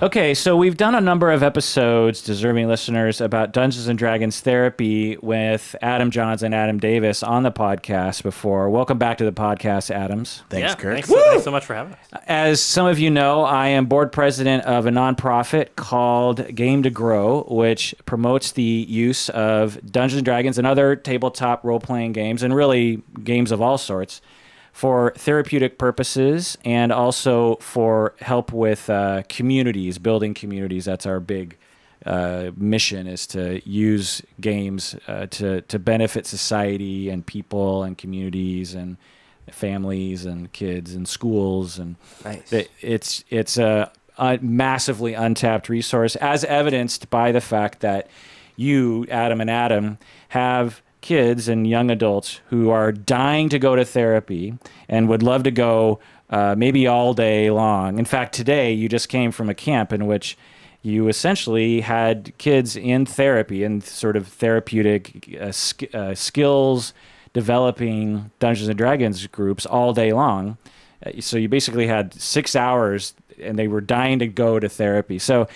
Okay, so we've done a number of episodes, deserving listeners, about Dungeons & Dragons therapy with Adam Johns and Adam Davis on the podcast before. Welcome back to the podcast, Adams. Thanks, Kirk. Thanks so much for having us. As some of you know, I am board president of a nonprofit called Game to Grow, which promotes the use of Dungeons & Dragons and other tabletop role-playing games, and really games of all sorts, for therapeutic purposes and also for help with communities, building communities. That's our big mission, is to use games to benefit society and people and communities and families and kids and schools. And Nice. it's a massively untapped resource, as evidenced by the fact that you, Adam and Adam, have kids and young adults who are dying to go to therapy and would love to go maybe all day long. In fact, today you just came from a camp in which you essentially had kids in therapy and sort of therapeutic skills developing Dungeons & Dragons groups all day long. So you basically had 6 hours and they were dying to go to therapy. So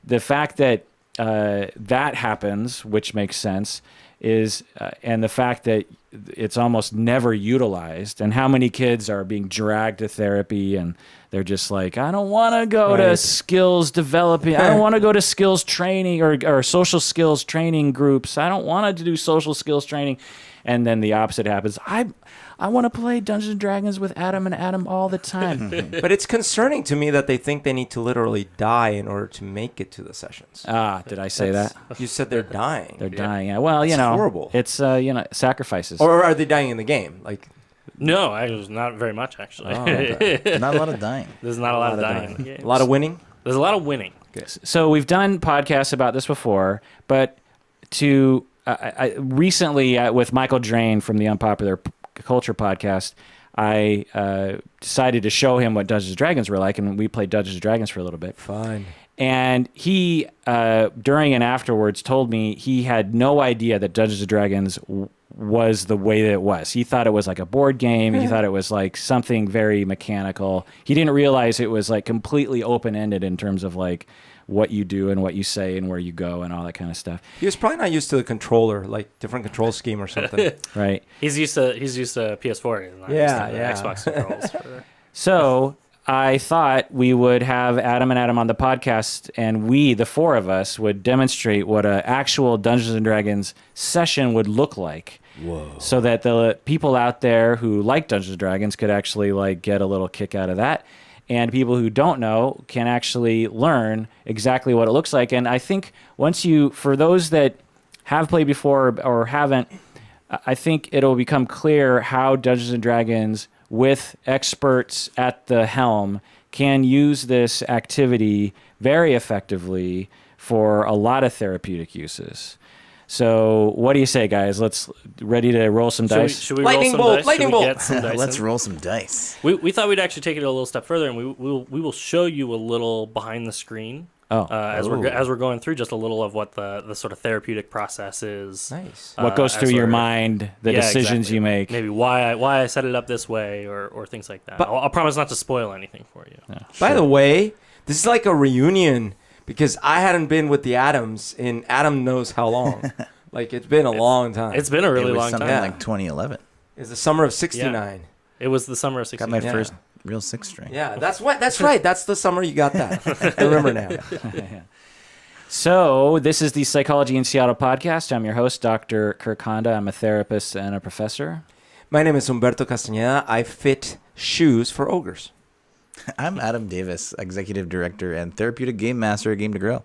the fact that that happens, which makes sense, is and the fact that it's almost never utilized, and how many kids are being dragged to therapy and they're just like, I don't want to go to skills developing, I don't want to go to skills training or social skills training groups, I don't want to do social skills training. And then the opposite happens. I want to play Dungeons & Dragons with Adam and Adam all the time. But it's concerning to me that they think they need to literally die in order to make it to the sessions. Did I say that? You said they're dying. They're dying. Yeah. Well, It's horrible. It's sacrifices. Or are they dying in the game? Like, No, actually, not very much, actually. Oh, okay. Not a lot of dying. There's not a lot of dying in the games. A lot of winning? There's a lot of winning. So we've done podcasts about this before, but I recently with Michael Drain from the Unpopular Culture podcast, I decided to show him what Dungeons & Dragons were like, and we played Dungeons & Dragons for a little bit. Fine. And he, during and afterwards, told me he had no idea that Dungeons & Dragons was the way that it was. He thought it was like a board game. He thought it was like something very mechanical. He didn't realize it was like completely open-ended in terms of like what you do and what you say and where you go and all that kind of stuff. He was probably not used to the controller, like different control scheme or something. Right. He's used to PS4. He's not used to the Xbox controls. So I thought we would have Adam and Adam on the podcast, and we, the four of us, would demonstrate what an actual Dungeons & Dragons session would look like. Whoa. So that the people out there who like Dungeons & Dragons could actually like get a little kick out of that. And people who don't know can actually learn exactly what it looks like. And I think for those that have played before or haven't, I think it'll become clear how Dungeons & Dragons, with experts at the helm, can use this activity very effectively for a lot of therapeutic uses. So what do you say, guys? Ready to roll some dice? Should we Lightning roll some bolt, dice? Should we lightning get some dice Let's in? roll some dice. We thought we'd actually take it a little step further, and we will show you a little behind the screen as we're going through, just a little of what the sort of therapeutic process is. Nice. What goes through your mind, the decisions you make. Maybe why I set it up this way or things like that. But- I'll promise not to spoil anything for you. Yeah, By sure. the way, this is like a reunion because I hadn't been with the Adams in Adam knows how long. Like, it's been a long time. It's been a really it was long something time. like 2011. It's the summer of 69. It was the summer of Got 69. my Yeah. first real six string. Yeah, that's right. That's the summer you got that. I remember now. So this is the Psychology in Seattle podcast. I'm your host, Dr. Kirk Honda. I'm a therapist and a professor. My name is Humberto Castañeda. I fit shoes for ogres. I'm Adam Davis, Executive Director and Therapeutic Game Master at Game to Grow.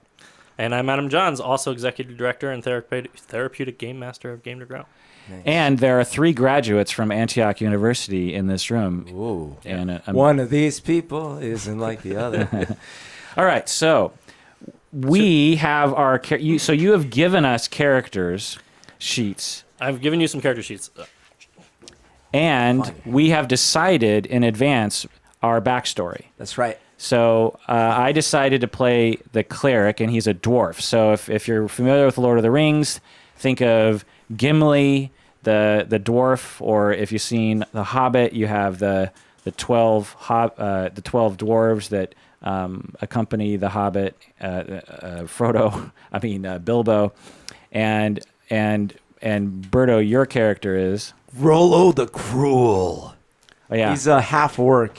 And I'm Adam Johns, also Executive Director and Therapeutic Game Master of Game to Grow. Nice. And there are 3 graduates from Antioch University in this room. Whoa. And One of these people isn't like the other. all right, so we have our... So you have given us characters sheets. I've given you some character sheets. And we have decided in advance our backstory. That's right. So I decided to play the cleric, and he's a dwarf. So if you're familiar with Lord of the Rings, think of Gimli, the dwarf, or if you've seen The Hobbit, you have the 12 dwarves that accompany the Hobbit, Bilbo, and Berto, your character is Rollo the Cruel. Oh yeah, He's a half orc,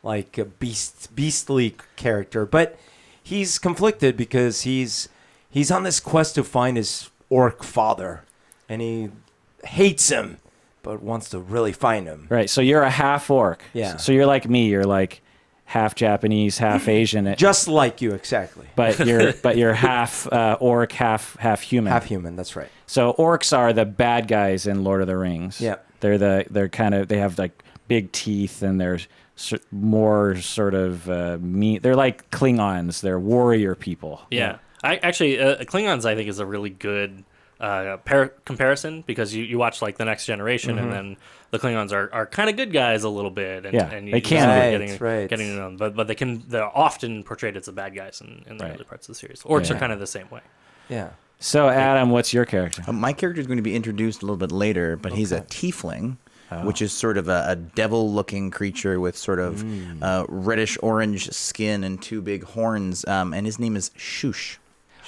like a beastly character, but he's conflicted because he's on this quest to find his orc father, and he hates him, but wants to really find him. right. So you're a half orc. Yeah. So you're like me. You're like half Japanese, half Asian. Just like you, exactly. But you're half orc, half human. Half human. That's right. So orcs are the bad guys in Lord of the Rings. Yeah. They have like big teeth, and they're more sort of mean. They're like Klingons. They're warrior people. Yeah. Klingons, I think, is a really good comparison, because you watch like The Next Generation, and then the Klingons are kind of good guys a little bit, and, Yeah, and they can start be. getting to know them, but they're often portrayed as the bad guys in the early parts of the series. Orcs are kind of the same way. Yeah. So Adam, what's your character? My character is going to be introduced a little bit later, but he's a tiefling, which is sort of a devil-looking creature with sort of reddish-orange skin and two big horns, and his name is Shush.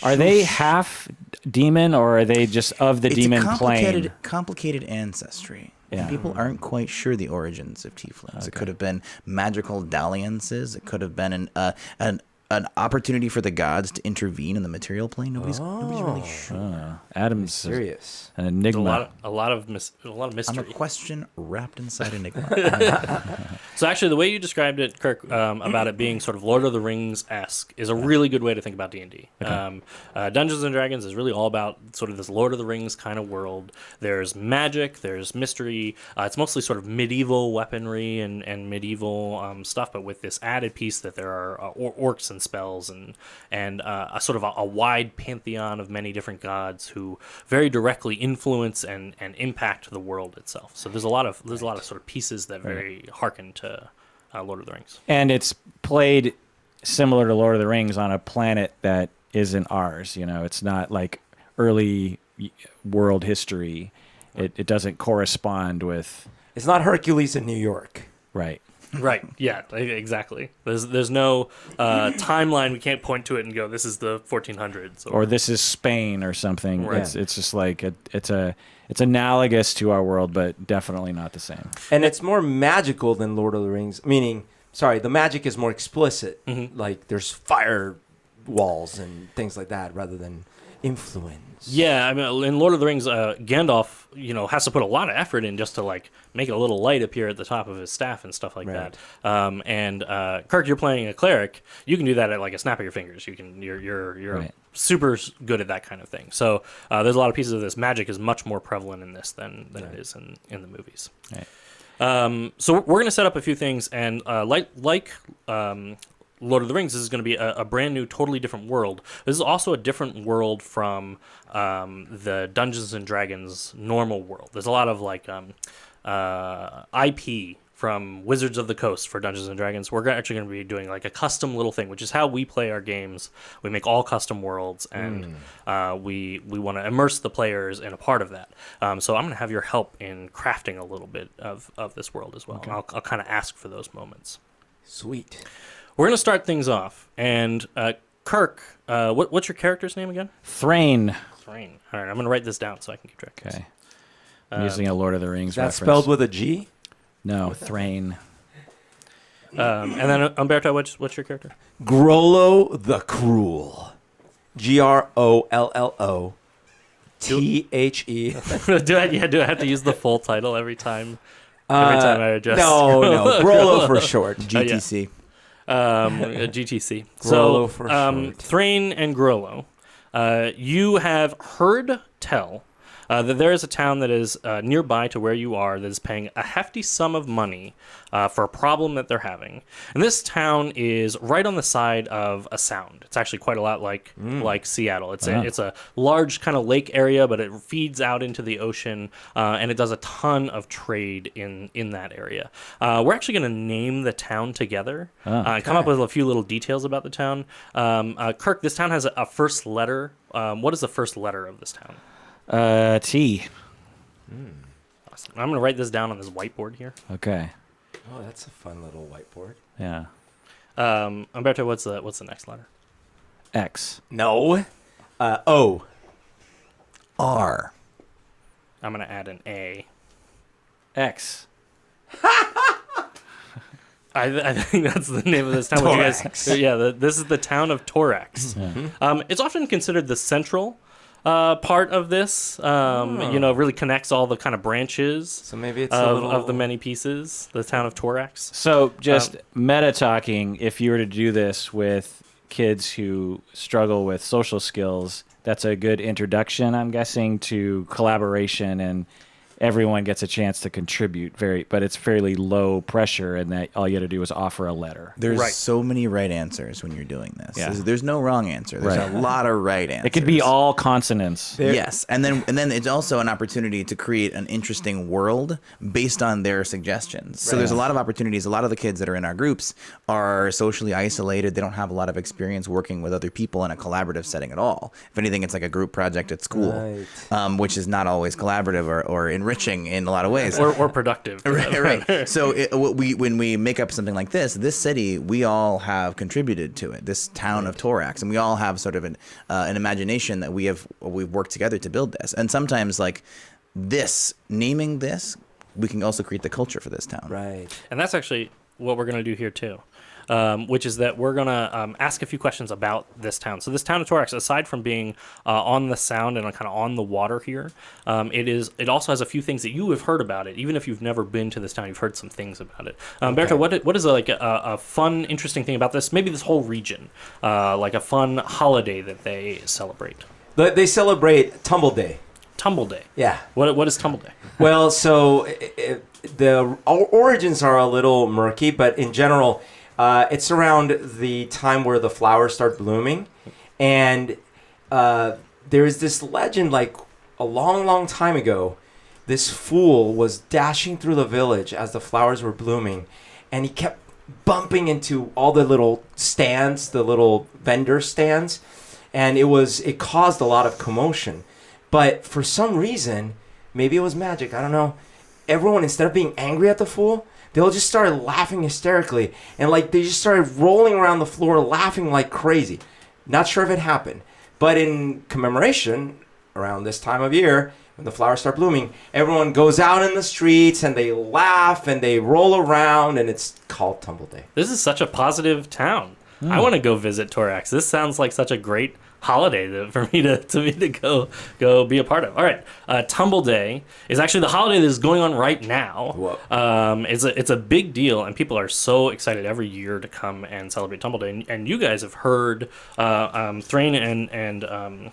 Are they half demon, or are they just of the demon plane? Complicated ancestry. Yeah. People aren't quite sure the origins of tieflings. Okay. It could have been magical dalliances. It could have been an opportunity for the gods to intervene in the material plane. Nobody's really sure. Adam's Serious. an enigma. A lot of mystery. I'm a question wrapped inside enigma. So actually, the way you described it, Kirk, about it being sort of Lord of the Rings-esque, is a really good way to think about D&D. Okay. Dungeons and Dragons is really all about sort of this Lord of the Rings kind of world. There's magic, there's mystery. It's mostly sort of medieval weaponry and medieval stuff, but with this added piece that there are orcs and spells and a sort of a wide pantheon of many different gods who very directly influence and impact the world itself. So there's a lot of sort of pieces that very hearken to Lord of the Rings. And it's played similar to Lord of the Rings on a planet that isn't ours. You know, it's not like early world history. It doesn't correspond with. It's not Hercules in New York. Right. Right. Yeah. Exactly. There's no timeline. We can't point to it and go, "This is the 1400s," or "This is Spain" or something. Right. It's just like it's analogous to our world, but definitely not the same. And it's more magical than Lord of the Rings. Meaning, the magic is more explicit. Mm-hmm. Like there's fire walls and things like that, rather than influence. Yeah, I mean, in Lord of the Rings, Gandalf, has to put a lot of effort in just to like make a little light appear at the top of his staff and stuff like that. And Kirk, you're playing a cleric. You can do that at like a snap of your fingers. You're right. Super good at that kind of thing. So there's a lot of pieces of this. Magic is much more prevalent in this than it is in the movies. Right. So we're going to set up a few things, and like Lord of the Rings, this is going to be a brand new, totally different world. This is also a different world from the Dungeons and Dragons normal world. There's a lot of like IP from Wizards of the Coast for Dungeons and Dragons. We're actually going to be doing like a custom little thing, which is how we play our games. We make all custom worlds, and we want to immerse the players in a part of that. So I'm going to have your help in crafting a little bit of this world as well. Okay. I'll kind of ask for those moments. Sweet. We're going to start things off. And Kirk, what's your character's name again? Thrain. Thrain. All right, I'm going to write this down so I can keep track. Okay. I'm using a Lord of the Rings reference. That's spelled with a G? No, Thrain. And then Humberto, what's your character? Grollo the Cruel. Grollo. The. Do I have to use the full title every time? Every time I address? No. Grollo for short. GTC. GTC. Grollo for short. Thrain and Grollo, you have heard tell that there is a town that is nearby to where you are that is paying a hefty sum of money for a problem that they're having. And this town is right on the side of a sound. It's actually quite a lot like Seattle. It's a large kind of lake area, but it feeds out into the ocean, and it does a ton of trade in that area. We're actually going to name the town together and come up with a few little details about the town. Kirk, this town has a first letter. What is the first letter of this town? T. Awesome. I'm going to write this down on this whiteboard here. Okay. Oh, that's a fun little whiteboard. Yeah. Humberto, what's the next letter? X. No. O. R. I'm gonna add an A. X. I think that's the name of this town. Would you guys, this is the town of Torax. It's often considered the central part of this. Really connects all the kind of branches So maybe it's a little... of the many pieces. The town of Torax. So just meta talking, if you were to do this with kids who struggle with social skills, that's a good introduction, I'm guessing, to collaboration, and everyone gets a chance to contribute. But it's fairly low pressure, and that all you got to do is offer a letter. There's so many right answers when you're doing this. Yeah. There's no wrong answer. There's a lot of right answers. It could be all consonants. Yes, and then it's also an opportunity to create an interesting world based on their suggestions. So there's a lot of opportunities. A lot of the kids that are in our groups are socially isolated. They don't have a lot of experience working with other people in a collaborative setting at all. If anything, it's like a group project at school, which is not always collaborative or enriching in a lot of ways. Or productive. Right. So when we make up something like this city, we all have contributed to it, this town of Torax, and we all have sort of an imagination that we've worked together to build this. And sometimes naming this, we can also create the culture for this town. Right. And that's actually what we're going to do here too. Which is that we're going to ask a few questions about this town. So this town of Torax, aside from being on the sound and kind of on the water here, it also has a few things that you have heard about it. Even if you've never been to this town, you've heard some things about it. Berto, what is a fun, interesting thing about this? Maybe this whole region, like a fun holiday that they celebrate. They celebrate Tumble Day. Tumble Day. Yeah. What is Tumble Day? Well, so the origins are a little murky, but in general... it's around the time where the flowers start blooming, and there is this legend, like a long, long time ago, this fool was dashing through the village as the flowers were blooming, and he kept bumping into all the little stands, the little vendor stands, and it caused a lot of commotion. But for some reason, maybe it was magic, I don't know, everyone, instead of being angry at the fool, they all just started laughing hysterically. And they just started rolling around the floor laughing like crazy. Not sure if it happened. But in commemoration, around this time of year, when the flowers start blooming, everyone goes out in the streets and they laugh and they roll around, and it's called Tumble Day. This is such a positive town. I want to go visit Torax. This sounds like such a great holiday for me to go be a part of. All right, Tumble Day is actually the holiday that is going on right now. It's a big deal, and people are so excited every year to come and celebrate Tumble Day. And you guys have heard Thrain and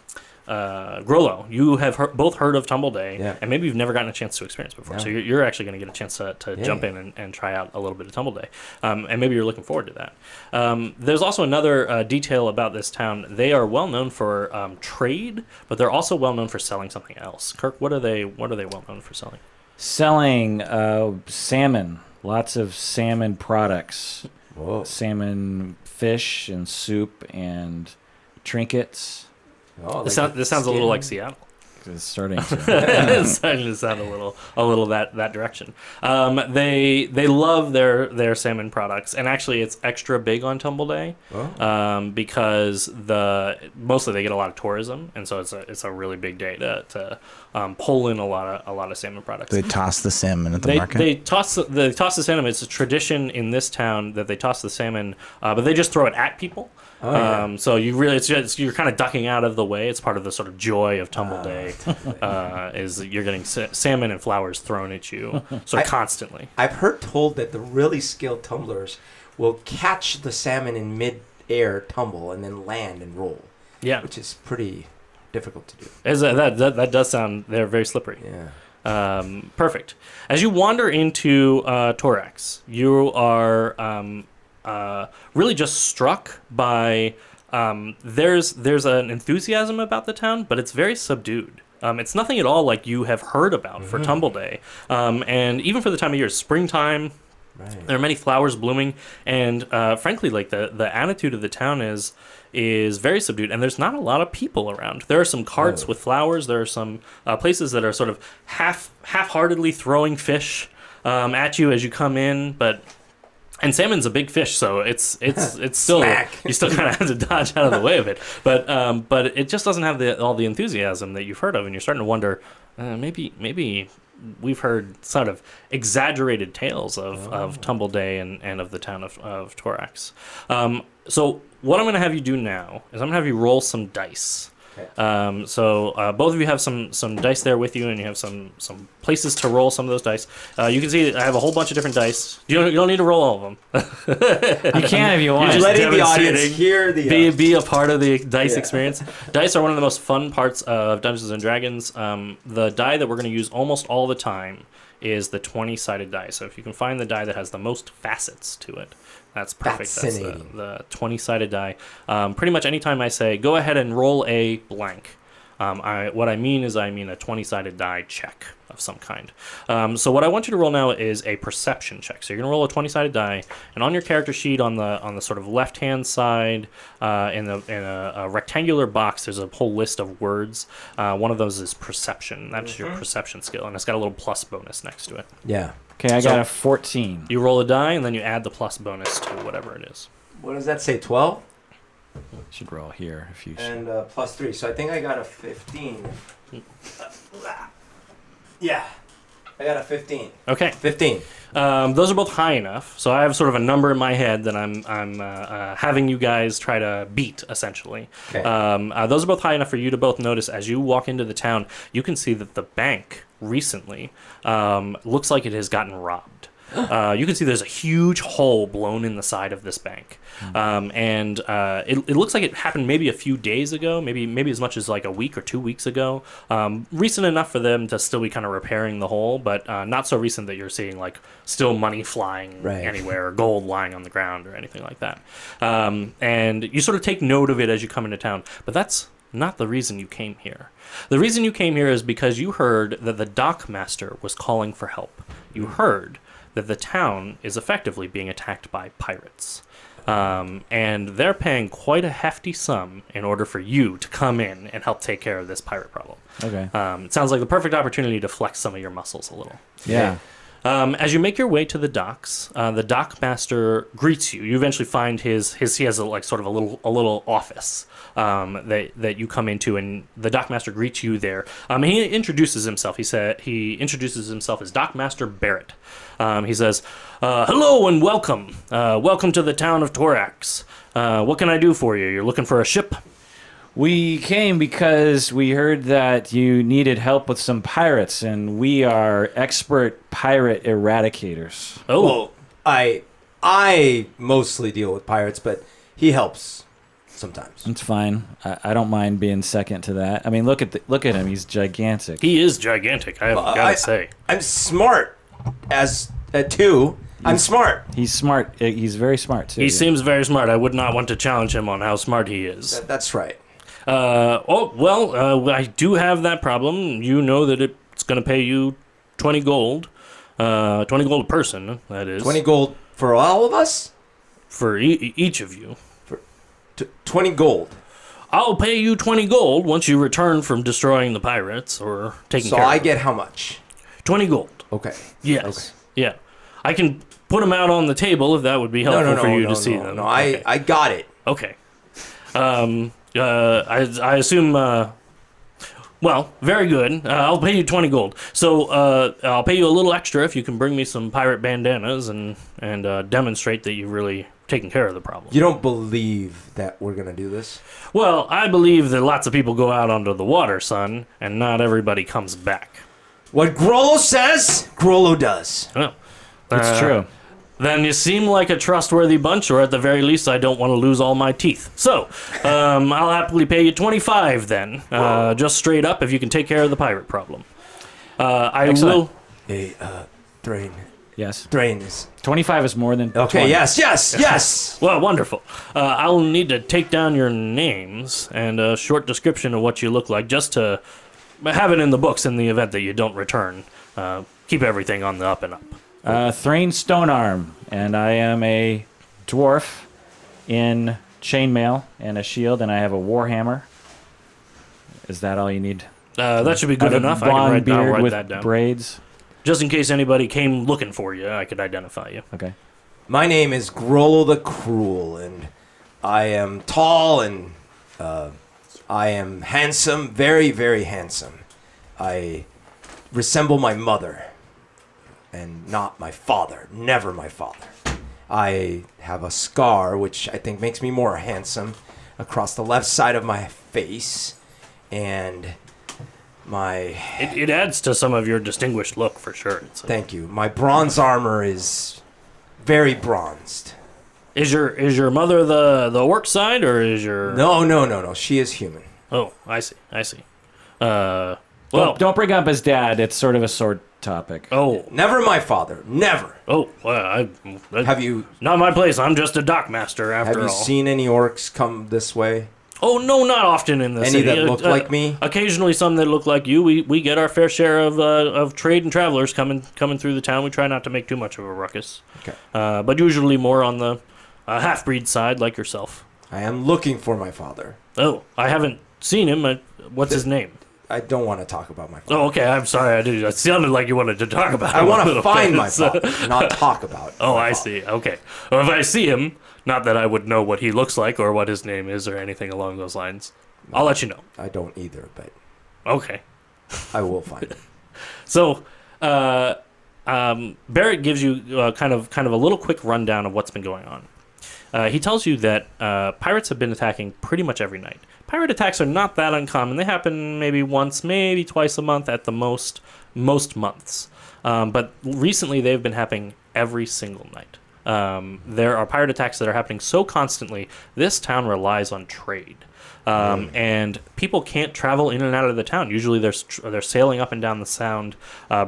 Grollo, you have both heard of Tumble Day, and maybe you've never gotten a chance to experience before. So you're actually going to get a chance to jump in and try out a little bit of Tumble Day. And maybe you're looking forward to that. There's also another detail about this town. They are well known for trade, but they're also well known for selling something else. Kirk, what are they well known for selling? Selling salmon, lots of salmon products. Whoa. Salmon fish and soup and trinkets. Oh, this sounds a little like Seattle. It's starting to. It's starting to sound a little that direction. They love their salmon products, and actually it's extra big on Tumble Day because mostly they get a lot of tourism, and so it's a really big day to pull in a lot of salmon products. They toss the salmon at the market. They toss the salmon. It's a tradition in this town that they toss the salmon, but they just throw it at people. So you're kind of ducking out of the way. It's part of the sort of joy of Tumble Day, is you're getting salmon and flowers thrown at you constantly. I've heard told that the really skilled tumblers will catch the salmon in mid-air tumble and then land and roll. Yeah, which is pretty difficult to do. That does sound, they're very slippery. Yeah. Perfect. As you wander into Torax, you are really just struck by there's an enthusiasm about the town, but it's very subdued. It's nothing at all like you have heard about for Tumble Day. And even for the time of year, springtime, there are many flowers blooming, and frankly, like the attitude of the town is very subdued, and there's not a lot of people around. There are some carts with flowers. There are some places that are sort of half-heartedly throwing fish at you as you come in, but And salmon's a big fish, so it's still Smack. you still kind of have to dodge out of the way of it. But it just doesn't have all the enthusiasm that you've heard of, and you're starting to wonder maybe we've heard sort of exaggerated tales of Tumble Day and of the town of Torax. So what I'm going to have you do now is I'm going to have you roll some dice. So both of you have some dice there with you, and you have some places to roll some of those dice. You can see I have a whole bunch of different dice. You don't need to roll all of them. You can if you want. just Letting the audience demonstrating. hear the Be a part of the dice Yeah. experience. Dice are one of the most fun parts of Dungeons and Dragons. The die that we're going to use almost all the time is the 20-sided die. So if you can find the die that has the most facets to it, that's perfect. That's Fascinating. the 20-sided die. Pretty much anytime I say, go ahead and roll a blank, what I mean a 20-sided die check of some kind. So what I want you to roll now is a perception check. So you're going to roll a 20-sided die, and on your character sheet on the sort of left-hand side, in a rectangular box, there's a whole list of words. One of those is perception. That's your perception skill, and it's got a little plus bonus next to it. Yeah. Okay, I So- got a 14. You roll a die, and then you add the plus bonus to whatever it is. What does that say? 12 Should roll here if you. and plus 3. So I think I got a 15. Yeah, I got a 15. Okay. 15. Those are both high enough, so I have sort of a number in my head that I'm having you guys try to beat, essentially. Okay. Those are both high enough for you to both notice as you walk into the town. You can see that the bank recently looks like it has gotten robbed. You can see there's a huge hole blown in the side of this bank, and it looks like it happened maybe a few days ago, maybe as much as like a week or 2 weeks ago. Recent enough for them to still be kind of repairing the hole, but not so recent that you're seeing like still money flying Right. anywhere or gold lying on the ground or anything like that. And you sort of take note of it as you come into town, but that's not the reason you came here. The reason you came here is because you heard that the dockmaster was calling for help. You heard that the town is effectively being attacked by pirates. And they're paying quite a hefty sum in order for you to come in and help take care of this pirate problem. Okay. It sounds like the perfect opportunity to flex some of your muscles a little. Yeah. As you make your way to the docks, the dockmaster greets you. You eventually find he has sort of a little office that you come into, and the dockmaster greets you there. He introduces himself. He introduces himself as Dockmaster Barrett. He says, "Hello and welcome. Welcome to the town of Torax. What can I do for you? You're looking for a ship?" We came because we heard that you needed help with some pirates, and we are expert pirate eradicators. Oh, Well, I mostly deal with pirates, but he helps sometimes. It's fine. I don't mind being second to that. I mean, look at him. He's gigantic. he is gigantic, I've got to say. I'm smart as a 2. I'm smart. He's smart. He's very smart too. He yeah. seems very smart. I would not want to challenge him on how smart he is. That's right. I do have that problem. You know that it's going to pay you 20 gold. 20 gold a person, that is. 20 gold for all of us? For each of you. 20 gold. I'll pay you 20 gold once you return from destroying the pirates or taking So care I of them. get how much? 20 gold. Okay. Yes. Okay. Yeah. I can put them out on the table if that would be helpful for you to see them. No, Okay. I got it. Okay. I assume. Well, very good. I'll pay you 20 gold. So I'll pay you a little extra if you can bring me some pirate bandanas and demonstrate that you've really taken care of the problem. You don't believe that we're going to do this? Well, I believe that lots of people go out onto the water, son, and not everybody comes back. What Grollo says, Grollo does. Well, It's true. Then you seem like a trustworthy bunch, or at the very least, I don't want to lose all my teeth. So, I'll happily pay you 25 then, just straight up, if you can take care of the pirate problem. I Excellent. will. Hey, Thrain. Yes. Thrain is... 25 is more than. Okay, 20. yes. Well, wonderful. I'll need to take down your names and a short description of what you look like, just to have it in the books in the event that you don't return. Keep everything on the up and up. Thrain Stonearm, and I am a dwarf in chainmail and a shield, and I have a warhammer. Is that all you need? That should be good I have a enough. blonde I'll beard write with that down. braids. Just in case anybody came looking for you, I could identify you. Okay. My name is Grollo the Cruel, and I am tall and I am handsome, very, very handsome. I resemble my mother and not my father, never my father. I have a scar, which I think makes me more handsome, across the left side of my face, and my... It adds to some of your distinguished look, for sure. Thank you. My bronze armor is very bronzed. Is your mother the orc side, or is your... No. She is human. Oh, I see. Well, Don't bring up his dad. It's sort of a sore topic. oh, Never my father. Never. well, Have you not my place. I'm just a dock master, after have you all. seen any orcs come this way? Oh, no, not often in the Any city. that look like me? Occasionally, some that look like you. We get our fair share of trade and travelers coming through the town. We try not to make too much of a ruckus. Okay. But usually more on the half-breed side, like yourself. I am looking for my father. Oh, I haven't seen him. What's his name? I don't want to talk about my father. Oh, okay. I'm sorry. I did. It sounded like you wanted to talk about I him. want a to little find bit, my so- father, not talk about. Oh, my I father. see. Okay. Well, if I see him, not that I would know what he looks like or what his name is or anything along those lines, I'll let you know. I don't either, but Okay. I will find it. So, Barrett gives you kind of a little quick rundown of what's been going on. He tells you that pirates have been attacking pretty much every night. Pirate attacks are not that uncommon. They happen maybe once, maybe twice a month at the most months. But recently they've been happening every single night. There are pirate attacks that are happening so constantly, this town relies on trade. And people can't travel in and out of the town. Usually they're sailing up and down the sound,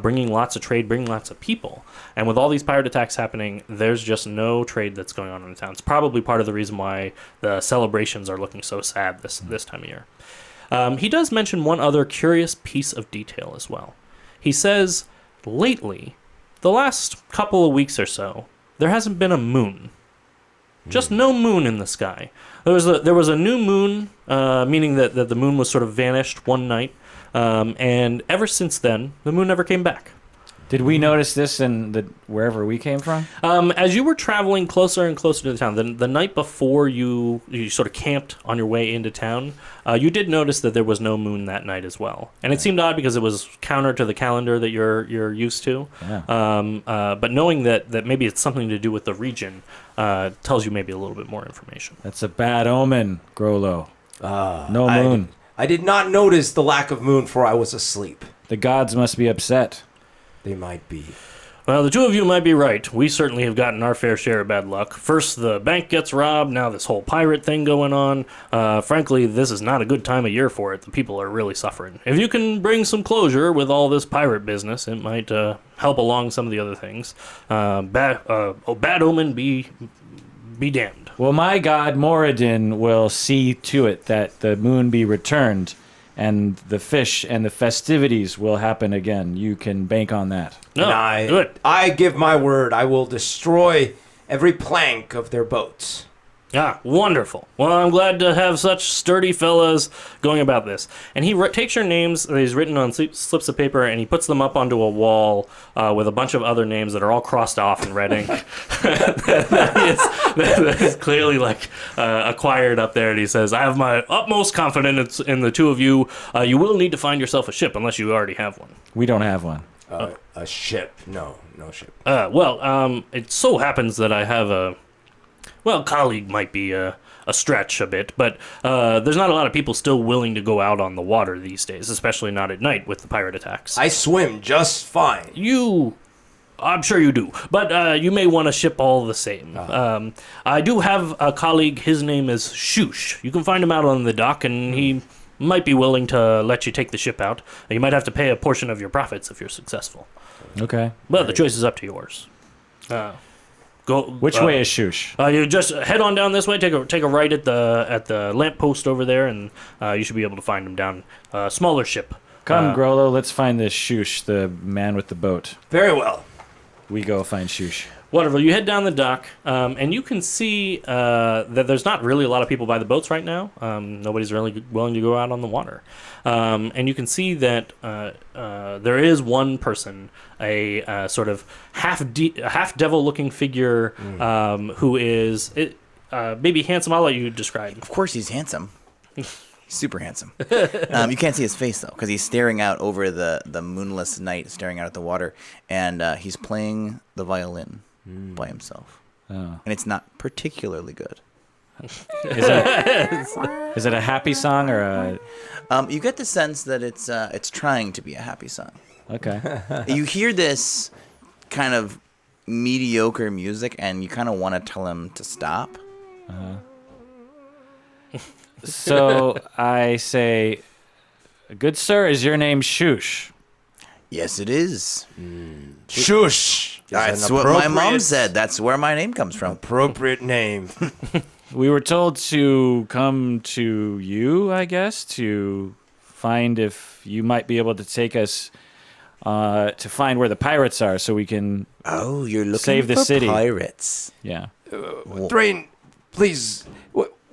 bringing lots of trade, bringing lots of people. And with all these pirate attacks happening, there's just no trade that's going on in the town. It's probably part of the reason why the celebrations are looking so sad this time of year. He does mention one other curious piece of detail as well. He says, lately, the last couple of weeks or so, there hasn't been a moon. Just no moon in the sky. There was a new moon, meaning that the moon was sort of vanished one night, and ever since then, the moon never came back. Did we notice this in wherever we came from? As you were traveling closer and closer to the town, the night before you sort of camped on your way into town, you did notice that there was no moon that night as well. And it seemed odd because it was counter to the calendar that you're used to. Yeah. But knowing that maybe it's something to do with the region tells you maybe a little bit more information. That's a bad omen, Grollo. No moon. I did not notice the lack of moon, for I was asleep. The gods must be upset. They might be. Well, the two of you might be right. We certainly have gotten our fair share of bad luck. First, the bank gets robbed. Now this whole pirate thing going on. Frankly, this is not a good time of year for it. The people are really suffering. If you can bring some closure with all this pirate business, it might help along some of the other things. Bad omen be damned. Well, my god Morden will see to it that the moon be returned, and the fish and the festivities will happen again. You can bank on that. No, And good. I give my word, I will destroy every plank of their boats. Ah, wonderful. Well, I'm glad to have such sturdy fellas going about this. And he takes your names that he's written on slips of paper, and he puts them up onto a wall with a bunch of other names that are all crossed off in red ink. that is clearly like acquired up there. And he says, I have my utmost confidence in the two of you. You will need to find yourself a ship unless you already have one. We don't have one. A ship. No ship. It so happens that I have a... Well, colleague might be a stretch a bit, but there's not a lot of people still willing to go out on the water these days, especially not at night with the pirate attacks. I swim just fine. I'm sure you do, but you may want a ship all the same. I do have a colleague, his name is Shoosh. You can find him out on the dock, and he might be willing to let you take the ship out. You might have to pay a portion of your profits if you're successful. Okay. But the choice is up to yours. Go. Which way is Shoosh? You just head on down this way. Take a right at the lamppost over there, and you should be able to find him down a smaller ship. Come, Grollo, let's find this Shoosh, the man with the boat. Very well. we go find Shush. Wonderful. You head down the dock, and you can see that there's not really a lot of people by the boats right now. Nobody's really willing to go out on the water. And you can see that there is one person, a sort of half devil-looking figure who is maybe handsome. I'll let you describe. Of course he's handsome. Super handsome. You can't see his face, though, because he's staring out over the moonless night, staring out at the water, and he's playing the violin by himself. Oh. And it's not particularly good. Is it a happy song or a... You get the sense that it's trying to be a happy song. Okay. You hear this kind of mediocre music, and you kind of want to tell him to stop. So I say, good sir, is your name Shush? Yes, it is. Shush. That's what my mom said. That's where my name comes from. Appropriate name. We were told to come to you, I guess, to find if you might be able to take us to find where the pirates are so we can Oh, you're looking save the for city. pirates. Yeah. Thrain, please.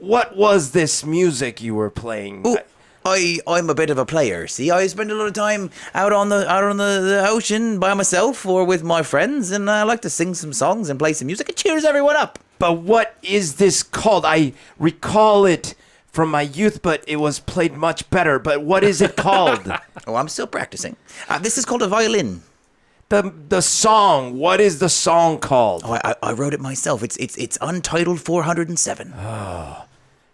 What was this music you were playing? Ooh, I'm a bit of a player. See, I spend a lot of time out on the ocean by myself or with my friends, and I like to sing some songs and play some music. It cheers everyone up. But what is this called? I recall it from my youth, but it was played much better. But what is it called? Oh, I'm still practicing. This is called a violin. The song. What is the song called? Oh, I wrote it myself. It's Untitled 407.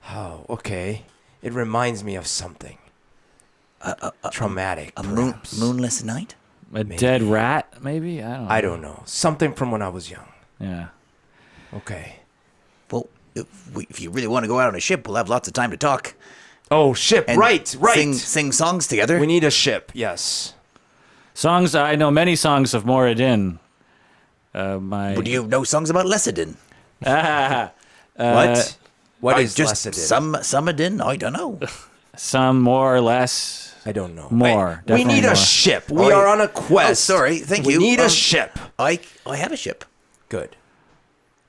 Oh, okay. It reminds me of something. Traumatic, perhaps. Moonless night. A dead rat, maybe? I don't know. Something from when I was young. Yeah. Okay. Well, if you really want to go out on a ship, we'll have lots of time to talk. Oh, ship. And Right. Sing songs together. We need a ship. Yes. Songs, I know many songs of Morden. But do you know songs about Lessedin? What? What is just Lessedin? Summadin? I don't know. Some more or less. I don't know. More. We Definitely need more. a ship. We are on a quest. Oh, sorry. Thank you. We need a ship. I have a ship. Good.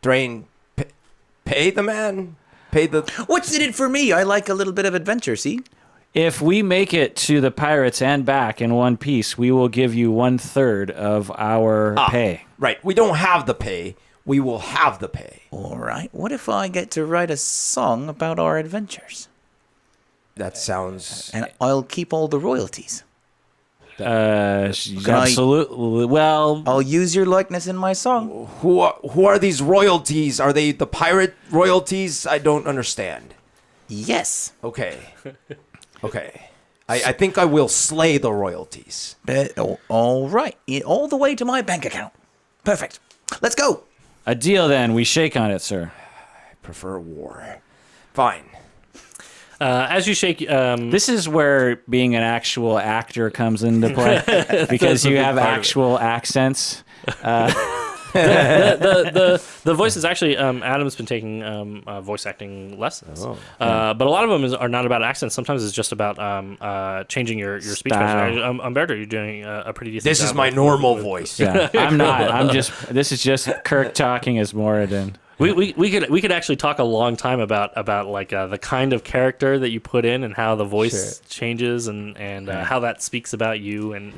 Thrain, pay the man. Pay the... What's in it for me? I like a little bit of adventure, see? If we make it to the pirates and back in one piece, we will give you 1/3 of our pay. Right. We don't have the pay. We will have the pay. All right. What if I get to write a song about our adventures? That sounds... And I'll keep all the royalties. Absolutely. Well, I'll use your likeness in my song. Who are these royalties? Are they the pirate royalties? I don't understand. Yes. Okay. Okay. I think I will slay the royalties. All right. All the way to my bank account. Perfect. Let's go. a deal then. We shake on it, sir. I prefer war. Fine. As you shake, This is where being an actual actor comes into play because you have actual accents. the voice is actually Adam's been taking voice acting lessons, but a lot of them are not about accents. Sometimes it's just about changing your speech. Humberto, you're doing a pretty decent. This job is my normal voice. Yeah, I'm not. I'm just. This is just Kirk talking as Morden. We could actually talk a long time about like the kind of character that you put in and how the voice changes and how that speaks about you and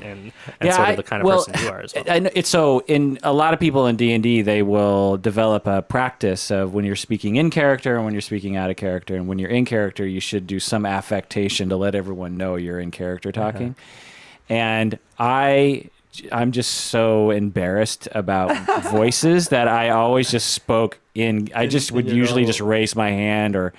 sort of the kind of person you are as well. I know, so in a lot of people in D&D, they will develop a practice of when you're speaking in character and when you're speaking out of character, and when you're in character, you should do some affectation to let everyone know you're in character talking. And I'm just so embarrassed about voices that I always just spoke in. I just would usually just raise my hand, or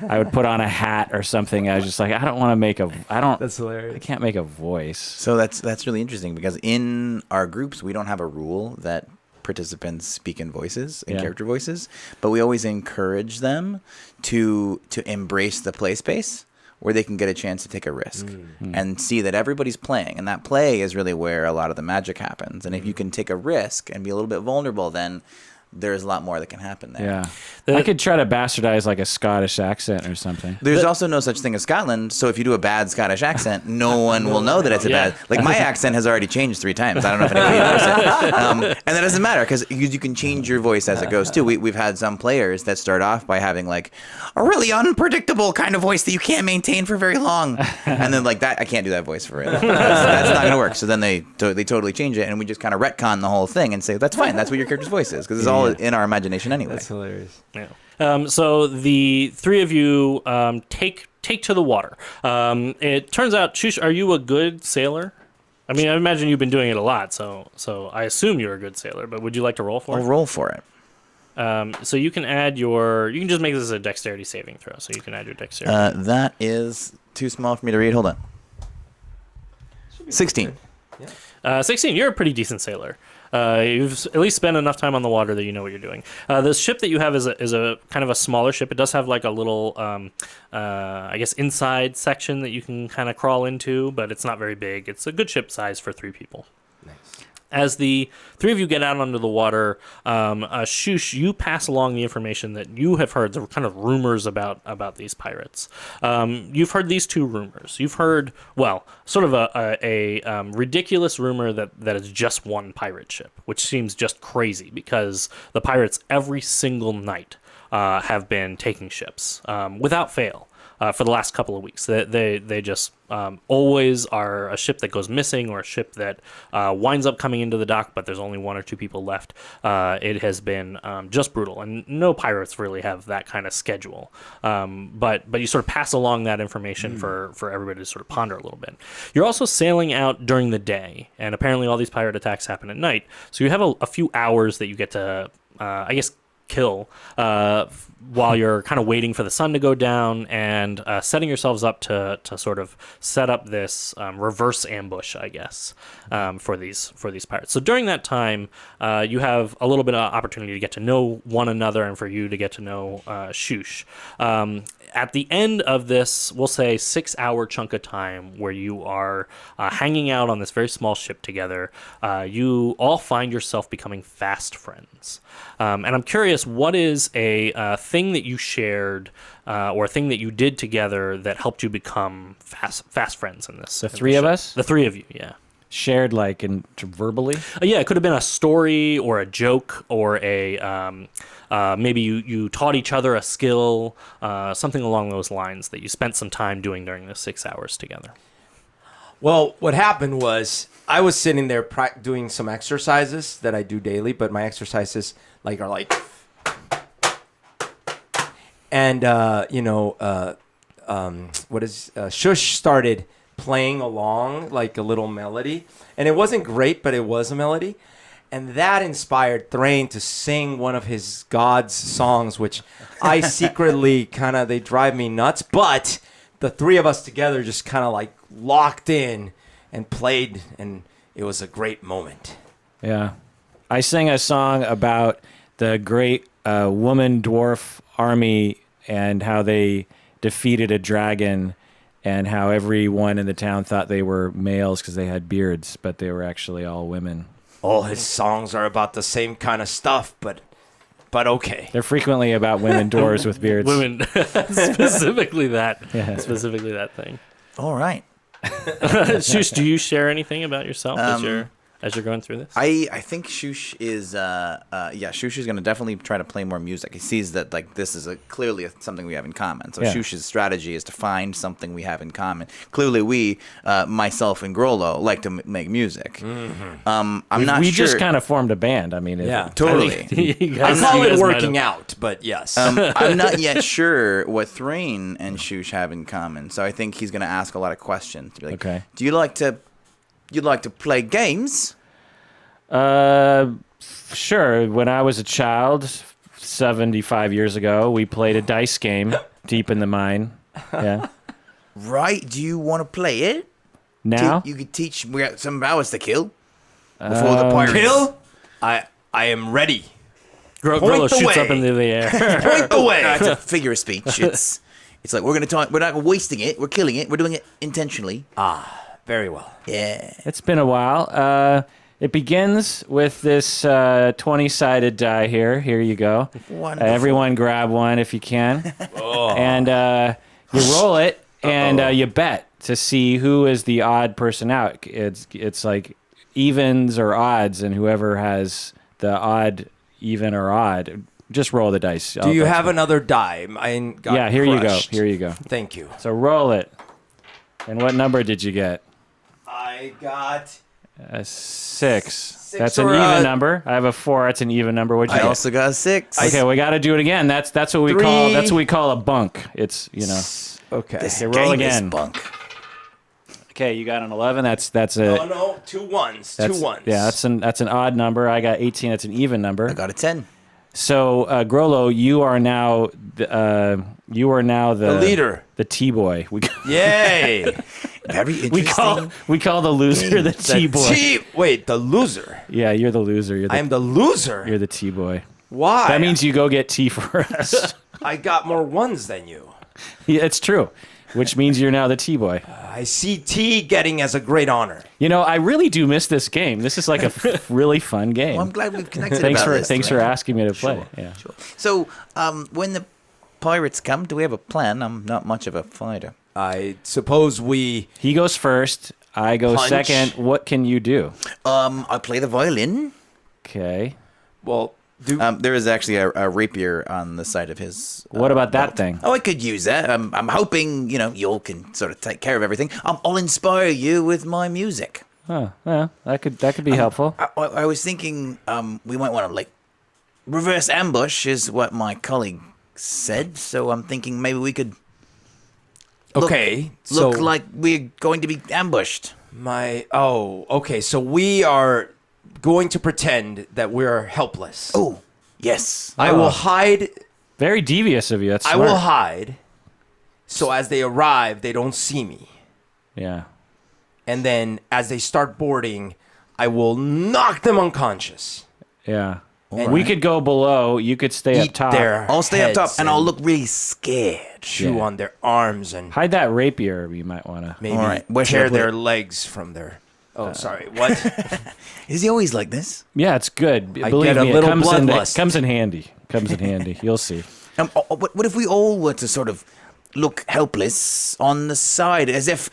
I would put on a hat or something. I was just like, I don't want to make a. I don't. That's hilarious. I can't make a voice. So that's really interesting because in our groups we don't have a rule that participants speak in voices, in character voices, but we always encourage them to embrace the play space where they can get a chance to take a risk and see that everybody's playing. And that play is really where a lot of the magic happens. And if you can take a risk and be a little bit vulnerable, then there's a lot more that can happen there. Yeah. I could try to bastardize like a Scottish accent or something. There's also no such thing as Scotland, so if you do a bad Scottish accent, no one will know that it's a bad. Like my accent has already changed 3 times. I don't know if anybody knows it, and that doesn't matter because you can change your voice as it goes too. We've had some players that start off by having like a really unpredictable kind of voice that you can't maintain for very long, and then like that I can't do that voice for very long. That's not gonna work. So then they totally change it, and we just kind of retcon the whole thing and say that's fine. That's what your character's voice is because it's all in our imagination anyway. That's hilarious. Yeah. So the 3 of you take to the water. It turns out, Shush, are you a good sailor? I mean, I imagine you've been doing it a lot, so I assume you're a good sailor. But would you like to roll for it? I'll roll for it. So you can add you can just make this a dexterity saving throw. So you can add your dexterity. That is too small for me to read. Hold on. 16. 16. You're a pretty decent sailor. You've at least spent enough time on the water that you know what you're doing. The ship that you have is a kind of a smaller ship. It does have like a little, I guess, inside section that you can kind of crawl into, but it's not very big. It's a good ship size for 3 people. Nice. As the 3 of you get out onto the water, Shush, you pass along the information that you have heard, the kind of rumors about these pirates. You've heard these 2 rumors. You've heard, well, sort of a ridiculous rumor that it's just one pirate ship, which seems just crazy because the pirates every single night have been taking ships without fail. For the last couple of weeks. They just always are a ship that goes missing or a ship that winds up coming into the dock, but there's only 1 or 2 people left. It has been just brutal, and no pirates really have that kind of schedule. But you sort of pass along that information for everybody to sort of ponder a little bit. You're also sailing out during the day, and apparently all these pirate attacks happen at night. So you have a few hours that you get to, I guess, kill while you're kind of waiting for the sun to go down and setting yourselves up to sort of set up this reverse ambush, I guess, for these pirates. So during that time, you have a little bit of opportunity to get to know one another and for you to get to know Shush. At the end of this, we'll say 6-hour chunk of time where you are hanging out on this very small ship together, you all find yourself becoming fast friends. And I'm curious, what is a thing that you shared or a thing that you did together that helped you become fast friends in this? The 3 of us? The 3 of you, yeah. Shared like verbally? Yeah, it could have been a story or a joke or a maybe you taught each other a skill, something along those lines that you spent some time doing during the 6 hours together. Well, what happened was I was sitting there doing some exercises that I do daily, but my exercises are like, and Shush started playing along like a little melody, and it wasn't great, but it was a melody, and that inspired Thrain to sing one of his God's songs, which I secretly they drive me nuts, but the 3 of us together just kind of like locked in and played, and it was a great moment. Yeah. I sang a song about the great woman dwarf army and how they defeated a dragon and how everyone in the town thought they were males because they had beards, but they were actually all women. All his songs are about the same kind of stuff, but okay. They're frequently about women dwarves with beards. Women, specifically that. Yeah. Specifically that thing. All right. Shush, do you share anything about yourself as you're going through this? I think Shush is Shush is going to definitely try to play more music. He sees that this is clearly something we have in common. So Shush's strategy is to find something we have in common. Clearly, we, myself and Grollo, like to make music. Mm-hmm. We just kind of formed a band. I mean, totally. I call it working out, but yes. I'm not yet sure what Thrain and Shush have in common. So I think he's going to ask a lot of questions. To be like, okay. Do you like to play games? Sure. When I was a child, 75 years ago, we played a dice game deep in the mine. Yeah. Right. Do you want to play it? Now? You could teach me some hours to kill before the pirates. Kill? I am ready. Grillo shoots up into the air. Point the way. It's a figure of speech. It's like we're not wasting it. We're killing it. We're doing it intentionally. Very well. Yeah. It's been a while. It begins with this 20-sided die here. Here you go. Wonderful. Everyone grab one if you can. And you roll it, and you bet to see who is the odd person out. It's like evens or odds, and whoever has the odd, even or odd, just roll the dice. Do you have another die? Mine got Yeah, here crushed. you go. Thank you. So roll it. And what number did you get? I got A 6. That's an or, even number. I have a 4. That's an even number. What'd you I get? also got a 6. Okay, we got to do it again. That's what we 3. call a bunk. It's okay. This roll game again. is bunk. Okay, you got an 11. That's a No, 2 ones. that's, 2 ones. Yeah, that's an odd number. I got 18. That's an even number. I got a 10. So Grollo, you are now the leader, the T-boy. Yay! Very interesting. We call the loser the T-boy. Wait, the loser. Yeah, you're the loser. I am the loser. You're the T-boy. Why? That means you go get T for us. I got more ones than you. Yeah, it's true. Which means you're now the T-boy. I see T getting as a great honor. You know, I really do miss this game. This is like a really fun game. Well, I'm glad we've connected Thanks about this. for right? asking me to play. Sure, Yeah. sure. So, when the pirates come, do we have a plan? I'm not much of a fighter. I suppose we... He goes first. I go Punch. second. What can you do? I play the violin. Okay. Well, There is actually a rapier on the side of his. What about that belt. thing? Oh, I could use that. I'm hoping you all can sort of take care of everything. I'll inspire you with my music. Huh. Yeah, that could be helpful. I was thinking we might want to reverse ambush is what my colleague said. So I'm thinking maybe we could. okay. Look so like we're going to be ambushed. okay. So we are going to pretend that we're helpless. Oh, yes. I will hide. Very devious of you. That's I smart. will hide. So as they arrive, they don't see me. Yeah. And then as they start boarding, I will knock them unconscious. Yeah. And We could go below. You could stay up eat top. their I'll stay up top heads and I'll look really scared. chew Yeah. on their arms and Hide that rapier. You might want to. maybe All right, where should I tear put their it? legs from their... Oh, sorry. What? Is he always like this? Yeah, it's good. I Believe get a me, little it bloodlust. comes in handy. Comes in handy. You'll see. What if we all were to sort of look helpless on the side, as if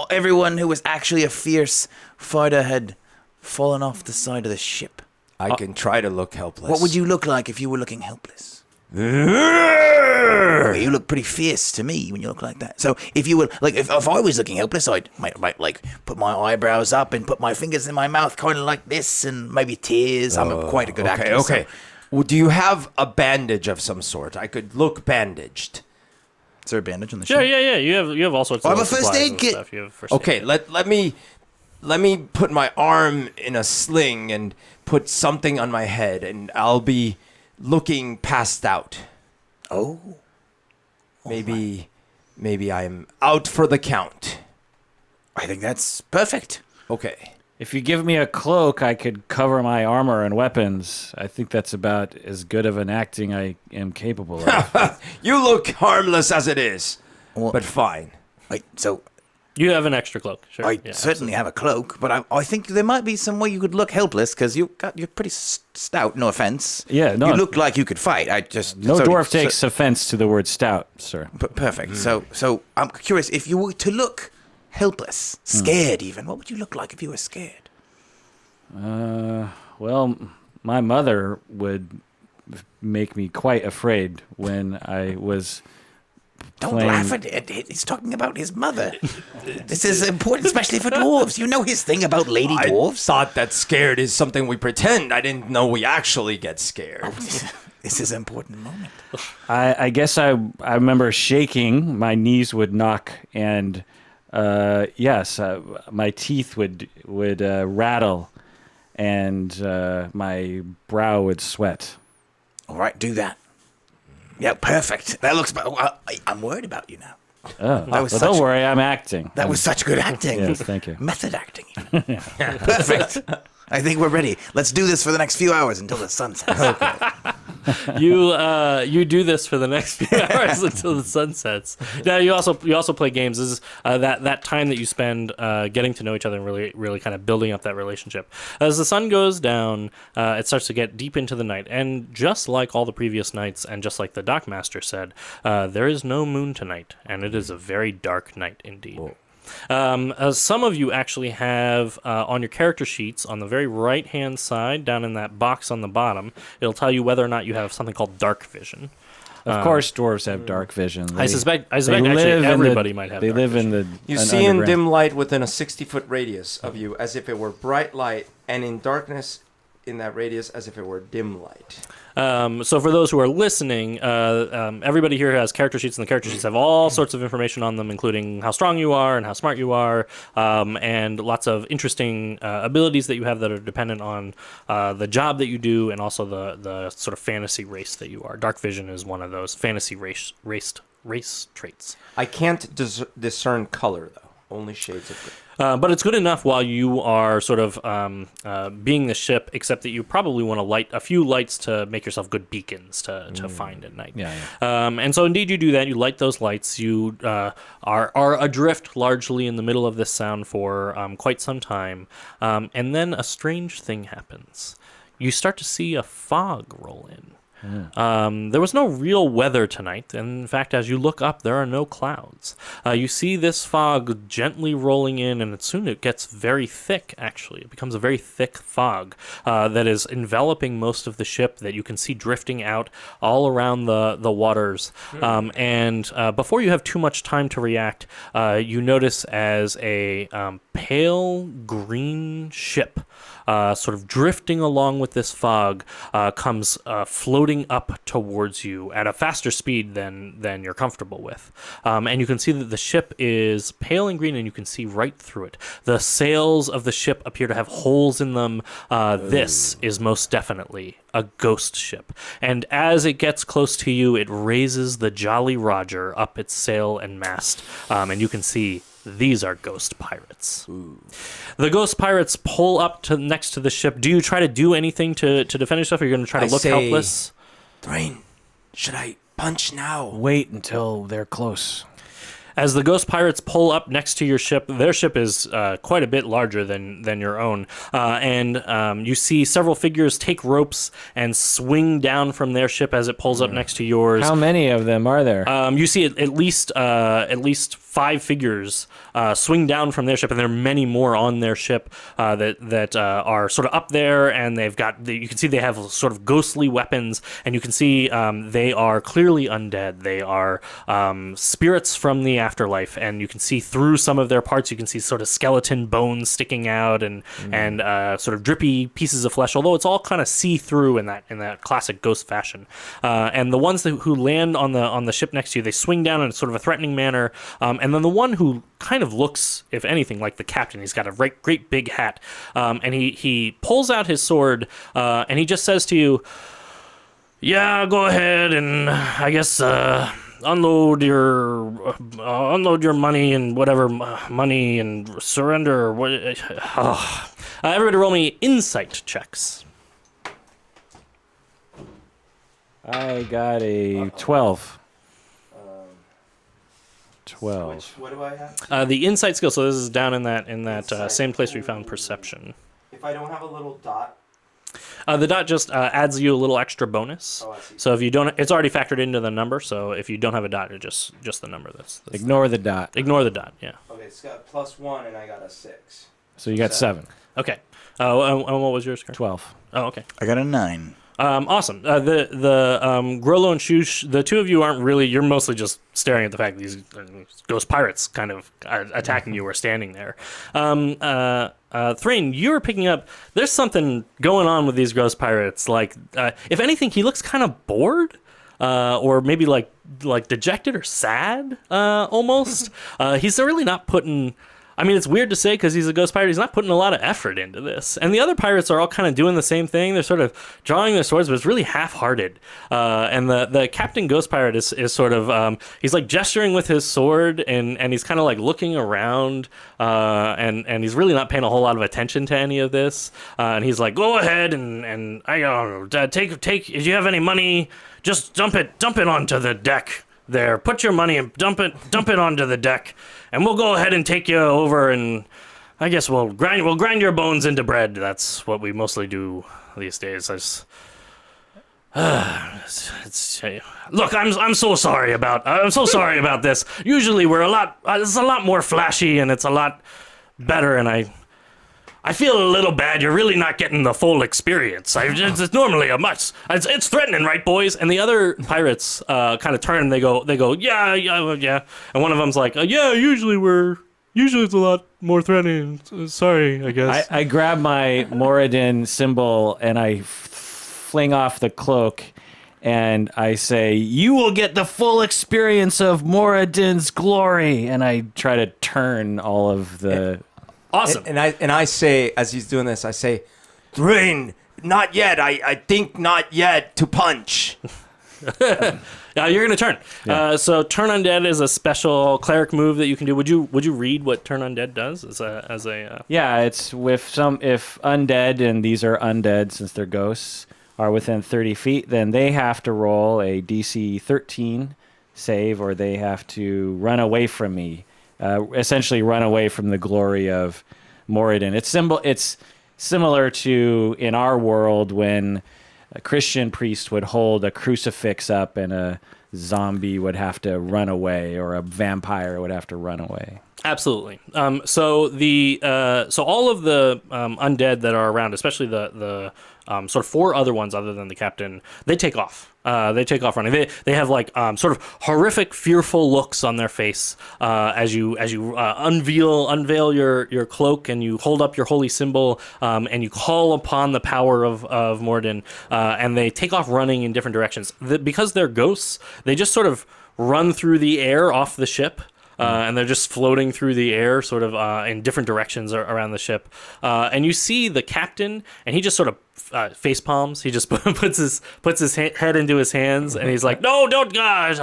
everyone who was actually a fierce fighter had fallen off the side of the ship? I can try to look helpless. What would you look like if you were looking helpless? Well, you look pretty fierce to me when you look like that. So if you were if I was looking helpless, I might put my eyebrows up and put my fingers in my mouth, kind of like this, and maybe tears. I'm quite a good actor. Okay. So. Well, do you have a bandage of some sort? I could look bandaged. Is there a bandage on the Yeah, ship? yeah. You have all sorts I of have a first supplies aid and kit. stuff. You have first Okay, aid. let me put my arm in a sling and put something on my head, and I'll be looking passed out. Oh. Maybe I'm out for the count. I think that's perfect. Okay. If you give me a cloak, I could cover my armor and weapons. I think that's about as good of an acting I am capable of. You look harmless as it is, Well, but fine. So You have an extra cloak. Sure. I Yeah, certainly have a cloak, but I think there might be some way you could look helpless because you're pretty stout. No offense. Yeah, no. You look like you could fight. No dwarf takes offense to the word stout, sir. Perfect. So I'm curious if you were to look helpless, scared even. What would you look like if you were scared? Well, my mother would make me quite afraid when I was Don't playing. laugh at it. He's talking about his mother. This is important, especially for dwarves. You know his thing about lady I dwarves. thought that scared is something we pretend. I didn't know we actually get scared. This is an important moment. I guess I remember shaking. My knees would knock, and yes, my teeth would rattle, and my brow would sweat. All right, do that. Yeah, perfect. That looks. I'm worried about you now. Oh, That was well, such- don't worry, I'm acting. That was such good acting. Yes, thank you. Method acting. Perfect. I think we're ready. Let's do this for the next few hours until the sun sets. You do this for the next few hours until the sun sets. Now you also play games. This is that time that you spend getting to know each other and really kind of building up that relationship. As the sun goes down, it starts to get deep into the night, and just like all the previous nights, and just like the Dockmaster said, there is no moon tonight, and it is a very dark night indeed. Some of you actually have on your character sheets on the very right hand side, down in that box on the bottom, it'll tell you whether or not you have something called dark vision. Of course, dwarves have dark vision. I suspect actually everybody might have. They dark live vision. in the. You see in dim light within a 60-foot radius of you as if it were bright light, and in darkness in that radius as if it were dim light. So for those who are listening, everybody here has character sheets, and the character sheets have all sorts of information on them, including how strong you are and how smart you are, and lots of interesting abilities that you have that are dependent on the job that you do, and also the sort of fantasy race that you are. Dark vision is one of those fantasy race traits. I can't discern color, though. Only shades of gray. But it's good enough while you are sort of being the ship, except that you probably want to light a few lights to make yourself good beacons to find at night. Yeah. And so indeed you do that. You light those lights. You are adrift largely in the middle of this sound for quite some time. And then a strange thing happens. You start to see a fog roll in. There was no real weather tonight, and in fact, as you look up, there are no clouds. You see this fog gently rolling in, and soon it gets very thick, actually. It becomes a very thick fog that is enveloping most of the ship, that you can see drifting out all around the waters. And before you have too much time to react, you notice as a pale green ship sort of drifting along with this fog comes floating up towards you at a faster speed than you're comfortable with. And you can see that the ship is pale and green, and you can see right through it. The sails of the ship appear to have holes in them. This is most definitely a ghost ship. And as it gets close to you, it raises the Jolly Roger up its sail and mast. And you can see these are ghost pirates. Ooh. The ghost pirates pull up next to the ship. Do you try to do anything to defend yourself, or are you going to try to look helpless? Thrain, should I punch now? Wait until they're close. As the ghost pirates pull up next to your ship, their ship is quite a bit larger than your own. And you see several figures take ropes and swing down from their ship as it pulls up next to yours. How many of them are there? You see at least 5 figures swing down from their ship, and there are many more on their ship that are sort of up there, and you can see they have sort of ghostly weapons, and you can see they are clearly undead. They are spirits from the afterlife, and you can see through some of their parts. You can see sort of skeleton bones sticking out, and sort of drippy pieces of flesh, although it's all kind of see-through in that classic ghost fashion. And the ones who land on the ship next to you, they swing down in sort of a threatening manner. And then the one who kind of looks, if anything, like the captain, he's got a great big hat, and he pulls out his sword, and he just says to you, "Yeah, go ahead, and I guess unload your money and whatever money and surrender." Everybody, roll me insight checks. I got a 12. 12. What do I have? The insight skill. So this is down in that same place where you found perception. If I don't have a little dot. The dot just adds you a little extra bonus. Oh, I see. So if you don't, it's already factored into the number. So if you don't have a dot, it's just the number. That's Ignore the dot. Ignore the dot. Yeah. Okay, it's got +1, and I got a 6. So you got 7. Okay. And what was yours? 12. Oh, okay. I got a 9. Awesome. The Grollo and Shush, the two of you aren't really. You're mostly just staring at the fact that these ghost pirates kind of are attacking you or standing there. Thrain, you're picking up. There's something going on with these ghost pirates. Like, if anything, he looks kind of bored, or maybe like dejected or sad, almost. He's really not putting I mean, it's weird to say because he's a ghost pirate. He's not putting a lot of effort into this. And the other pirates are all kind of doing the same thing. They're sort of drawing their swords, but it's really half-hearted. And the Captain Ghost Pirate is sort of, he's like gesturing with his sword, and he's kind of like looking around, and he's really not paying a whole lot of attention to any of this. And he's like, go ahead and I don't know, take, if you have any money, just dump it onto the deck. There, put your money and dump it onto the deck, and we'll go ahead and take you over, and I guess we'll grind your bones into bread. That's what we mostly do these days. Look, I'm so sorry about this. Usually it's a lot more flashy and it's a lot better, and I feel a little bad. You're really not getting the full experience. It's normally a much. It's threatening, right, boys? And the other pirates kind of turn and they go, yeah. And one of them's like, yeah, usually it's a lot more threatening. Sorry, I guess. I grab my Morden symbol and I fling off the cloak and I say, you will get the full experience of Moradin's glory. And I try to turn all of the... Awesome. And I say, as he's doing this, I say, Thrain, not yet. I think not yet to punch. You're gonna turn. Yeah. So turn undead is a special cleric move that you can do. Would you read what turn undead does Yeah, it's if undead, and these are undead since they're ghosts, are within 30 feet, then they have to roll a DC 13 save, or they have to run away from me. Essentially run away from the glory of Morden. It's similar to, in our world, when a Christian priest would hold a crucifix up and a zombie would have to run away, or a vampire would have to run away. Absolutely. So all of the undead that are around, especially the sort of 4 other ones other than the captain, they take off. They take off running. They have like sort of horrific, fearful looks on their face as you unveil your cloak and you hold up your holy symbol and you call upon the power of Morden, and they take off running in different directions. Because they're ghosts, they just sort of run through the air off the ship. And they're just floating through the air, sort of in different directions around the ship. And you see the captain, and he just sort of face palms. He just puts his head into his hands, and he's like, "No, don't, guys!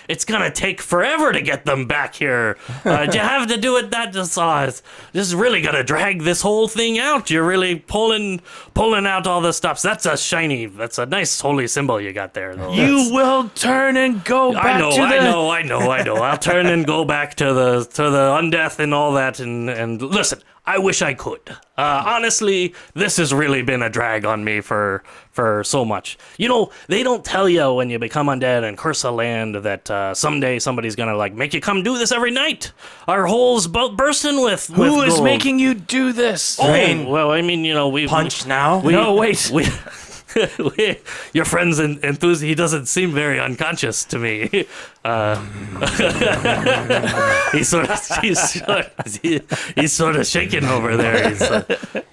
It's gonna take forever to get them back here. Do you have to do it that this is really gonna drag this whole thing out. You're really pulling out all the stops. That's a nice holy symbol you got there, though. You will turn and go back I know. I'll turn and go back to the undeath and all that. And listen, I wish I could. Honestly, this has really been a drag on me for so much. You know, they don't tell you when you become undead and curse a land that someday somebody's gonna like make you come do this every night. Our holes bursting with Who is gold. making you do this? Oh, well, I mean, you know, Punch now? No, wait. Your friend's enthusiast. He doesn't seem very unconscious to me. He's sort of shaking over there.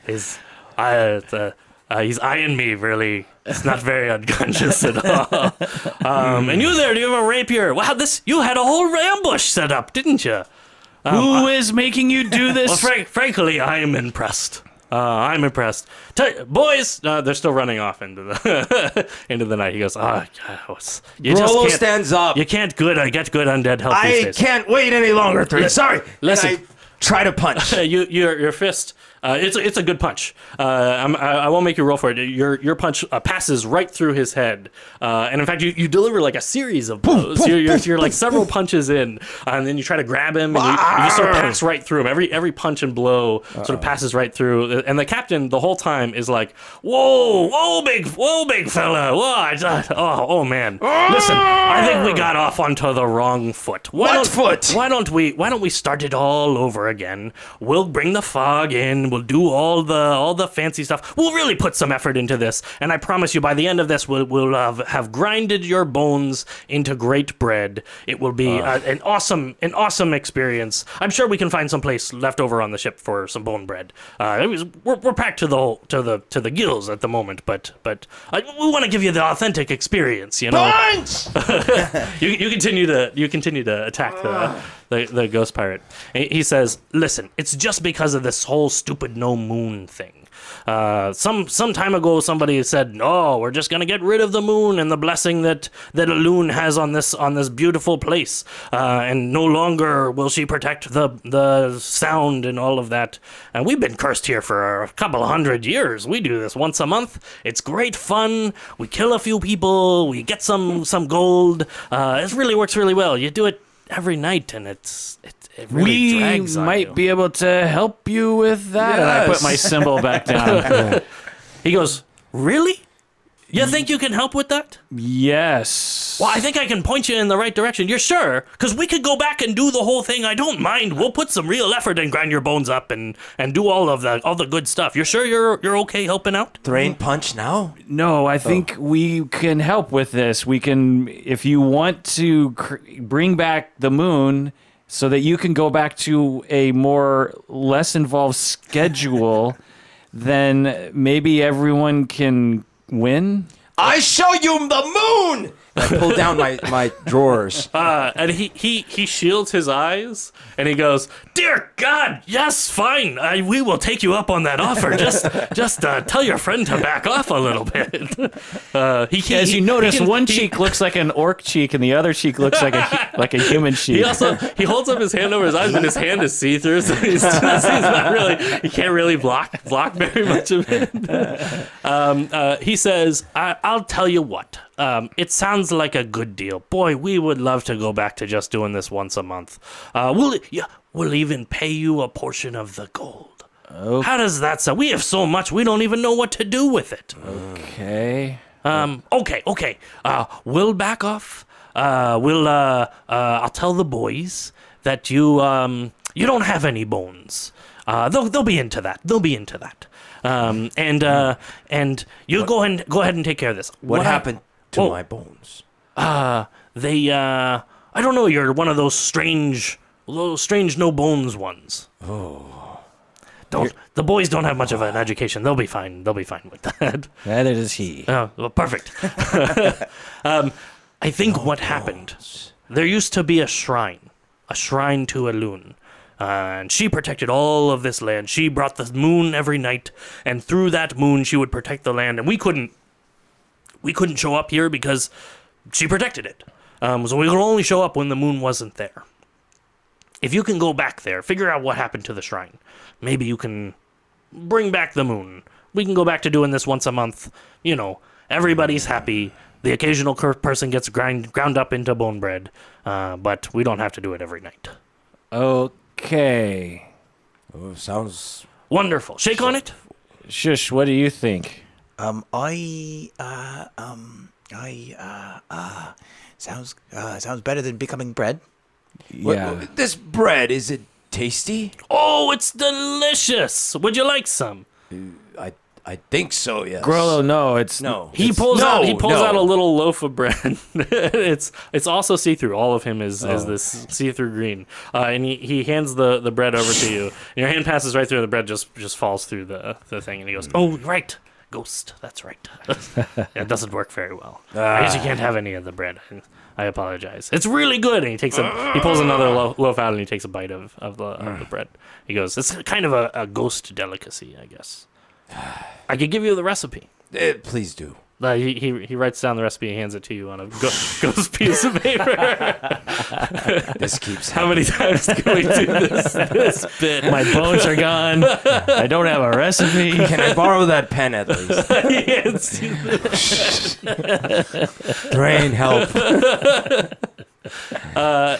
He's eyeing me really. It's not very unconscious at all. And you there? Do you have a rapier? Wow, you had a whole ambush set up, didn't you? Who is making you do this? Well, frankly, I am impressed. I'm impressed. Boys, they're still running off into the into the night. He goes, Rollo stands up. You can't get good undead help these I days. can't wait any longer, Thrain. Sorry. Listen. And I try to punch. Your fist. It's a good punch. I won't make you roll for it. Your punch passes right through his head, and in fact, you deliver like a series of blows. You're like several punches in, and then you try to grab him, and you just sort of pass right through him. Every punch and blow sort of passes right through, and the captain the whole time is like, "Whoa, big fella! Whoa, oh man! Listen, I think we got off onto the wrong foot. Why don't we start it all over again? We'll bring the fog in." We'll do all the fancy stuff. We'll really put some effort into this, and I promise you, by the end of this, we'll have grinded your bones into great bread. It will be an awesome experience. I'm sure we can find some place left over on the ship for some bone bread. We're packed to the gills at the moment, but we want to give you the authentic experience. You know, Punch! you continue to attack the ghost pirate. He says, "Listen, it's just because of this whole stupid no moon thing. Some time ago, somebody said, "No, we're just gonna get rid of the moon and the blessing that a loon has on this beautiful place, and no longer will she protect the sound and all of that. And we've been cursed here for a couple of 100 years. We do this once a month. It's great fun. We kill a few people. We get some gold. It really works really well. You do it every night, and it really We drags on might you." be able to help you with that. And I put Yes. my symbol back down. He goes, "Really? You think you can help with that? Yes. Well, I think I can point you in the right direction. You're sure? Because we could go back and do the whole thing. I don't mind. We'll put some real effort and grind your bones up and do all the good stuff. You're sure you're okay helping out?" Drain punch now? No, I think we can help with this. We can, if you want to bring back the moon so that you can go back to a less involved schedule, then maybe everyone can win. I show you the moon! I pull down my drawers. And he shields his eyes and he goes, "Dear God, yes, fine. We will take you up on that offer. Just tell your friend to back off a little bit." As you notice, one cheek looks like an orc cheek, and the other cheek looks like a human cheek. He holds up his hand over his eyes, but his hand is see through, so he's not really. He can't really block very much of it. He says, "I'll tell you what. It sounds like a good deal. Boy, we would love to go back to just doing this once a month. We'll even pay you a portion of the gold. Oh. How does that sound? We have so much, we don't even know what to do with it." Okay. Okay. We'll back off. I'll tell the boys that you don't have any bones. They'll be into that. And you go ahead and take care of this. What happened to Oh. my bones? I don't know. You're one of those strange no bones ones. The boys don't have much of an education. They'll be fine with that. That is he. Oh, well, perfect. I think what happened, there used to be a shrine to a loon. And she protected all of this land. She brought the moon every night, and through that moon she would protect the land. And we couldn't show up here because she protected it. So we could only show up when the moon wasn't there. If you can go back there, figure out what happened to the shrine. Maybe you can bring back the moon. We can go back to doing this once a month. You know, everybody's happy. The occasional person gets ground up into bone bread, but we don't have to do it every night. Okay. Oh, sounds... Wonderful. Shake on it. Shush, what do you think? Sounds better than becoming bread. Yeah. This bread, is it tasty? Oh, it's delicious. Would you like some? I think so, yes. Grollo, no, it's No. He it's- pulls no, out no. a little loaf of bread. it's also see through. All of him is this see through green. And he hands the bread over to you. And your hand passes right through, and the bread just falls through the thing. And he goes, "Oh, right, ghost. That's right." Yeah, it doesn't work very well. I guess you can't have any of the bread. I apologize. It's really good. And he pulls another loaf out and he takes a bite of the bread. He goes, "It's kind of a ghost delicacy, I guess. I could give you the recipe." Please do. He writes down the recipe and hands it to you on a ghost piece of paper. This keeps How many times can we do this bit? my bones are gone. I don't have a recipe. Can I borrow that pen at least? He hands you the- Drain, help.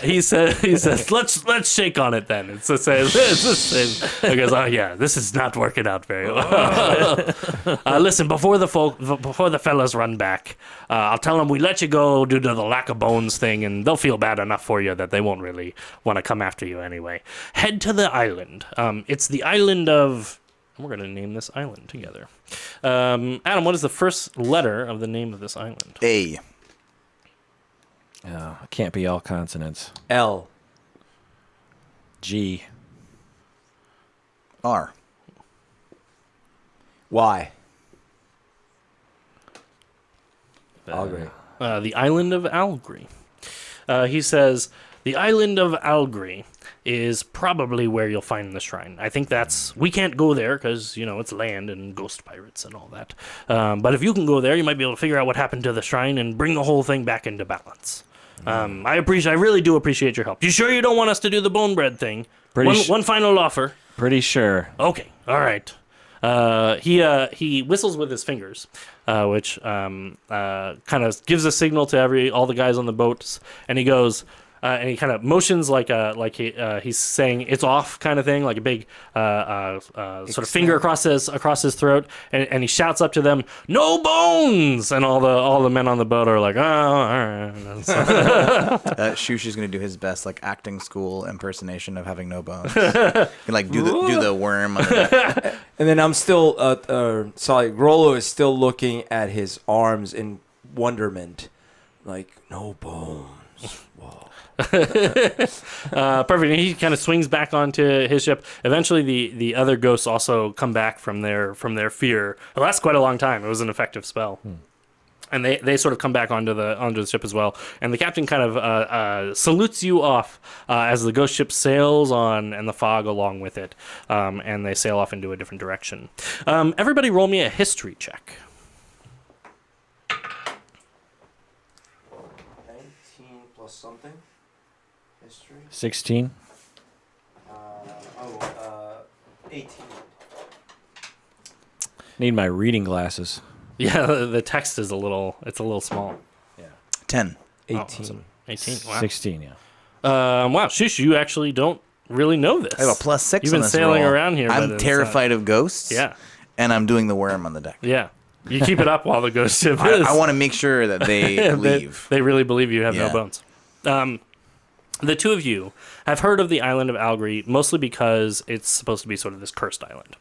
he says, let's shake on it then. It's the same. He goes, "Oh yeah, this is not working out very well." Listen, before the fellas run back, I'll tell them we let you go due to the lack of bones thing, and they'll feel bad enough for you that they won't really want to come after you anyway. Head to the island. It's the island of. We're gonna name this island together. Adam, what is the first letter of the name of this island? A. Oh, it can't be all consonants. L. G. R. Y. Algray. The island of Algry. He says, The island of Algri is probably where you'll find the shrine. I think we can't go there because, it's land and ghost pirates and all that. But if you can go there, you might be able to figure out what happened to the shrine and bring the whole thing back into balance. I really do appreciate your help. You sure you don't want us to do the bone bread thing? One final offer. Pretty sure. Okay, all right. He whistles with his fingers, which kind of gives a signal to all the guys on the boats, and he goes, and he kind of motions like he's saying it's off kind of thing, like a big sort of finger across his throat, and he shouts up to them, "No bones!" And all the men on the boat are like, "Oh, all right." Shushi's gonna do his best, like acting school impersonation of having no bones. He can, like do the worm. On the And then I'm still, Grollo is still looking at his arms in wonderment, like no bones. Whoa. Perfect. And he kind of swings back onto his ship. Eventually, the other ghosts also come back from their fear. It lasts quite a long time. It was an effective spell. And they sort of come back onto the ship as well. And the captain kind of salutes you off as the ghost ship sails on, and the fog along with it. And they sail off into a different direction. Everybody, roll me a history check. 19 plus something. History. 16. 18. Need my reading glasses. Yeah, the text is a little small. 10. 18. Oh, so 18. Wow. 16, yeah. Wow, Shush, you actually don't really know this. I have a +6. You've been on this sailing roll. around here. I'm terrified of ghosts. Yeah. And I'm doing the worm on the deck. Yeah. You keep it up while the ghost ship is. I want to make sure that they leave. They really believe you have no Yeah. bones. The two of you have heard of the island of Algri mostly because it's supposed to be sort of this cursed island.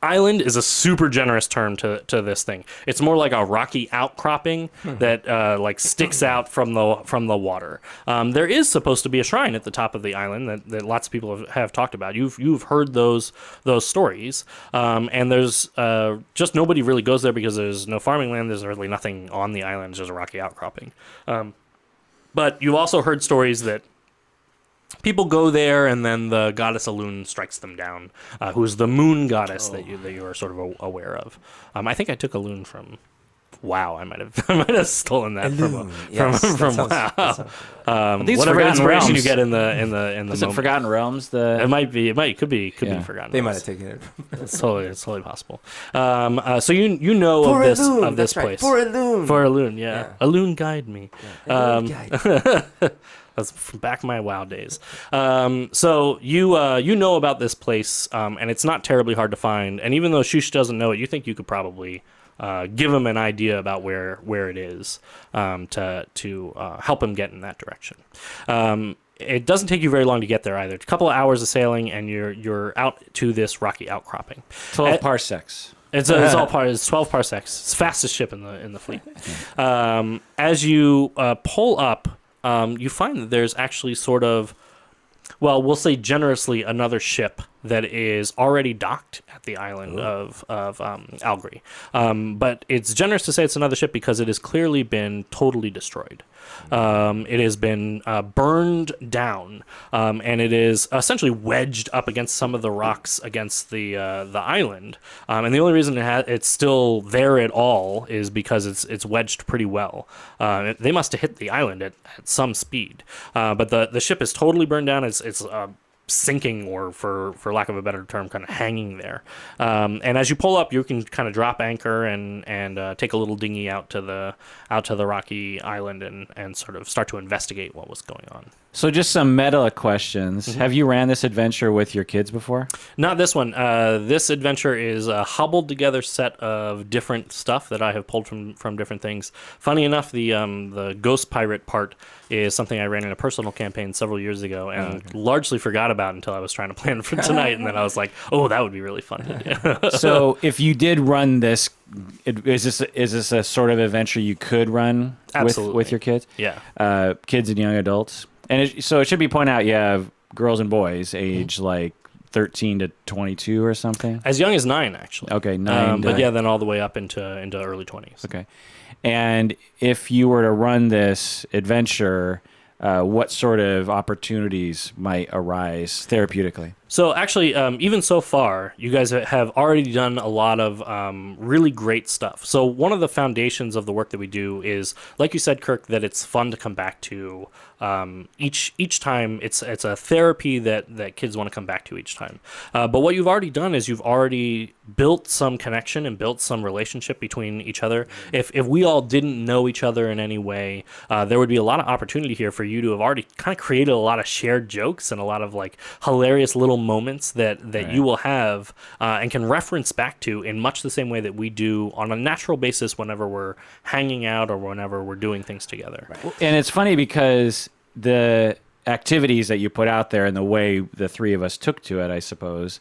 Island is a super generous term to this thing. It's more like a rocky outcropping that like sticks out from the water. There is supposed to be a shrine at the top of the island that lots of people have talked about. You've heard those stories, and there's just nobody really goes there because there's no farming land. There's really nothing on the island. It's just a rocky outcropping. But you've also heard stories that people go there, and then the goddess Elune strikes them down, who's the moon goddess that you are sort of aware of. I think I took Elune from WoW. I might have stolen that from WoW. These whatever Forgotten inspiration Realms. you get in the Is it moment. Forgotten Realms? It could be Forgotten. They might Realms. have taken it. It's totally possible. So you know of this place. For Elune. For Elune, yeah. Elune guide me. Elune guide. That's from back in my WoW days. So you know about this place, and it's not terribly hard to find. And even though Shush doesn't know it, you think you could probably give him an idea about where it is to help him get in that direction. It doesn't take you very long to get there either. It's a couple of hours of sailing, and you're out to this rocky outcropping. 12 parsecs. It's 12 parsecs. It's the fastest ship in the fleet. As you pull up, you find that there's actually sort of, well, we'll say generously, another ship that is already docked at the island of Algri. But it's generous to say it's another ship because it has clearly been totally destroyed. It has been burned down, and it is essentially wedged up against some of the rocks against the island. And the only reason it's still there at all is because it's wedged pretty well. They must have hit the island at some speed. But the ship is totally burned down. It's sinking, or for lack of a better term, kind of hanging there. And as you pull up, you can kind of drop anchor and take a little dinghy out to the rocky island and sort of start to investigate what was going on. So just some meta questions. Mm-hmm. Have you ran this adventure with your kids before? Not this one. This adventure is a hobbled together set of different stuff that I have pulled from different things. Funny enough, the ghost pirate part is something I ran in a personal campaign several years ago and largely forgot about until I was trying to plan for tonight, and then I was like, oh, that would be really fun to do. So if you did run this, is this a sort of adventure you could run with your kids? Yeah. Kids and young adults? And so it should be pointed out you have girls and boys age like 13 to 22 or something? As young as 9, actually. Okay, 9. But yeah, then all the way up into early 20s. Okay. And if you were to run this adventure, what sort of opportunities might arise therapeutically? So actually, even so far, you guys have already done a lot of really great stuff. So one of the foundations of the work that we do is, like you said, Kirk, that it's fun to come back to each time. It's a therapy that kids want to come back to each time. But what you've already done is you've already built some connection and built some relationship between each other. If we all didn't know each other in any way, there would be a lot of opportunity here for you to have already kind of created a lot of shared jokes and a lot of like hilarious little moments that you will have and can reference back to in much the same way that we do on a natural basis whenever we're hanging out or whenever we're doing things together. And it's funny because the activities that you put out there and the way the three of us took to it, I suppose,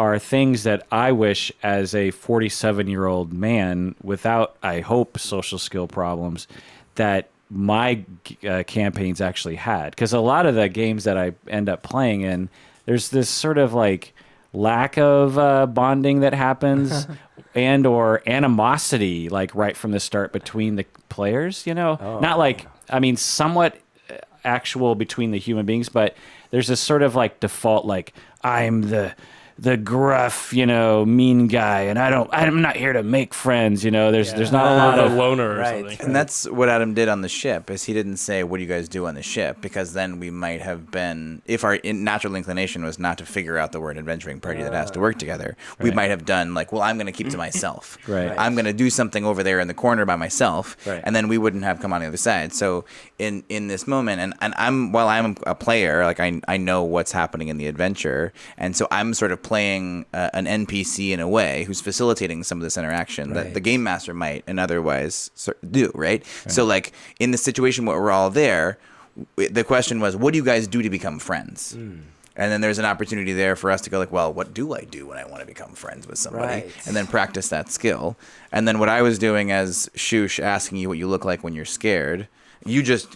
are things that I wish as a 47-year-old man without, I hope, social skill problems, that my campaigns actually had. Because a lot of the games that I end up playing in, there's this sort of like lack of bonding that happens and or animosity like right from the start between the players, not like, I mean, somewhat actual between the human beings, but there's this sort of like default, like I'm the gruff, mean guy, and I'm not here to make friends, there's not a lot of loner or something. And that's what Adam did on the ship, is he didn't say, what do you guys do on the ship? Because then we might have been, if our natural inclination was not to figure out the word adventuring party that has to work together, we might have done like, well, I'm going to keep to myself. Right. I'm going to do something over there in the corner by myself, Right. and then we wouldn't have come on the other side. So in this moment, and while I'm a player, like I know what's happening in the adventure, and so I'm sort of playing an NPC in a way who's facilitating some of this interaction that the game master might and otherwise do, right? So like in the situation where we're all there, the question was, what do you guys do to become friends? And then there's an opportunity there for us to go like, well, what do I do when I want to become friends with somebody? Right. And then practice that skill. And then what I was doing as Shush asking you what you look like when you're scared,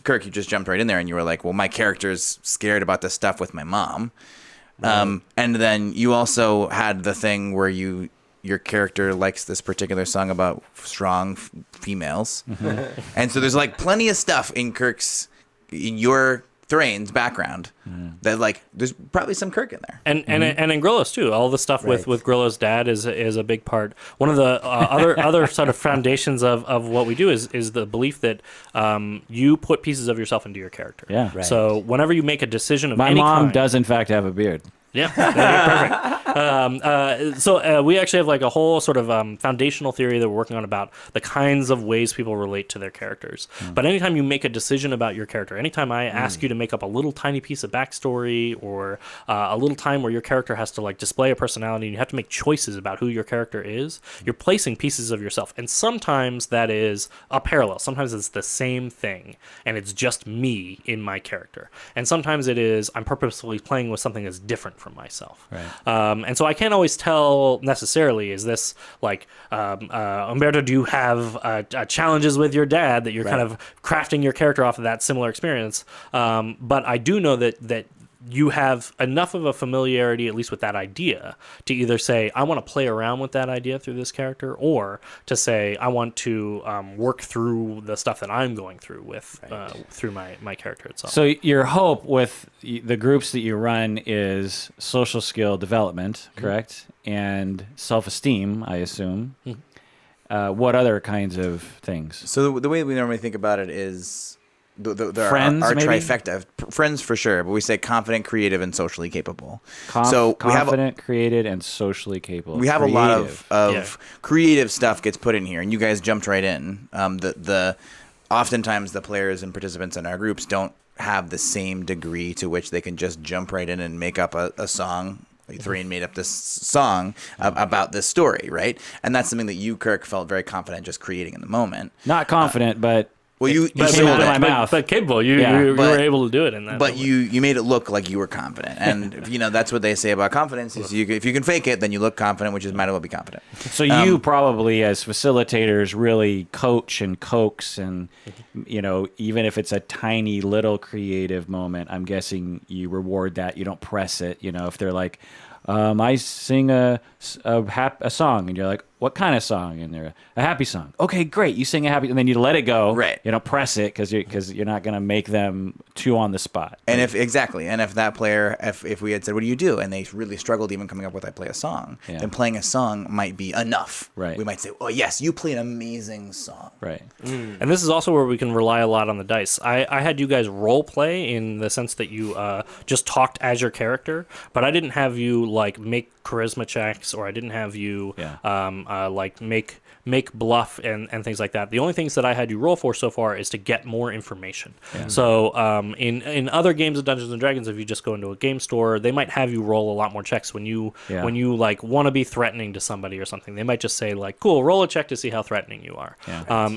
Kirk, you just jumped right in there and you were like, well, my character's scared about this stuff with my mom. And then you also had the thing where your character likes this particular song about strong females. And so there's like plenty of stuff in your Thrain's background that like there's probably some Kirk in there. And in Grillo's too. All the stuff with Grillo's dad is a big part. One of the other sort of foundations of what we do is the belief that you put pieces of yourself into your character. Yeah. Right. So whenever you make a decision of My any mom kind, does in fact have a beard. Yeah, perfect. So we actually have like a whole sort of foundational theory that we're working on about the kinds of ways people relate to their characters. But anytime you make a decision about your character, anytime I ask you to make up a little tiny piece of backstory or a little time where your character has to like display a personality and you have to make choices about who your character is, you're placing pieces of yourself. And sometimes that is a parallel. Sometimes it's the same thing and it's just me in my character. And sometimes it is I'm purposefully playing with something that's different from myself. Right. And so I can't always tell necessarily, is this like, Humberto, do you have challenges with your dad that you're kind of crafting your character off of that similar experience? But I do know that you have enough of a familiarity, at least with that idea, to either say, I want to play around with that idea through this character, or to say, I want to work through the stuff that I'm going through with through my character itself. So your hope with the groups that you run is social skill development, correct? And self-esteem, I assume. What other kinds of things? So the way we normally think about it is Friends, our maybe? trifecta. Friends for sure, but we say confident, creative, and socially capable. Confident, creative, and socially capable. We have a lot of Yeah. creative stuff gets put in here, and you guys jumped right in. Oftentimes the players and participants in our groups don't have the same degree to which they can just jump right in and make up a song. Thrain made up this song about this story, right? And that's something that you, Kirk, felt very confident just creating in the moment. Not confident, but Well, you came sold out of it. my mouth. But capable, you but- were able to do it in that. But moment. you made it look like you were confident, and that's what they say about confidence: is if you can fake it, then you look confident, which is might as well be confident. So you probably, as facilitators, really coach and coax, and even if it's a tiny little creative moment, I'm guessing you reward that. You don't press it. If they're like, I sing a song, and you're like, what kind of song? And they're a happy song. Okay, great. You sing a happy, and then you let it go. Right. You don't press it because you're not going to make them too on the spot. And if that player, if we had said, what do you do? And they really struggled even coming up with, I play a song, then playing a song might be enough. Right. We might say, oh yes, you play an amazing song. Right. And this is also where we can rely a lot on the dice. I had you guys role play in the sense that you just talked as your character, but I didn't have you like make charisma checks, or I didn't have you like make bluff and things like that. The only things that I had you roll for so far is to get more information. Yeah. So in other games of Dungeons and Dragons, if you just go into a game store, they might have you roll a lot more checks when you like want to be threatening to somebody or something. They might just say like, "Cool, roll a check to see how threatening you are." Yeah.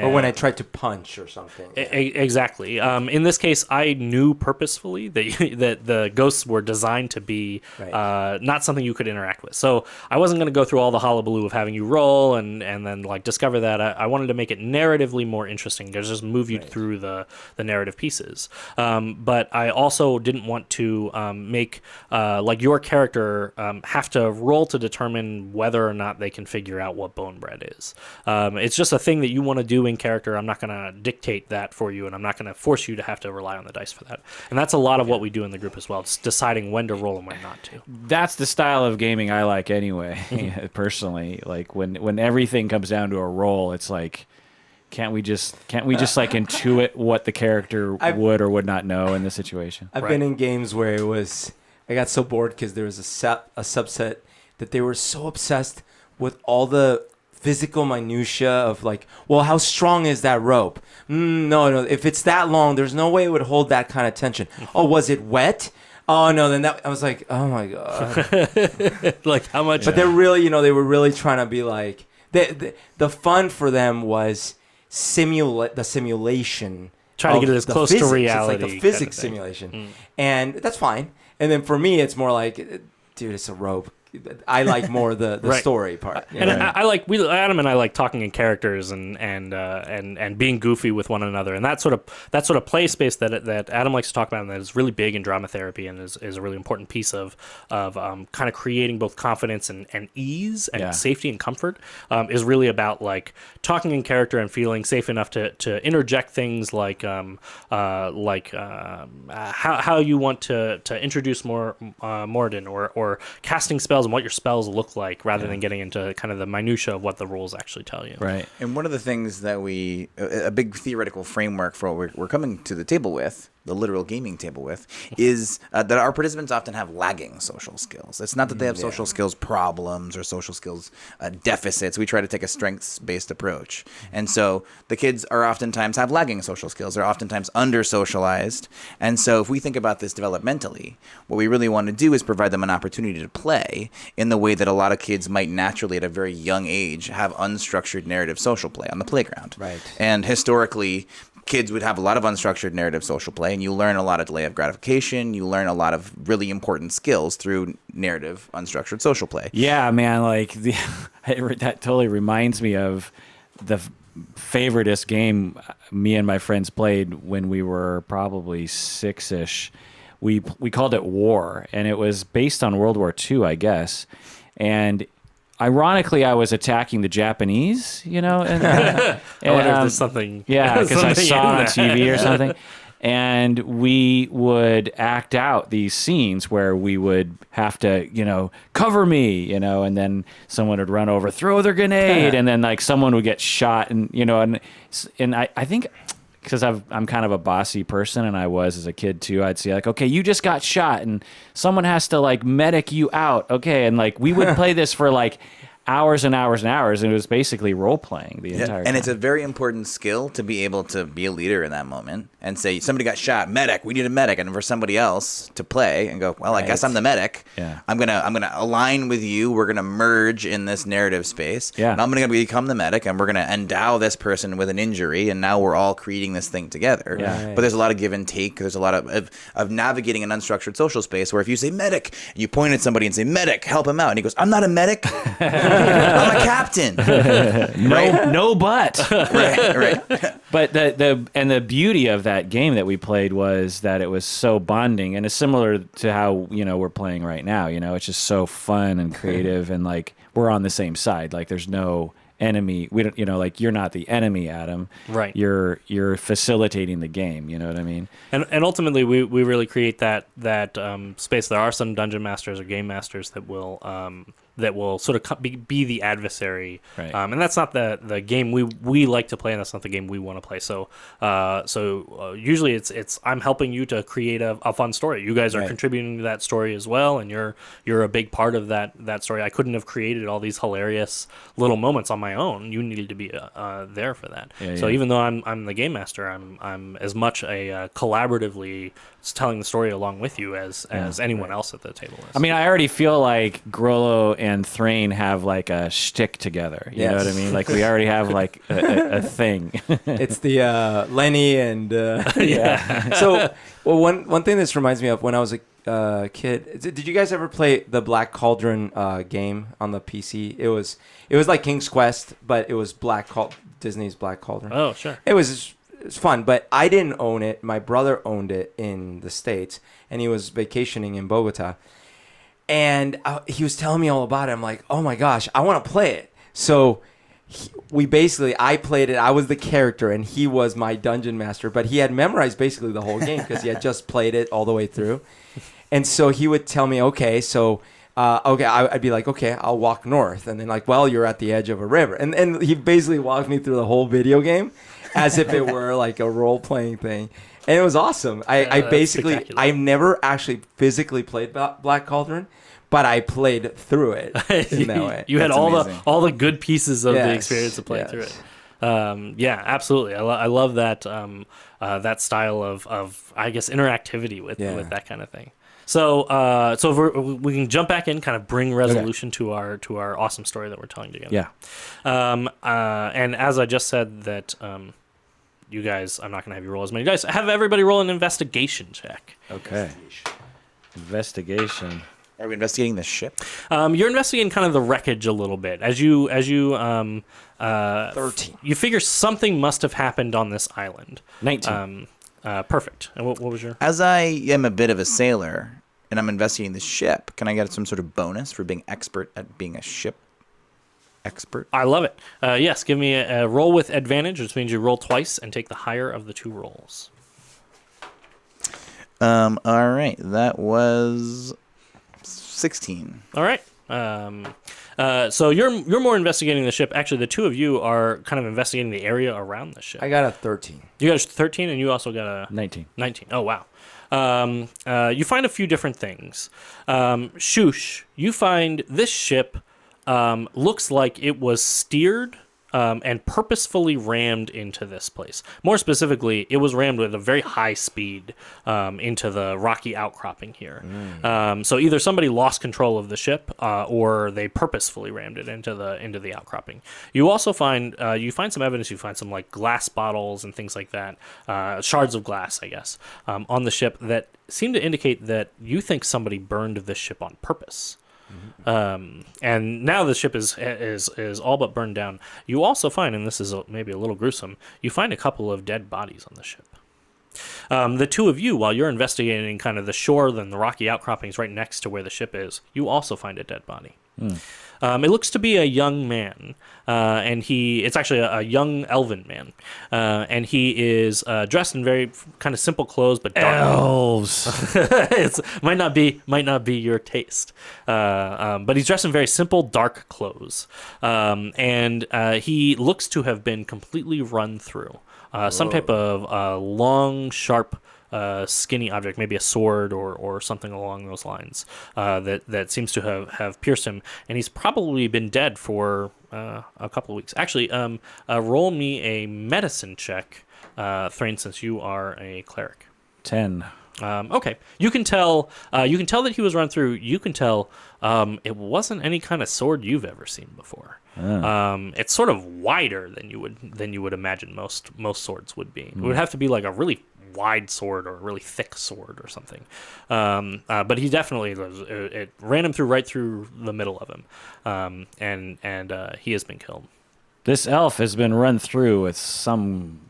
Or when I tried to punch or something. Exactly. In this case, I knew purposefully that the ghosts were designed to be not something you could interact with. So I wasn't going to go through all the hullabaloo of having you roll and then like discover that. I wanted to make it narratively more interesting, to just move you through the narrative pieces. But I also didn't want to make like your character have to roll to determine whether or not they can figure out what bone bread is. It's just a thing that you want to do in character. I'm not going to dictate that for you, and I'm not going to force you to have to rely on the dice for that. And that's a lot of what we do in the group as well. It's deciding when to roll and when not to. That's the style of gaming I like anyway, personally. Like when everything comes down to a roll, it's like, can't we just like intuit what the character would or would not know in the situation? I've been in games where I got so bored because there was a subset that they were so obsessed with all the physical minutia of like, well, how strong is that rope? No, if it's that long, there's no way it would hold that kind of tension. Oh, was it wet? Oh no! Then I was like, oh my god! Like how much? But they're really, they were really trying to be like, the fun for them was the simulation. Try to get it as close to reality. It's like the physics simulation, and that's fine. And then for me, it's more like, dude, it's a rope. I like more the story part. And Adam and I like talking in characters and being goofy with one another, and that sort of play space that Adam likes to talk about, and that is really big in drama therapy and is a really important piece of kind of creating both confidence and ease and safety and comfort, is really about like talking in character and feeling safe enough to interject things like how you want to introduce Morden or casting spells and what your spells look like, rather than getting into kind of the minutia of what the rules actually tell you. Right. And one of the things that a big theoretical framework for what we're coming to the table with, the literal gaming table with, is that our participants often have lagging social skills. It's not that they have social skills problems or social skills deficits. We try to take a strengths-based approach. And so the kids are oftentimes have lagging social skills. They're oftentimes under-socialized. And so if we think about this developmentally, what we really want to do is provide them an opportunity to play in the way that a lot of kids might naturally at a very young age have unstructured narrative social play on the playground. Right. And historically, kids would have a lot of unstructured narrative social play, and you learn a lot of delay of gratification. You learn a lot of really important skills through narrative unstructured social play. Yeah, man, like that totally reminds me of the favoriteest game me and my friends played when we were probably 6-ish. We called it War, and it was based on World War II, I guess. And ironically, I was attacking the Japanese, and I wonder if there's something. Yeah, because I saw on TV or something. And we would act out these scenes where we would have to, cover me, and then someone would run over, throw their grenade, and then like someone would get shot, and I think, because I'm kind of a bossy person, and I was as a kid too, I'd say like, okay, you just got shot, and someone has to like medic you out, okay, and like we would play this for like hours and hours and hours, and it was basically role playing the entire time. And it's a very important skill to be able to be a leader in that moment and say, somebody got shot, medic, we need a medic, and for somebody else to play and go, well, I guess I'm the medic. Yeah. I'm gonna align with you. We're gonna merge in this narrative space. Yeah. And I'm gonna become the medic, and we're gonna endow this person with an injury, and now we're all creating this thing together. Yeah. But there's a lot of give and take. There's a lot of navigating an unstructured social space where if you say medic, you point at somebody and say, medic, help him out, and he goes, I'm not a medic. I'm a captain. No but. Right. But the beauty of that game that we played was that it was so bonding, and it's similar to how we're playing right now. It's just so fun and creative, and like we're on the same side. Like there's no enemy. We don't, like you're not the enemy, Adam. Right. You're facilitating the game. You know what I mean? And ultimately, we really create that space. There are some dungeon masters or game masters that will sort of be the adversary, Right. And that's not the game we like to play, and that's not the game we want to play. So usually it's I'm helping you to create a fun story. You guys are Right. contributing to that story as well, and you're a big part of that story. I couldn't have created all these hilarious little moments on my own. You needed to be there for that. So even though I'm the game master, I'm as much a collaboratively telling the story along with you as anyone else at the table is. I mean, I already feel like Grollo and Thrain have like a shtick together. You know what I mean? Like we already have like a thing. It's the Lenny and yeah. So, well, one thing this reminds me of when I was a kid. Did you guys ever play the Black Cauldron game on the PC? It was like King's Quest, but it was Disney's Black Cauldron. Oh, sure. It was fun, but I didn't own it. My brother owned it in the States, and he was vacationing in Bogota. And he was telling me all about it. I'm like, oh my gosh, I want to play it. So I played it. I was the character, and he was my dungeon master. But he had memorized basically the whole game because he had just played it all the way through. And so he would tell me, okay, so I'd be like, okay, I'll walk north. And then like, well, you're at the edge of a river. And he basically walked me through the whole video game as if it were like a role-playing thing. And it was awesome. I've never actually physically played Black Cauldron, but I played through it in that way. You had That's all the good pieces of the Yes, experience to play yes. through it. Yeah, absolutely. I love that that style of I guess interactivity with that kind of thing. So if we can jump back in, kind of bring resolution to our awesome story that we're telling together. Yeah. And as I just said that. You guys, I'm not going to have you roll as many dice. Have everybody roll an investigation check. Okay. Investigation. Are we investigating the ship? You're investigating kind of the wreckage a little bit. As you 13. You figure something must have happened on this island. 19. Perfect. And what was your... As I am a bit of a sailor and I'm investigating the ship, can I get some sort of bonus for being expert at being a ship expert? I love it. Yes, give me a roll with advantage, which means you roll twice and take the higher of the two rolls. All right. That was 16. All right. So you're more investigating the ship. Actually, the two of you are kind of investigating the area around the ship. I got a 13. You got a 13, and you also got a 19. 19. Oh, wow. You find a few different things. Shush, you find this ship looks like it was steered and purposefully rammed into this place. More specifically, it was rammed with a very high speed into the rocky outcropping here. So either somebody lost control of the ship or they purposefully rammed it into the outcropping. You also find some evidence. You find some like glass bottles and things like that, shards of glass, I guess, on the ship that seem to indicate that you think somebody burned this ship on purpose. And now the ship is all but burned down. You also find, and this is maybe a little gruesome, you find a couple of dead bodies on the ship. The two of you, while you're investigating kind of the shore and the rocky outcroppings right next to where the ship is, you also find a dead body. It looks to be a young man, and it's actually a young elven man, and he is dressed in very kind of simple clothes, but dark. Elves. It might not be your taste, but he's dressed in very simple, dark clothes, and he looks to have been completely run through. Some type of long, sharp, skinny object, maybe a sword or something along those lines, that seems to have pierced him, and he's probably been dead for a couple of weeks. Actually, roll me a medicine check, Thrain, since you are a cleric. 10. Okay, you can tell that he was run through. You can tell it wasn't any kind of sword you've ever seen before. It's sort of wider than you would imagine most swords would be. It would have to be like a really wide sword or a really thick sword or something. But he definitely it ran him right through the middle of him, and he has been killed. This elf has been run through with some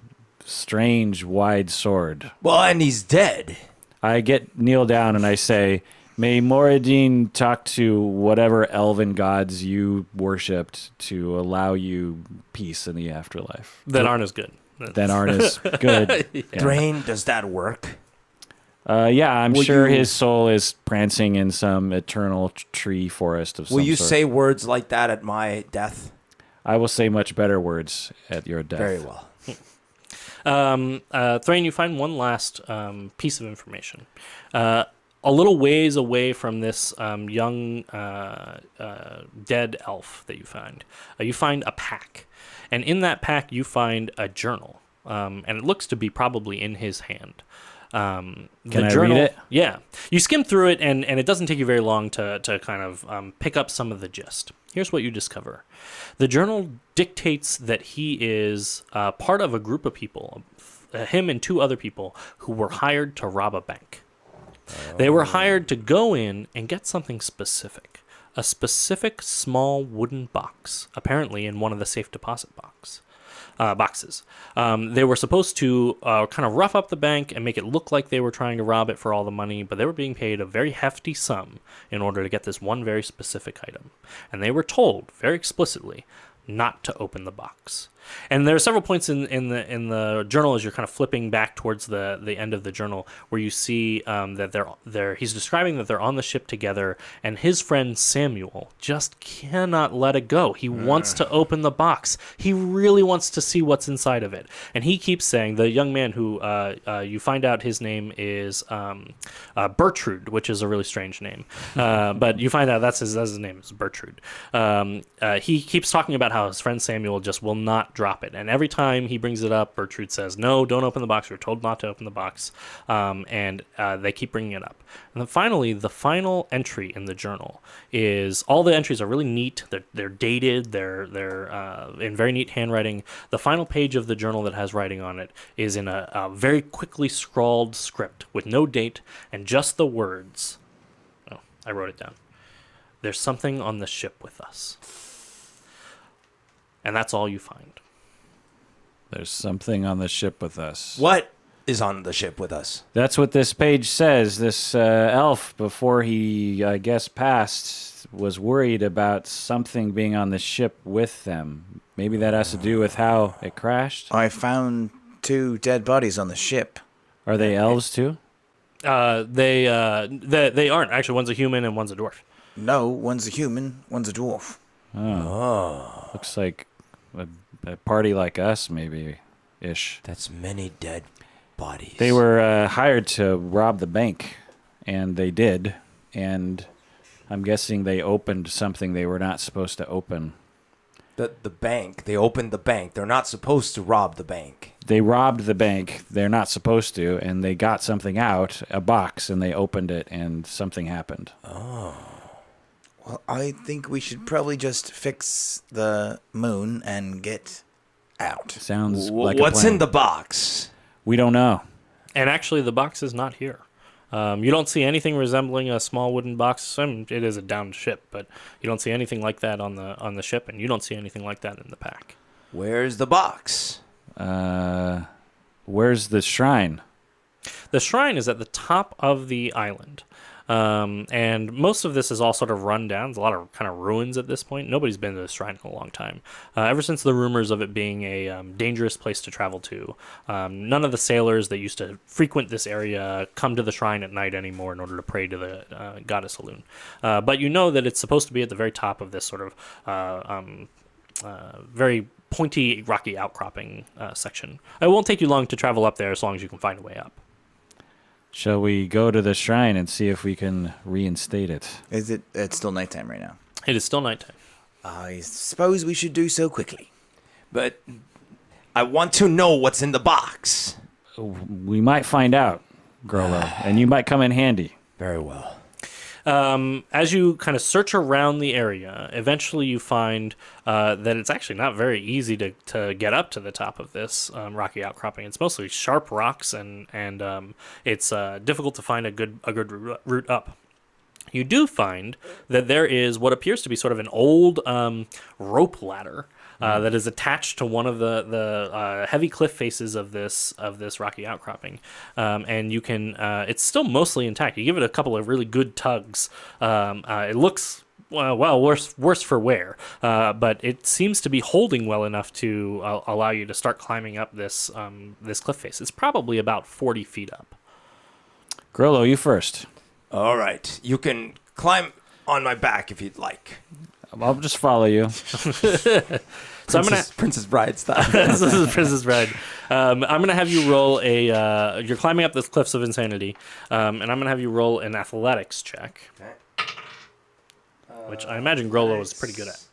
strange wide sword. Well, and he's dead. I kneel down and I say, may Moradin talk to whatever elven gods you worshipped to allow you peace in the afterlife. That aren't as good. That aren't as good. Yeah. Thrain, does that work? Yeah, I'm Will sure you- his soul is prancing in some eternal tree forest of some Will you sort. say words like that at my death? I will say much better words at your death. Very well. Thrain, you find one last piece of information. A little ways away from this young dead elf that you find a pack. And in that pack, you find a journal. And it looks to be probably in his hand. Can I read it? Yeah. You skim through it, and it doesn't take you very long to kind of pick up some of the gist. Here's what you discover. The journal dictates that he is part of a group of people, him and 2 other people, who were hired to rob a bank. They were hired to go in and get something specific. A specific small wooden box, apparently in one of the safe deposit boxes. They were supposed to kind of rough up the bank and make it look like they were trying to rob it for all the money, but they were being paid a very hefty sum in order to get this one very specific item. And they were told very explicitly not to open the box. And there are several points in the journal as you're kind of flipping back towards the end of the journal where you see that he's describing that they're on the ship together, and his friend Samuel just cannot let it go. He wants to open the box. He really wants to see what's inside of it. And he keeps saying, the young man who you find out his name is Bertrude, which is a really strange name. But you find out that's his name is Bertrude. He keeps talking about how his friend Samuel just will not drop it. And every time he brings it up, Bertrude says, no, don't open the box. We're told not to open the box. And they keep bringing it up. And then finally, the final entry in the journal is, all the entries are really neat. They're dated. They're in very neat handwriting. The final page of the journal that has writing on it is in a very quickly scrawled script with no date and just the words. Oh, I wrote it down. There's something on the ship with us. And that's all you find. There's something on the ship with us. What is on the ship with us? That's what this page says. This elf, before he, I guess, passed, was worried about something being on the ship with them. Maybe that has to do with how it crashed. I found 2 dead bodies on the ship. Are they elves too? They aren't. Actually, one's a human and one's a dwarf. No, one's a human, one's a dwarf. Oh. Looks like a party like us, maybe-ish. That's many dead bodies. They were hired to rob the bank, and they did. And I'm guessing they opened something they were not supposed to open. The bank. They opened the bank. They're not supposed to rob the bank. They robbed the bank. They're not supposed to, and they got something out, a box, and they opened it, and something happened. Oh. Well, I think we should probably just fix the moon and get out. Sounds like What's a plan. in the box? We don't know. And actually, the box is not here. You don't see anything resembling a small wooden box. It is a downed ship, but you don't see anything like that on the ship, and you don't see anything like that in the pack. Where's the box? Where's the shrine? The shrine is at the top of the island. And most of this is all sort of run down. There's a lot of kind of ruins at this point. Nobody's been to the shrine in a long time. Ever since the rumors of it being a dangerous place to travel to, none of the sailors that used to frequent this area come to the shrine at night anymore in order to pray to the goddess Elune. But you know that it's supposed to be at the very top of this sort of very pointy, rocky outcropping section. It won't take you long to travel up there as long as you can find a way up. Shall we go to the shrine and see if we can reinstate it? It's still nighttime right now. It is still nighttime. I suppose we should do so quickly. But I want to know what's in the box. We might find out, Grollo, and you might come in handy. Very well. As you kind of search around the area, eventually you find that it's actually not very easy to get up to the top of this rocky outcropping. It's mostly sharp rocks, and it's difficult to find a good route up. You do find that there is what appears to be sort of an old rope ladder that is attached to one of the heavy cliff faces of this rocky outcropping, and you can. It's still mostly intact. You give it a couple of really good tugs. It looks worse for wear, but it seems to be holding well enough to allow you to start climbing up this cliff face. It's probably about 40 feet up. Grollo, you first. All right. You can climb on my back if you'd like. I'll just follow you. So Princess Bride style. This is Princess Bride. I'm gonna have you roll a. You're climbing up the cliffs of insanity, and I'm gonna have you roll an athletics check, which I imagine Grollo is pretty good at.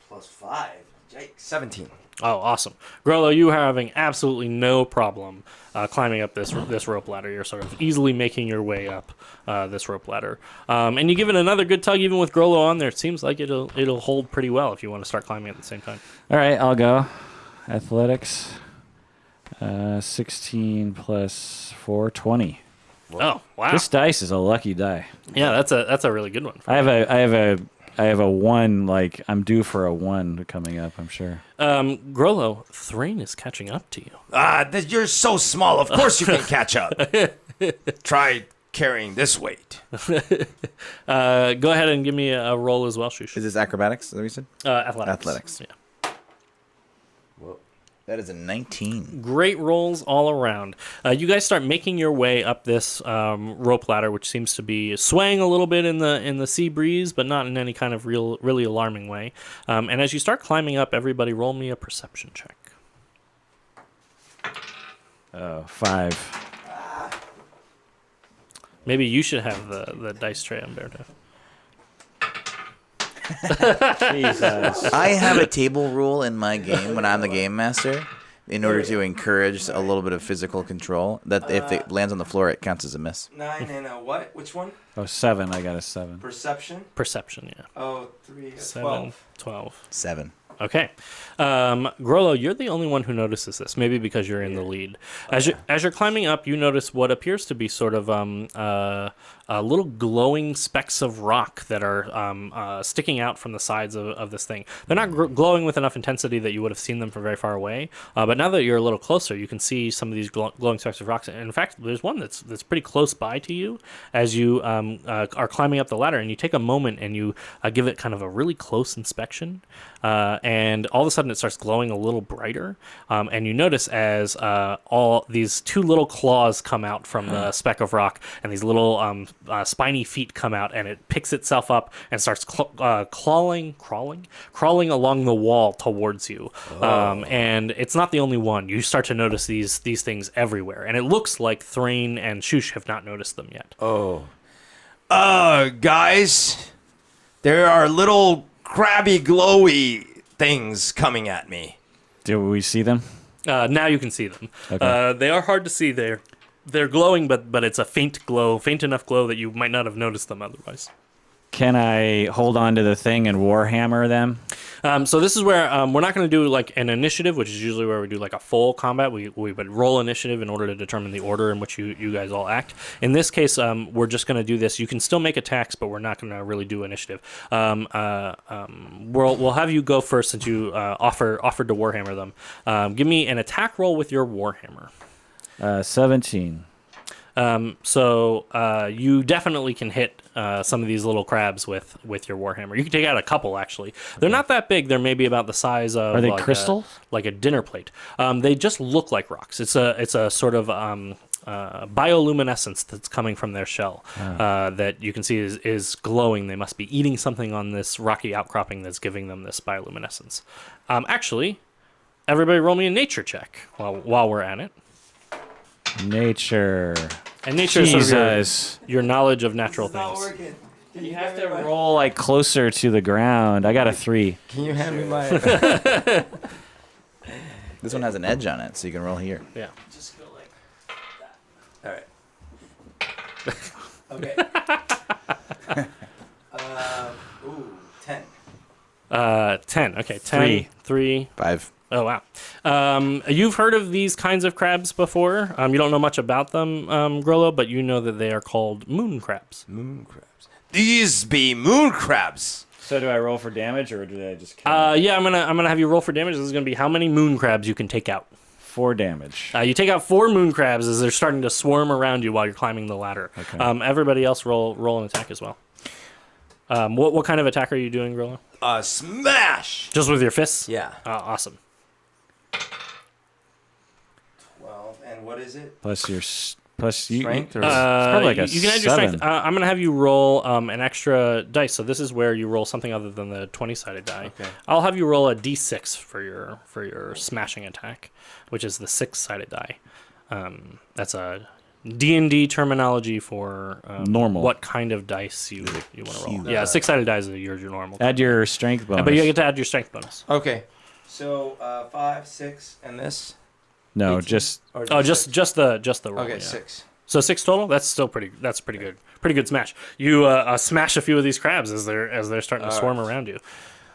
+5. Jake. 17. Oh, awesome. Grollo, you are having absolutely no problem climbing up this rope ladder. You're sort of easily making your way up this rope ladder. And you give it another good tug, even with Grollo on there. It seems like it'll hold pretty well if you want to start climbing at the same time. All right, I'll go. Athletics. 16 plus 4, 20. Oh, wow. This dice is a lucky die. Yeah, that's a really good one. I have a 1, like I'm due for a 1 coming up, I'm sure. Grollo, Thrain is catching up to you. You're so small. Of course you can catch up. Try carrying this weight. Go ahead and give me a roll as well, Shush. Is this acrobatics? Is that what you said? Athletics. Athletics. Yeah. That is a 19. Great rolls all around. You guys start making your way up this rope ladder, which seems to be swaying a little bit in the sea breeze, but not in any kind of really alarming way. And as you start climbing up, everybody roll me a perception check. 5. Maybe you should have the dice tray, Humberto. Jesus. I have a table rule in my game when I'm the game master in order to encourage a little bit of physical control that if it lands on the floor, it counts as a miss. 9 and a what? Which one? 7. I got a 7. Perception? Perception, yeah. Oh, 3, 7, 12. 7. Okay. Grollo, you're the only one who notices this, maybe because you're in the lead. As you're climbing up, you notice what appears to be sort of little glowing specks of rock that are sticking out from the sides of this thing. They're not glowing with enough intensity that you would have seen them from very far away, but now that you're a little closer, you can see some of these glowing specks of rocks. And in fact, there's one that's pretty close by to you as you are climbing up the ladder, and you take a moment and you give it kind of a really close inspection. And all of a sudden it starts glowing a little brighter, and you notice as all these 2 little claws come out from the speck of rock, and these little spiny feet come out, and it picks itself up and starts crawling along the wall towards you. And it's not the only one. You start to notice these things everywhere, and it looks like Thrain and Shush have not noticed them yet. Guys, there are little crabby, glowy things coming at me. Do we see them? Now you can see them. Okay. They are hard to see. They're glowing, but it's a faint glow, faint enough glow that you might not have noticed them otherwise. Can I hold on to the thing and warhammer them? So this is where we're not going to do like an initiative, which is usually where we do like a full combat. We would roll initiative in order to determine the order in which you guys all act. In this case, we're just going to do this. You can still make attacks, but we're not going to really do initiative. We'll have you go first since you offered to warhammer them. Give me an attack roll with your warhammer. 17. So you definitely can hit some of these little crabs with your warhammer. You can take out a couple, actually. They're not that big. They're maybe about the size of... Are they like crystal? Like a dinner plate. They just look like rocks. It's a sort of bioluminescence that's coming from their shell that you can see is glowing. They must be eating something on this rocky outcropping that's giving them this bioluminescence. Actually, everybody roll me a nature check while we're at it. Nature. And nature is sort of Jesus. your knowledge of natural things. Working. You have to roll like closer to the ground. I got a 3. Can you hand me my... This one has an edge on it, so you can roll here. Yeah. Just go like that. All right. Okay. 10. 10. Okay, 10. 3. 5. Oh, wow. You've heard of these kinds of crabs before. You don't know much about them, Grollo, but you know that they are called moon crabs. Moon crabs. These be moon crabs. So do I roll for damage, or do I just Yeah, I'm gonna have you roll for damage. This is gonna be how many moon crabs you can take out. 4 damage? You take out 4 moon crabs as they're starting to swarm around you while you're climbing the ladder. Okay. Everybody else roll an attack as well. What kind of attack are you doing, Grollo? Smash. Just with your fists? Yeah. Awesome. 12. And what is it? Plus your plus you. Strength or- It's probably like a you can add your 7. strength. I'm going to have you roll an extra dice. So this is where you roll something other than the 20-sided die. Okay. I'll have you roll a d6 for your smashing attack, which is the 6-sided die. That's a D&D terminology for Normal. what kind of dice you want to roll. Cute. Yeah, 6-sided dice are your normal. Add your strength bonus. But you get to add your strength bonus. Okay. So 5, 6, and this. No, 18? just Or Oh, six? just the roll. Okay, yeah. 6. So 6 total. That's still pretty good. Pretty good smash. You smash a few of these crabs as they're starting to swarm around you.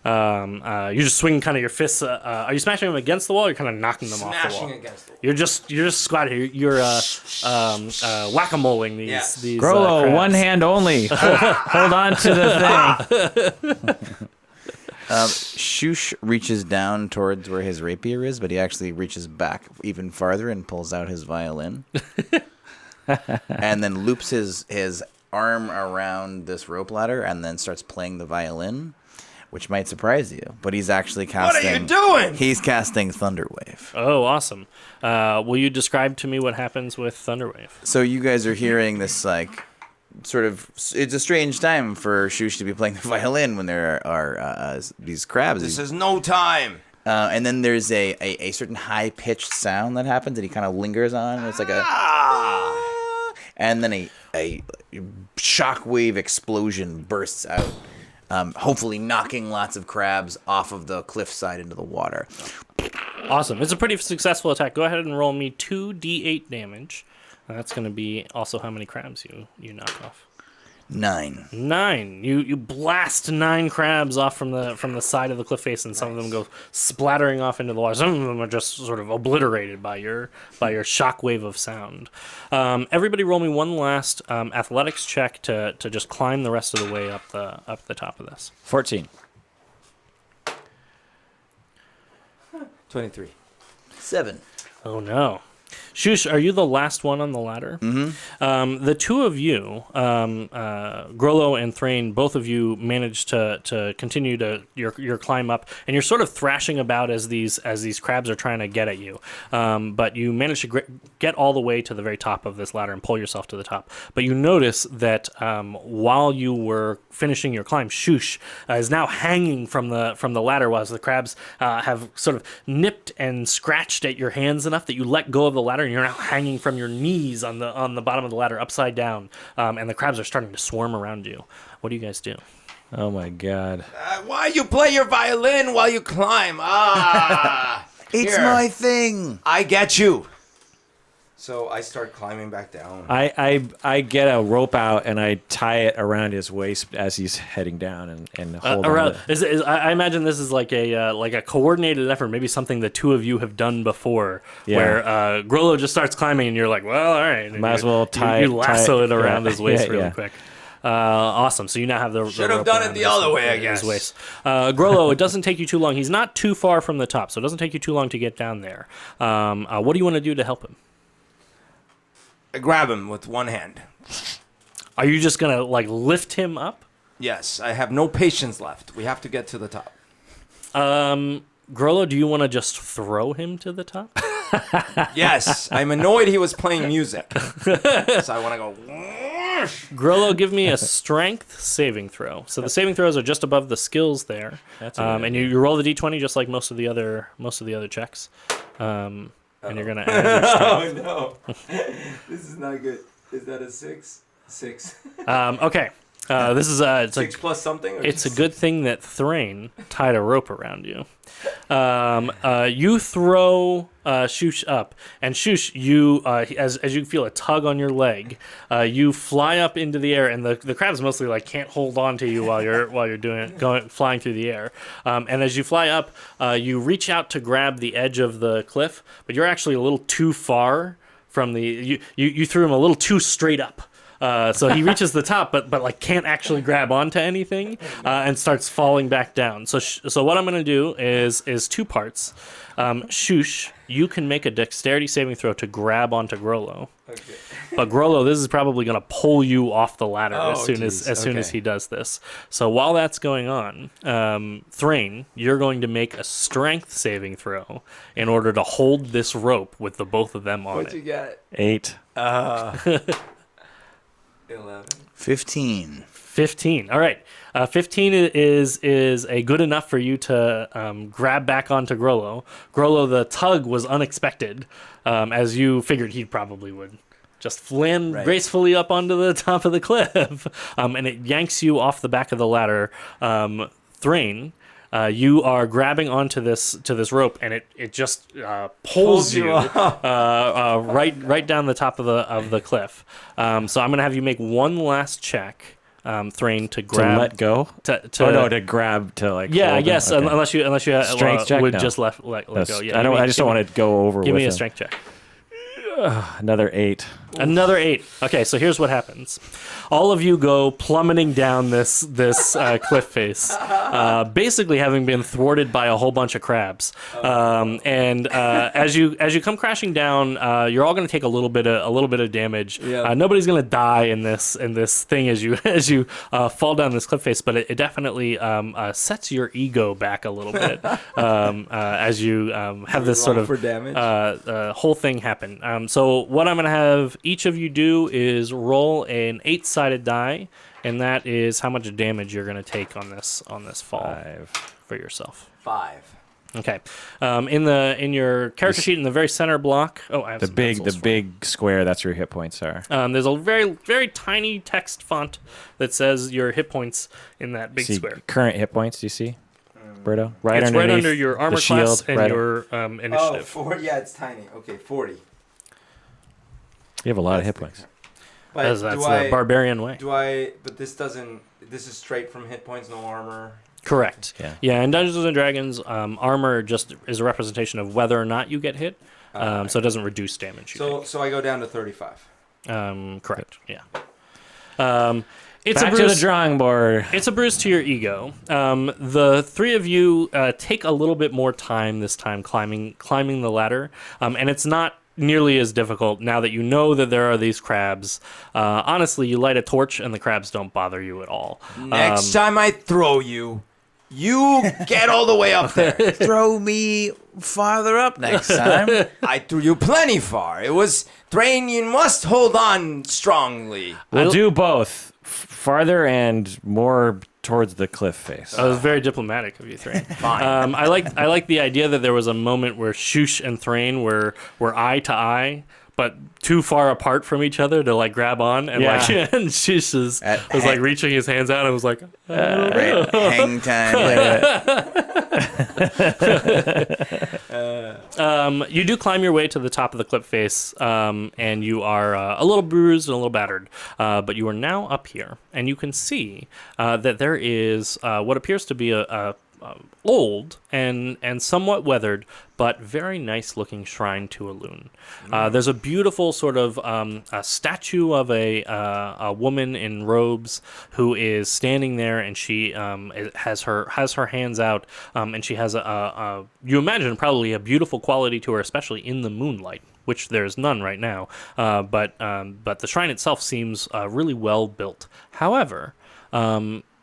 You just swing kind of your fists. Are you smashing them against the wall? Or you're kind of knocking them off the wall. Smashing against the wall. You're just squatting. You're whack-a-moling these Yes. these. Grollo, crabs. one hand only. Hold on to the thing. Shush reaches down towards where his rapier is, but he actually reaches back even farther and pulls out his violin. And then loops his arm around this rope ladder and then starts playing the violin, which might surprise you. But he's actually casting... What are you doing? He's casting Thunderwave. Oh, awesome. Will you describe to me what happens with Thunderwave? So you guys are hearing this, like, sort of... It's a strange time for Shush to be playing the violin when there are these crabs. This is no time. And then there's a certain high-pitched sound that happens that he kind of lingers on. And it's like a... And then a shockwave explosion bursts out, hopefully knocking lots of crabs off of the cliffside into the water. Awesome. It's a pretty successful attack. Go ahead and roll me 2d8 damage. That's going to be also how many crabs you knock off. 9. 9. You blast 9 crabs off from the side of the cliff face, and some of them go splattering off into the water. Some of them are just sort of obliterated by your shockwave of sound. Everybody, roll me one last athletics check to just climb the rest of the way up the top of this. 14. 23. 7. Oh no. Shush, are you the last one on the ladder? Mm-hmm. The two of you, Grollo and Thrain, both of you managed to continue your climb up, and you're sort of thrashing about as these crabs are trying to get at you. But you manage to get all the way to the very top of this ladder and pull yourself to the top. But you notice that while you were finishing your climb, Shush is now hanging from the ladder, while the crabs have sort of nipped and scratched at your hands enough that you let go of the ladder, and you're now hanging from your knees on the bottom of the ladder upside down, and the crabs are starting to swarm around you. What do you guys do? Oh my god. Why you play your violin while you climb? It's Here. my thing. I get you. So I start climbing back down. I get a rope out and I tie it around his waist as he's heading down and hold on. I imagine this is like a coordinated effort, maybe something the two of you have done before, Yeah. where Grollo just starts climbing and you're like, well, all right. And Might as well you lasso it around yeah, his waist yeah, really yeah. quick. Awesome. So you now have the Should have rope done it around the his- other way, I his guess. waist. Grollo, it doesn't take you too long. He's not too far from the top, so it doesn't take you too long to get down there. What do you want to do to help him? I grab him with one hand. Are you just gonna lift him up? Yes, I have no patience left. We have to get to the top. Grollo, do you want to just throw him to the top? Yes, I'm annoyed he was playing music. So I want to go. Grollo, give me a strength saving throw. So the saving throws are just above the skills there, That's a good and you roll the d20 just like most of the other checks. And you're gonna add your strength. Oh no, this is not good. Is that a 6? 6. Okay. This is it's 6 plus something? Or It's a just- good thing that Thrain tied a rope around you. You throw Shush up, and Shush, you as you feel a tug on your leg, you fly up into the air, and the crabs mostly like can't hold on to you while you're flying through the air. And as you fly up, you reach out to grab the edge of the cliff, but you're actually a little too far from the you threw him a little too straight up. So he reaches the top, but like can't actually grab onto anything, and starts falling back down. So what I'm going to do is two parts. Shush, you can make a dexterity saving throw to grab onto Grollo. Okay. But Grollo, this is probably going to pull you off the ladder as soon as he does this. So while that's going on, Thrain, you're going to make a strength saving throw in order to hold this rope with the both of them on What'd it. you get? 8. 11. 15. 15. All right. 15 is a good enough for you to grab back onto Grollo. Grollo, the tug was unexpected, as you figured he probably would. Just land gracefully up onto the top of the cliff, and it yanks you off the back of the ladder. Thrain, you are grabbing onto this rope, and it just pulls you right down the top of the cliff. So I'm gonna have you make one last check, Thrain, to grab, to let go. To grab, to like. Yeah, I hold guess them? Okay. unless you Strength check? would No. just let go. Yeah, I just don't want to go over. Give with me a him. strength check. Another 8. Another 8. Okay, so here's what happens. All of you go plummeting down this cliff face, basically having been thwarted by a whole bunch of crabs. And as you come crashing down, you're all going to take a little bit of damage. Yeah. Nobody's going to die in this thing as you fall down this cliff face, but it definitely sets your ego back a little bit as you have this sort of for damage? whole thing happen. So what I'm going to have each of you do is roll an 8-sided die, and that is how much damage you're going to take on this fall 5. for yourself. 5. Okay. In your character sheet in the very center block. Oh, I have The some pencils for you. big square. That's where your hit points are. There's a very very tiny text font that says your hit points in that big See, square. current hit points. Do you see, Berto? Right It's underneath right under your armor the shield, class and right- your initiative. 40. Yeah, it's tiny. Okay, 40. You have a lot of hit points. But That's the barbarian way. But this doesn't. This is straight from hit points, no armor. Correct. Yeah. Yeah, in Dungeons and Dragons, armor just is a representation of whether or not you get hit, so it doesn't reduce damage. So I go down to 35. Correct. Yeah. Back to the drawing board. It's a bruise to your ego. The three of you take a little bit more time this time climbing the ladder, and it's not nearly as difficult now that you know that there are these crabs. Honestly, you light a torch and the crabs don't bother you at all. Next time I throw you, you get all the way up there. Throw me farther up next time. I threw you plenty far. It was Thrain, you must hold on strongly. We'll do both. Farther and more towards the cliff face. That was very diplomatic of you, Thrain. Fine. I like the idea that there was a moment where Shush and Thrain were eye to eye, but too far apart from each other to like grab on, and Yeah. and Shush was like reaching his hands out and was like, Right, hang time. you do climb your way to the top of the cliff face, and you are a little bruised and a little battered, but you are now up here, and you can see that there is what appears to be a old and somewhat weathered, but very nice looking shrine to Elune. There's a beautiful sort of a statue of a woman in robes who is standing there, and she has her hands out, and she has a you imagine probably a beautiful quality to her, especially in the moonlight, which there's none right now. But the shrine itself seems really well built. However,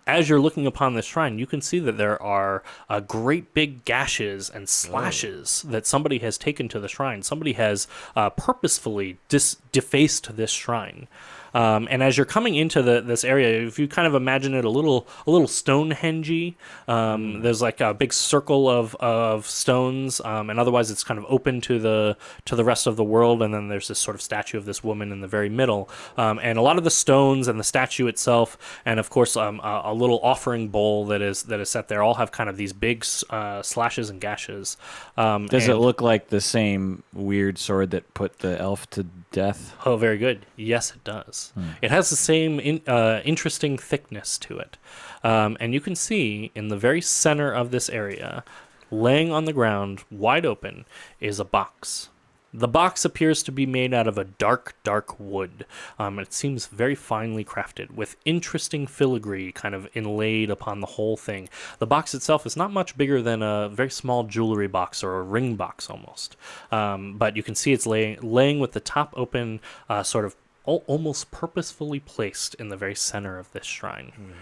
as you're looking upon this shrine, you can see that there are great big gashes and slashes that somebody has taken to the shrine. Somebody has purposefully defaced this shrine. And as you're coming into this area, if you kind of imagine it a little Stonehenge-y, there's like a big circle of stones, and otherwise it's kind of open to the rest of the world. And then there's this sort of statue of this woman in the very middle, and a lot of the stones and the statue itself, and of course a little offering bowl that is set there, all have kind of these big slashes and gashes. Does it look like the same weird sword that put the elf to death? Oh, very good. Yes, it does. It has the same interesting thickness to it. And you can see in the very center of this area, laying on the ground, wide open, is a box. The box appears to be made out of a dark, dark wood. It seems very finely crafted, with interesting filigree kind of inlaid upon the whole thing. The box itself is not much bigger than a very small jewelry box or a ring box almost. But you can see it's laying with the top open, sort of almost purposefully placed in the very center of this shrine.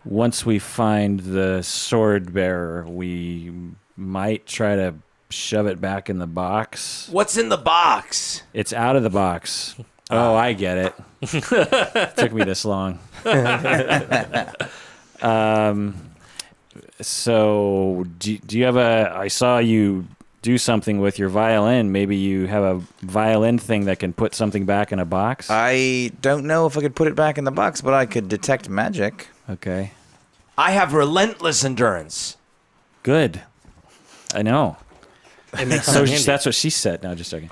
Once we find the sword bearer, we might try to shove it back in the box. What's in the box? It's out of the box. Oh, I get it. Took me this long. So do you have I saw you do something with your violin. Maybe you have a violin thing that can put something back in a box? I don't know if I could put it back in the box, but I could detect magic. Okay. I have relentless endurance. Good. I know. It makes So handy. that's what she said. No, just joking.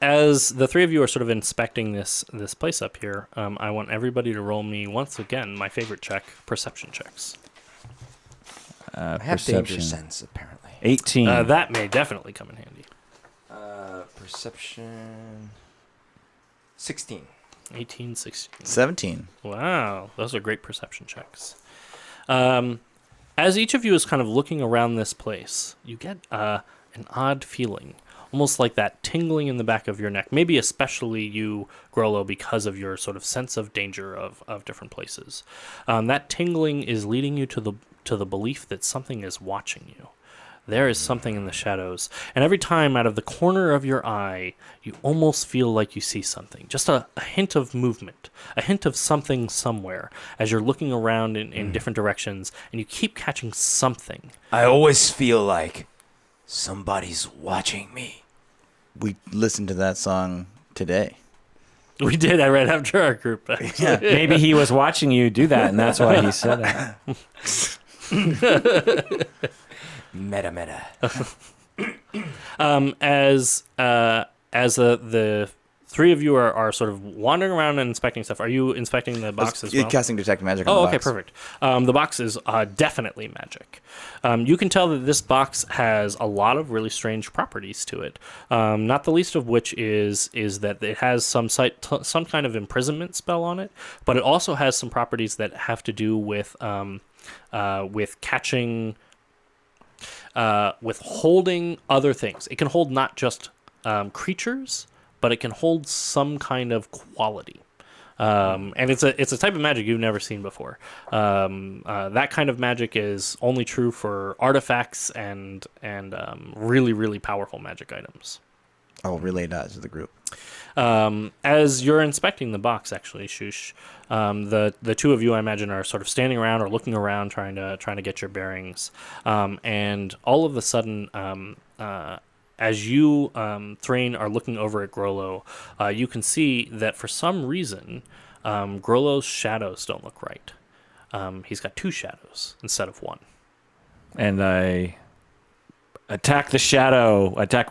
As the three of you are sort of inspecting this place up here, I want everybody to roll me once again my favorite check, perception checks. I have danger sense, apparently. 18. That may definitely come in handy. Perception. 16. 18, 16. 17. Wow, those are great perception checks. As each of you is kind of looking around this place, you get an odd feeling, almost like that tingling in the back of your neck. Maybe especially you, Grollo, because of your sort of sense of danger of different places. That tingling is leading you to the belief that something is watching you. There is something in the shadows, and every time out of the corner of your eye, you almost feel like you see something. Just a hint of movement, a hint of something somewhere as you're looking around in different directions, and you keep catching something. I always feel like somebody's watching me. We listened to that song today. We did, I read after our group. Yeah, maybe he was watching you do that, and that's why he said it. Meta. As the three of you are sort of wandering around and inspecting stuff, are you inspecting the box as well? Casting detect magic on Oh, the okay, box. perfect. The box is definitely magic. You can tell that this box has a lot of really strange properties to it. Not the least of which is that it has some kind of imprisonment spell on it, but it also has some properties that have to do with catching. With holding other things. It can hold not just creatures, but it can hold some kind of quality. And it's a type of magic you've never seen before. That kind of magic is only true for artifacts and really, really powerful magic items. I'll relay that to the group. As you're inspecting the box, actually, Shush, the two of you, I imagine, are sort of standing around or looking around, trying to get your bearings. And all of a sudden, as you, Thrain, are looking over at Grollo, you can see that for some reason, Grollo's shadows don't look right. He's got two shadows instead of one. And I attack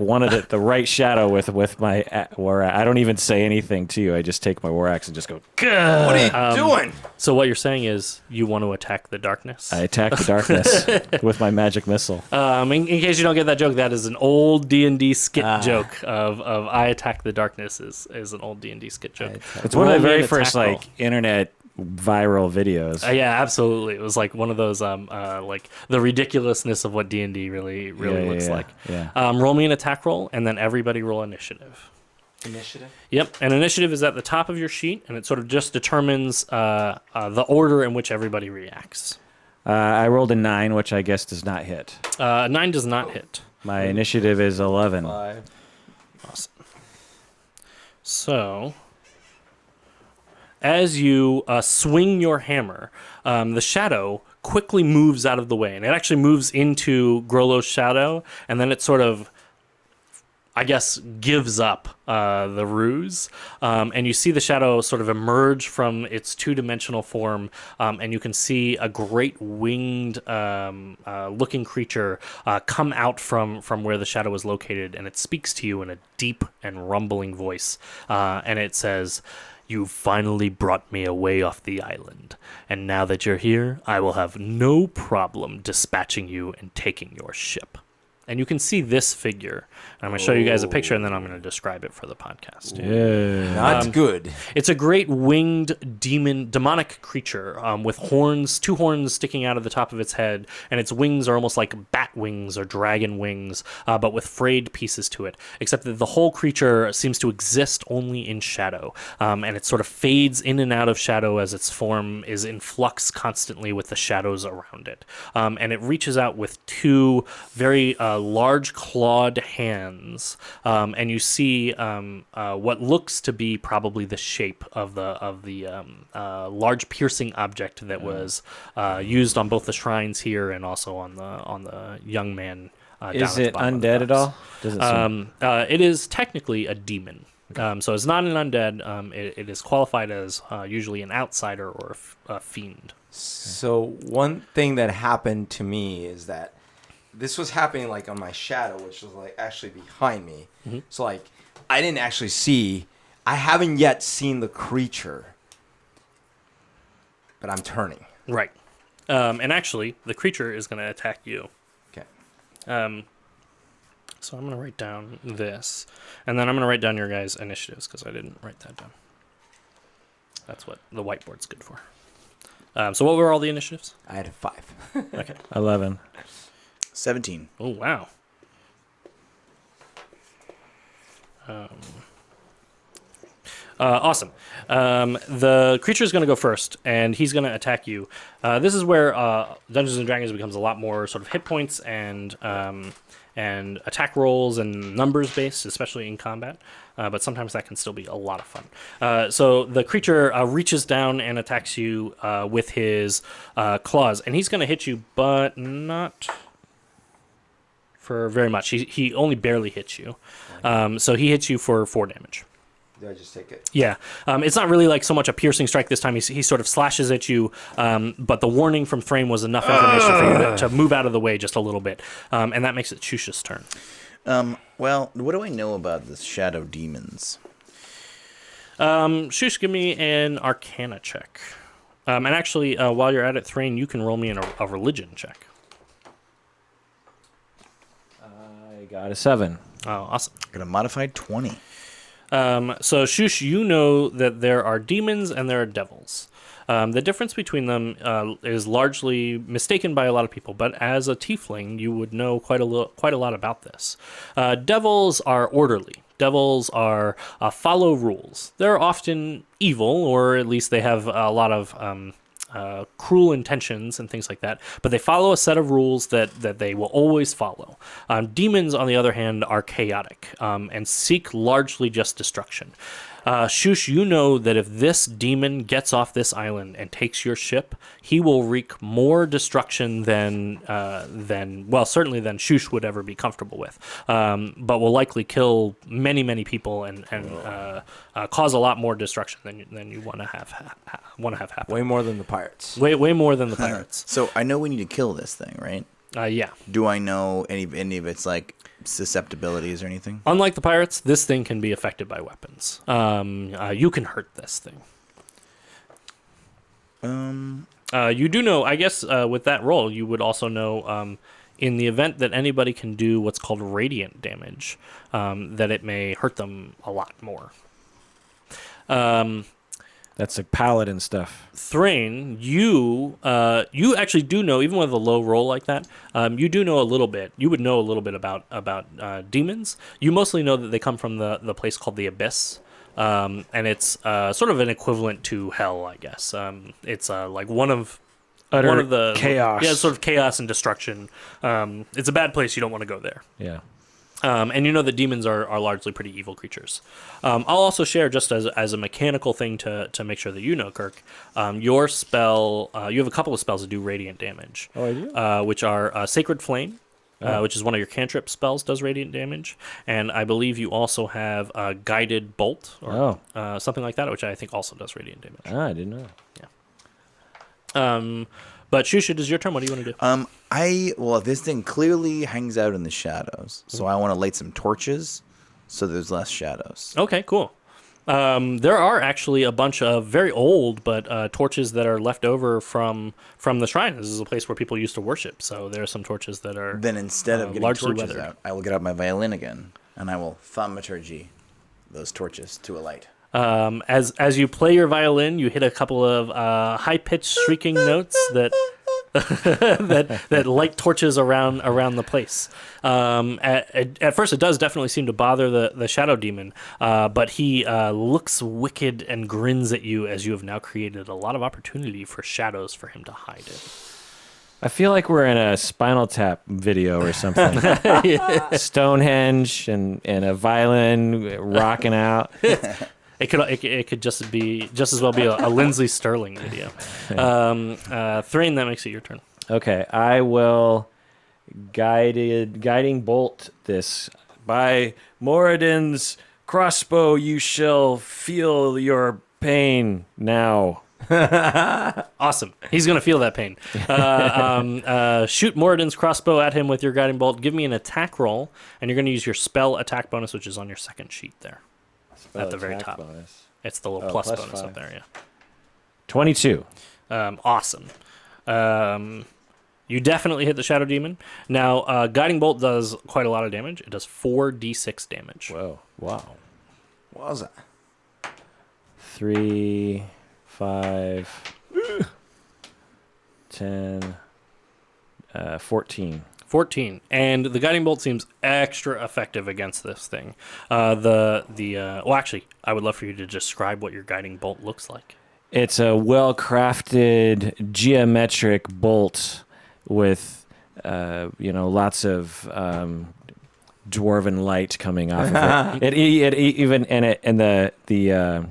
one of the right shadow with my war axe. I don't even say anything to you. I just take my war axe and just go, "Gah!" What are you doing? So what you're saying is you want to attack the darkness? I attack the darkness with my magic missile. In case you don't get that joke, that is an old D&D skit joke of I attack the darkness is an old D&D skit joke. It's one of the Roll me very an first attack roll. internet viral videos. Yeah, absolutely. It was like one of those like the ridiculousness of what D&D really looks like. Yeah. Roll me an attack roll, and then everybody roll initiative. Initiative? Yep, and initiative is at the top of your sheet, and it sort of just determines the order in which everybody reacts. I rolled a 9, which I guess does not hit. 9 does not hit. My initiative is 11. 5. Awesome. So, as you swing your hammer, the shadow quickly moves out of the way, and it actually moves into Grollo's shadow, and then it sort of, I guess, gives up the ruse, and you see the shadow sort of emerge from its two-dimensional form, and you can see a great winged looking creature come out from where the shadow is located, and it speaks to you in a deep and rumbling voice, and it says, "You've finally brought me away off the island, and now that you're here, I will have no problem dispatching you and taking your ship." And you can see this figure. I'm going to show you guys a picture, and then I'm going to describe it for the podcast. Yeah. Not good. It's a great winged demonic creature with horns, two horns sticking out of the top of its head, and its wings are almost like bat wings or dragon wings, but with frayed pieces to it, except that the whole creature seems to exist only in shadow, and it sort of fades in and out of shadow as its form is in flux constantly with the shadows around it. And it reaches out with two very large clawed hands, and you see what looks to be probably the shape of the large piercing object that was used on both the shrines here and also on the young man. Is it undead at all? Does it seem... It is technically a demon. So it's not an undead. It is qualified as usually an outsider or a fiend. So one thing that happened to me is that this was happening like on my shadow, which was like actually behind me. Mm-hmm. So like I didn't actually see. I haven't yet seen the creature, but I'm turning. Right. And actually, the creature is going to attack you. Okay. So I'm going to write down this, and then I'm going to write down your guys' initiatives because I didn't write that down. That's what the whiteboard's good for. So what were all the initiatives? I had a 5. Okay. 11. 17. Oh, wow. Awesome. The creature is going to go first, and he's going to attack you. This is where Dungeons and Dragons becomes a lot more sort of hit points and attack rolls and numbers based, especially in combat. But sometimes that can still be a lot of fun. So the creature reaches down and attacks you with his claws, and he's going to hit you, but not for very much. He only barely hits you. So he hits you for 4 damage. Do I just take it? Yeah. It's not really like so much a piercing strike this time. He sort of slashes at you, but the warning from Frame was enough information for you to move out of the way just a little bit. And that makes it Shush's turn. Well, what do I know about the shadow demons? Shush, give me an Arcana check. And actually, while you're at it, Thrain, you can roll me a religion check. I got a 7. Oh, awesome. Got a modified 20. So, Shush, you know that there are demons and there are devils. The difference between them is largely mistaken by a lot of people, but as a tiefling, you would know quite a lot about this. Devils are orderly. Devils are follow rules. They're often evil, or at least they have a lot of cruel intentions and things like that, but they follow a set of rules that they will always follow. Demons, on the other hand, are chaotic and seek largely just destruction. Shush, you know that if this demon gets off this island and takes your ship, he will wreak more destruction than certainly than Shush would ever be comfortable with, but will likely kill many people and cause a lot more destruction than you want to have happen. Way more than the pirates. Way more than the pirates. So I know we need to kill this thing, right? Yeah. Do I know any of its like susceptibilities or anything? Unlike the pirates, this thing can be affected by weapons. You can hurt this thing. You do know, I guess, with that roll, you would also know, in the event that anybody can do what's called radiant damage, that it may hurt them a lot more. That's like paladin stuff. Thrain, you actually do know, even with a low roll like that, you do know a little bit. You would know a little bit about demons. You mostly know that they come from the place called the Abyss, and it's sort of an equivalent to hell, I guess. It's like one of the chaos. Yeah, sort of chaos and destruction. It's a bad place. You don't want to go there. Yeah. And you know that demons are largely pretty evil creatures. I'll also share, just as a mechanical thing to make sure that you know, Kirk, your spell, you have a couple of spells that do radiant damage. Oh, I do? Which are Sacred Flame, which is one of your cantrip spells, does radiant damage. And I believe you also have Guided Bolt, or something like that, which I think also does radiant damage. Ah, I didn't know. Yeah. But Shusha, it is your turn. What do you want to do? Well, this thing clearly hangs out in the shadows, so I want to light some torches so there's less shadows. Okay, cool. There are actually a bunch of very old but torches that are left over from the shrine. This is a place where people used to worship, so there are some torches that are Then instead of getting largely torches weathered. out, I will get out my violin again, and I will thaumaturgy those torches to a light. As you play your violin, you hit a couple of high-pitched shrieking notes that that light torches around the place. At first, it does definitely seem to bother the shadow demon, but he looks wicked and grins at you as you have now created a lot of opportunity for shadows for him to hide in. I feel like we're in a Spinal Tap video or something. Stonehenge and a violin rocking out. It could just as well be a Lindsay Sterling video. Thrain, that makes it your turn. Okay, I will guiding bolt this. By Moradin's crossbow, you shall feel your pain now. Awesome. He's going to feel that pain. Shoot Moradin's crossbow at him with your guiding bolt. Give me an attack roll, and you're going to use your spell attack bonus, which is on your second sheet there. At the very top. Bonus. It's the little plus bonus 5. up there, yeah. 22. Awesome. You definitely hit the Shadow Demon. Now, Guiding Bolt does quite a lot of damage. It does 4d6 damage. Whoa. Wow. What was that? 3, 5, 10, 14. 14. And the Guiding Bolt seems extra effective against this thing. Well, actually, I would love for you to describe what your Guiding Bolt looks like. It's a well-crafted geometric bolt with, lots of dwarven light coming off of it. The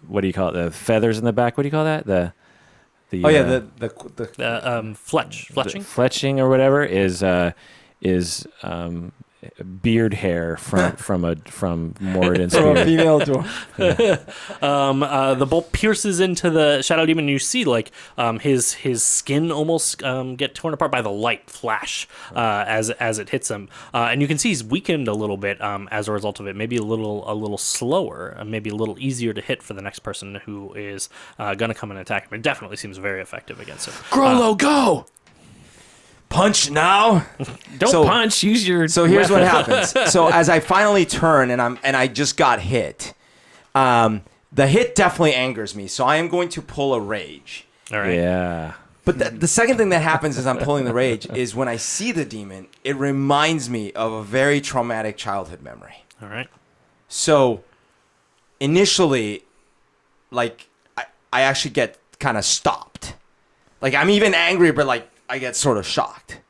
what do you call it? The feathers in the back. What do you call that? Fletching? Fletching or whatever is beard hair from Morden's From a beard. female dwarf. The bolt pierces into the Shadow Demon, and you see his skin almost get torn apart by the light flash as it hits him, and you can see he's weakened a little bit as a result of it. Maybe a little slower, maybe a little easier to hit for the next person who is going to come and attack him. It definitely seems very effective against him. Grollo, go! Punch now. Don't punch. Use your. So here's what happens. So as I finally turn and I just got hit, the hit definitely angers me. So I am going to pull a rage. All right. Yeah. But the second thing that happens as I'm pulling the rage is when I see the demon, it reminds me of a very traumatic childhood memory. All right. So initially, I actually get kind of stopped. I'm even angry, but I get sort of shocked.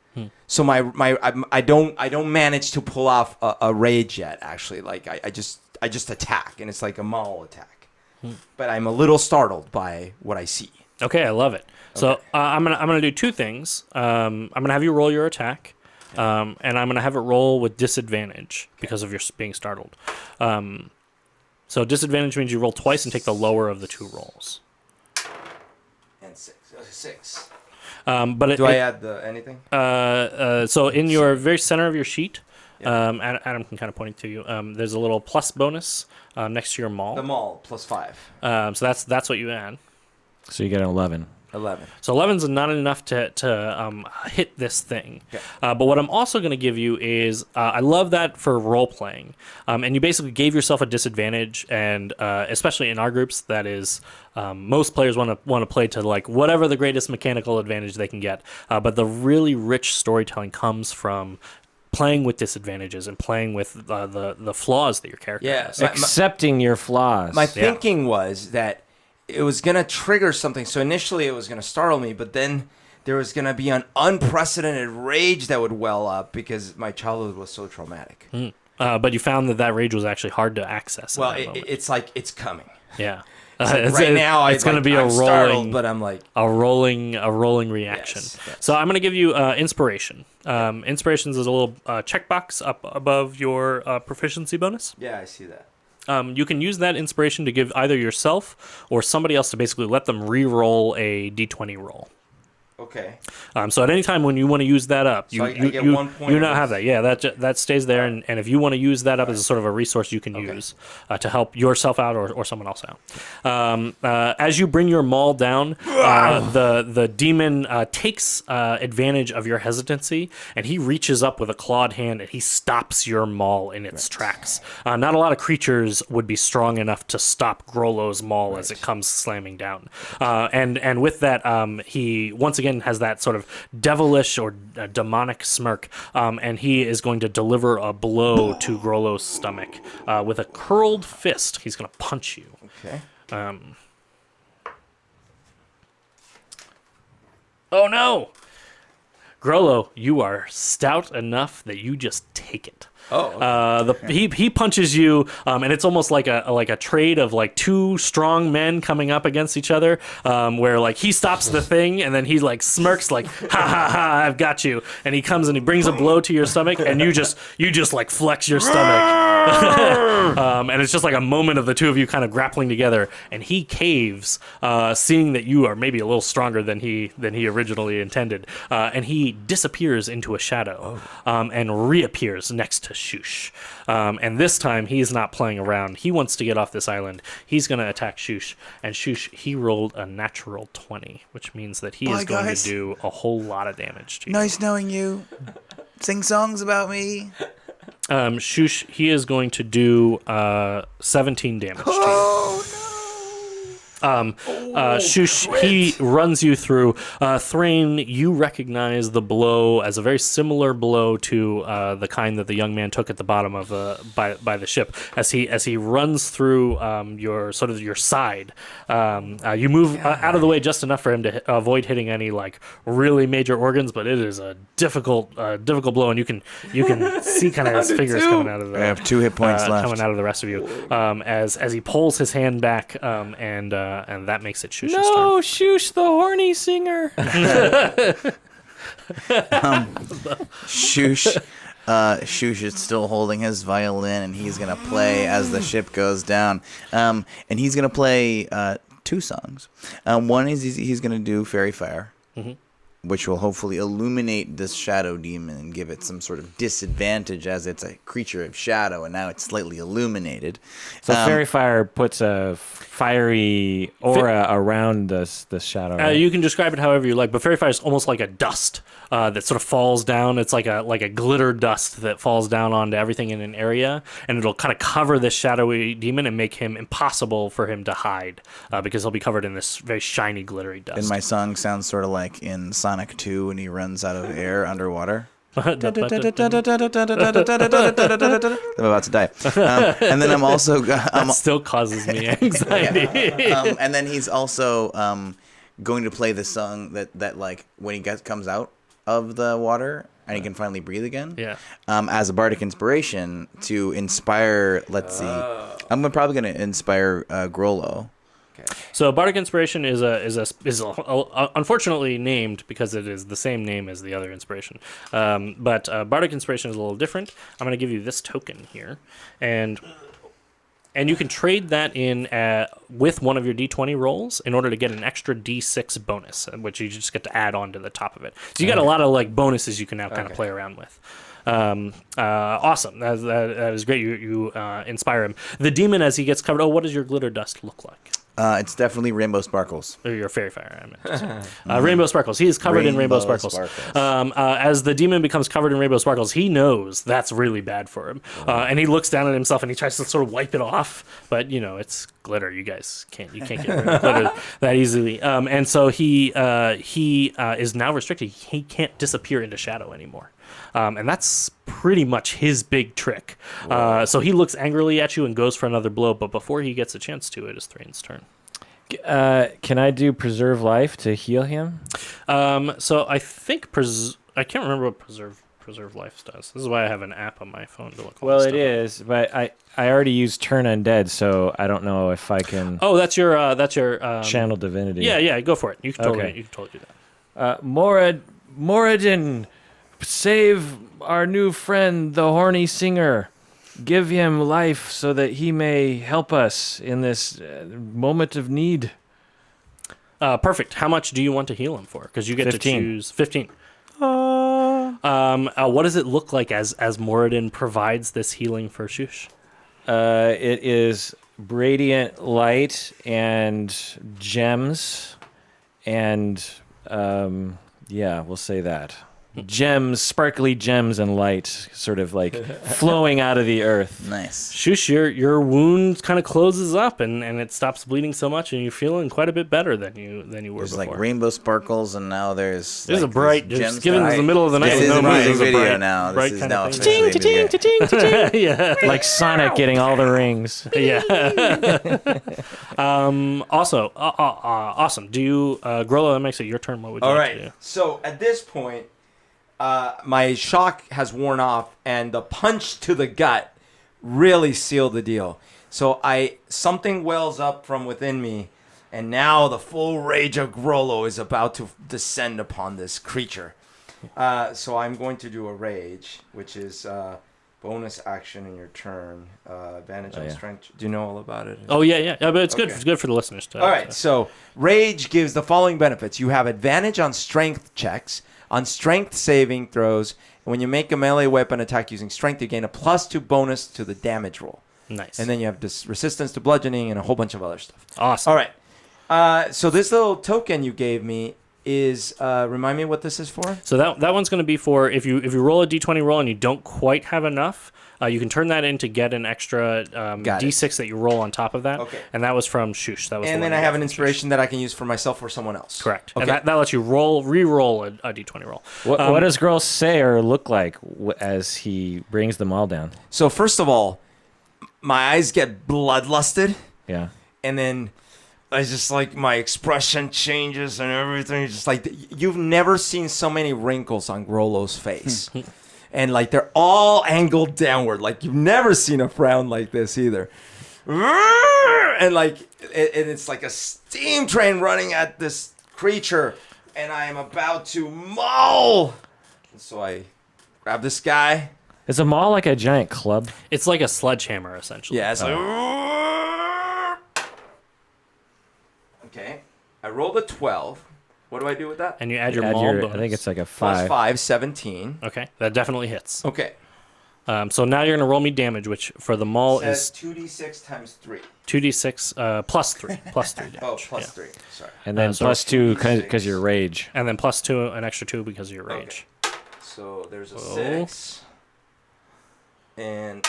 So I don't manage to pull off a rage yet. Actually, I just attack, and it's like a maul attack. But I'm a little startled by what I see. Okay, I love it. So I'm gonna do two things. I'm gonna have you roll your attack, and I'm gonna have it roll with disadvantage because of your being startled. So disadvantage means you roll twice and take the lower of the two rolls. And 6. But Do I add anything? So in your very center of your sheet, Adam can kind of point it to you. There's a little plus bonus next to your maul. The maul plus 5. So that's what you add. So you get an 11. 11. So 11's not enough to hit this thing. Okay. But what I'm also going to give you is, I love that for role playing. And you basically gave yourself a disadvantage, and especially in our groups, that is, most players want to play to whatever the greatest mechanical advantage they can get. But the really rich storytelling comes from playing with disadvantages and playing with the flaws that your character has. Accepting your flaws. My thinking was that it was going to trigger something. So initially it was going to startle me, but then there was going to be an unprecedented rage that would well up because my childhood was so traumatic. But you found that rage was actually hard to access. Well, it's like it's coming. Yeah. Right now, it's going to be I'm a startled, rolling, but I'm like a rolling reaction. Yes. So I'm going to give you inspiration. Inspirations is a little checkbox up above your proficiency bonus. Yeah, I see that. You can use that inspiration to give either yourself or somebody else to basically let them re-roll a d20 roll. Okay. So at any time when you want to use that up, I get 1 point. you now have that. Yeah, that stays there, and if you want to use that up as a sort of a resource you can use to help yourself out or someone else out. As you bring your maul down, the demon takes advantage of your hesitancy, and he reaches up with a clawed hand and he stops your maul in its tracks. Not a lot of creatures would be strong enough to stop Grollo's maul as it comes slamming down. And with that, he once again has that sort of devilish or demonic smirk, and he is going to deliver a blow to Grollo's stomach with a curled fist. He's going to punch you. Okay. Oh no, Grollo, you are stout enough that you just take it. Oh. He punches you, and it's almost like a trade of like two strong men coming up against each other, where like he stops the thing and then he like smirks like ha ha ha, I've got you, and he comes and he brings a blow to your stomach, and you just like flex your stomach, and it's just like a moment of the two of you kind of grappling together, and he caves, seeing that you are maybe a little stronger than he originally intended, and he disappears into a shadow, and reappears next to Shush. And this time, he's not playing around. He wants to get off this island. He's going to attack Shush. And Shush, he rolled a natural 20, which means that he is going to do a whole lot of damage to you. Nice knowing you. Sing songs about me. Shush, he is going to do 17 damage to you. Oh, no. Shush, he runs you through. Thrain, you recognize the blow as a very similar blow to the kind that the young man took at the bottom of by the ship. As he runs through your side, you move out of the way just enough for him to avoid hitting any like really major organs. But it is a difficult blow, and you can see kind of his fingers coming out of the. I have 2 hit points left. Coming out of the rest of you, as he pulls his hand back, and that makes it Shush's turn. No, Shush, the horny singer. Shush. Shush is still holding his violin, and he's going to play as the ship goes down. And he's going to play 2 songs. One is he's going to do Fairy Fire, which will hopefully illuminate this shadow demon and give it some sort of disadvantage as it's a creature of shadow, and now it's slightly illuminated. So Fairy Fire puts a fiery aura around the shadow. Right? You can describe it however you like, but Fairy Fire is almost like a dust that sort of falls down. It's like a glitter dust that falls down onto everything in an area, and it'll kind of cover this shadowy demon and make him impossible for him to hide because he'll be covered in this very shiny, glittery dust. And my song sounds sort of like in Sonic 2 when he runs out of air underwater. I'm about to die. And then I'm also... that still causes me anxiety. And then he's also going to play the song that like when he comes out of the water and he can finally breathe again. Yeah. As a bardic inspiration to inspire, let's see. I'm probably going to inspire Grollo. So Bardic Inspiration is unfortunately named because it is the same name as the other inspiration. But Bardic Inspiration is a little different. I'm going to give you this token here, and you can trade that in with one of your D20 rolls in order to get an extra D6 bonus, which you just get to add on to the top of it. So you got a lot of like bonuses you can now kind of play around with. Awesome. That is great. You inspire him. The demon, as he gets covered. Oh, what does your glitter dust look like? It's definitely Rainbow Sparkles. Or your Fairy Fire, I meant. Rainbow Sparkles. He is covered in Rainbow Sparkles. As the demon becomes covered in Rainbow Sparkles, he knows that's really bad for him. And he looks down at himself and he tries to sort of wipe it off. But, it's glitter. You guys can't get rid of glitter that easily. And so he is now restricted. He can't disappear into shadow anymore. And that's pretty much his big trick. So he looks angrily at you and goes for another blow, but before he gets a chance to, it is Thrain's turn. Can I do preserve life to heal him? So I think I can't remember what preserve life does. This is why I have an app on my phone to look. All Well, this it stuff up. is, but I already used turn undead, so I don't know if I can Oh, that's your channel divinity. Yeah, go for it. You can Okay. totally do that. Morden, save our new friend, the horny singer. Give him life so that he may help us in this moment of need. Perfect. How much do you want to heal him for? Because you get 15. to choose 15. What does it look like as Moradin provides this healing for Shush? It is radiant light and gems, and we'll say that. Gems, sparkly gems and light, sort of like flowing out of the earth. Nice. Shush, your wound kind of closes up and it stops bleeding so much, and you're feeling quite a bit better than you were There's before. like rainbow sparkles, and now there's There's like a bright, these just gems given that- it's the middle of the night. This with is no a moon, music there's a video bright- now. bright This is kind now of thing. officially a video. Yeah. Like Sonic getting all the rings. Yeah. Also, awesome. Do you, Grollo, that makes it your turn. What would you All like to right. do? So at this point, my shock has worn off, and the punch to the gut really sealed the deal. So something wells up from within me, and now the full rage of Grollo is about to descend upon this creature. So I'm going to do a rage, which is bonus action in your turn. Advantage on strength. Do you know all about it? Oh, yeah, but it's good. Okay. It's good for the listeners to. All right, so Rage gives the following benefits. You have advantage on strength checks, on strength saving throws, and when you make a melee weapon attack using strength, you gain a +2 bonus to the damage roll. Nice. And then you have this resistance to bludgeoning and a whole bunch of other stuff. Awesome. All right. So this little token you gave me is, remind me what this is for? So that one's going to be for if you roll a d20 roll and you don't quite have enough, you can turn that in to get an extra d6 that you roll on top of that. Okay. And that was from Shush. That was. And then I have an inspiration that I can use for myself or someone else. Correct. Okay. And that lets you re-roll a d20 roll. What does Girl say or look like as he brings them all down? So first of all, my eyes get bloodlusted. Yeah. And then it's just like my expression changes and everything. It's just like you've never seen so many wrinkles on Grollo's face. And like they're all angled downward. Like you've never seen a frown like this either. And like it's like a steam train running at this creature. And I am about to maul. And so I grab this guy. Is a maul like a giant club? It's like a sledgehammer, essentially. Yeah, it's like... Okay. I rolled a 12. What do I do with that? And you add your Add maul your- bonus. I think it's like a Plus 5. 5, 17. Okay, that definitely hits. Okay. So now you're going to roll me damage, which for the maul It is says 2d6 times 3. 2d6 plus 3. Plus 3 damage. Oh, plus yeah. 3. Sorry. And then so +2 6. because your rage. And then plus 2, an extra 2 because of your rage. So there's a Whoa. 6. And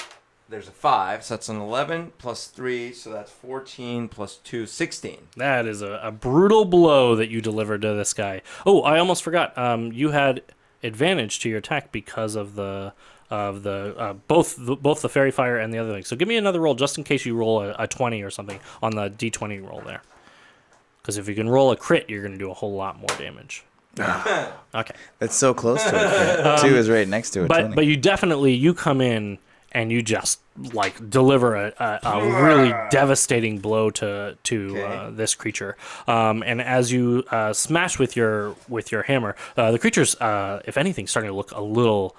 there's a 5. So that's an 11 plus 3. So that's 14 plus 2, 16. That is a brutal blow that you delivered to this guy. Oh, I almost forgot. You had advantage to your attack because of both the fairy fire and the other thing. So give me another roll just in case you roll a 20 or something on the d20 roll there. Because if you can roll a crit, you're going to do a whole lot more damage. Okay. That's so close to it. 2 is right next to it. But you definitely come in and you just like deliver a really devastating blow to this creature. And as you smash with your hammer, the creature's if anything starting to look a little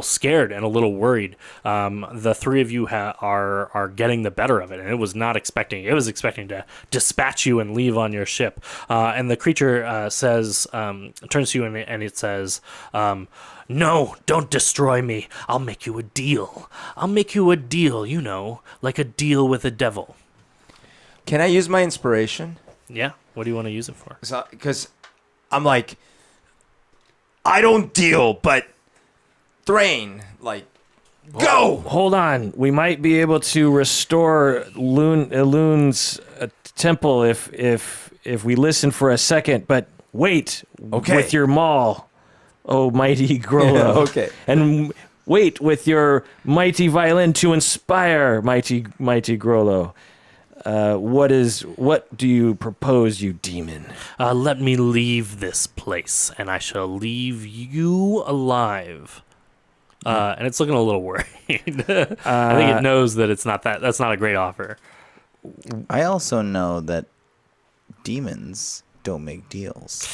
scared and a little worried. The three of you are getting the better of it, and it was expecting to dispatch you and leave on your ship. And the creature says, turns to you and it says, "No, don't destroy me. I'll make you a deal. Like a deal with a devil." Can I use my inspiration? Yeah. What do you want to use it for? Because I'm like, I don't deal, but Thrain, like, go! Hold on. We might be able to restore Loon's temple if we listen for a second, but wait with your maul, oh mighty Grollo. Okay. And wait with your mighty violin to inspire mighty Grollo. What do you propose, you demon? Let me leave this place, and I shall leave you alive. And it's looking a little worried. I think it knows that that's not a great offer. I also know that demons don't make deals.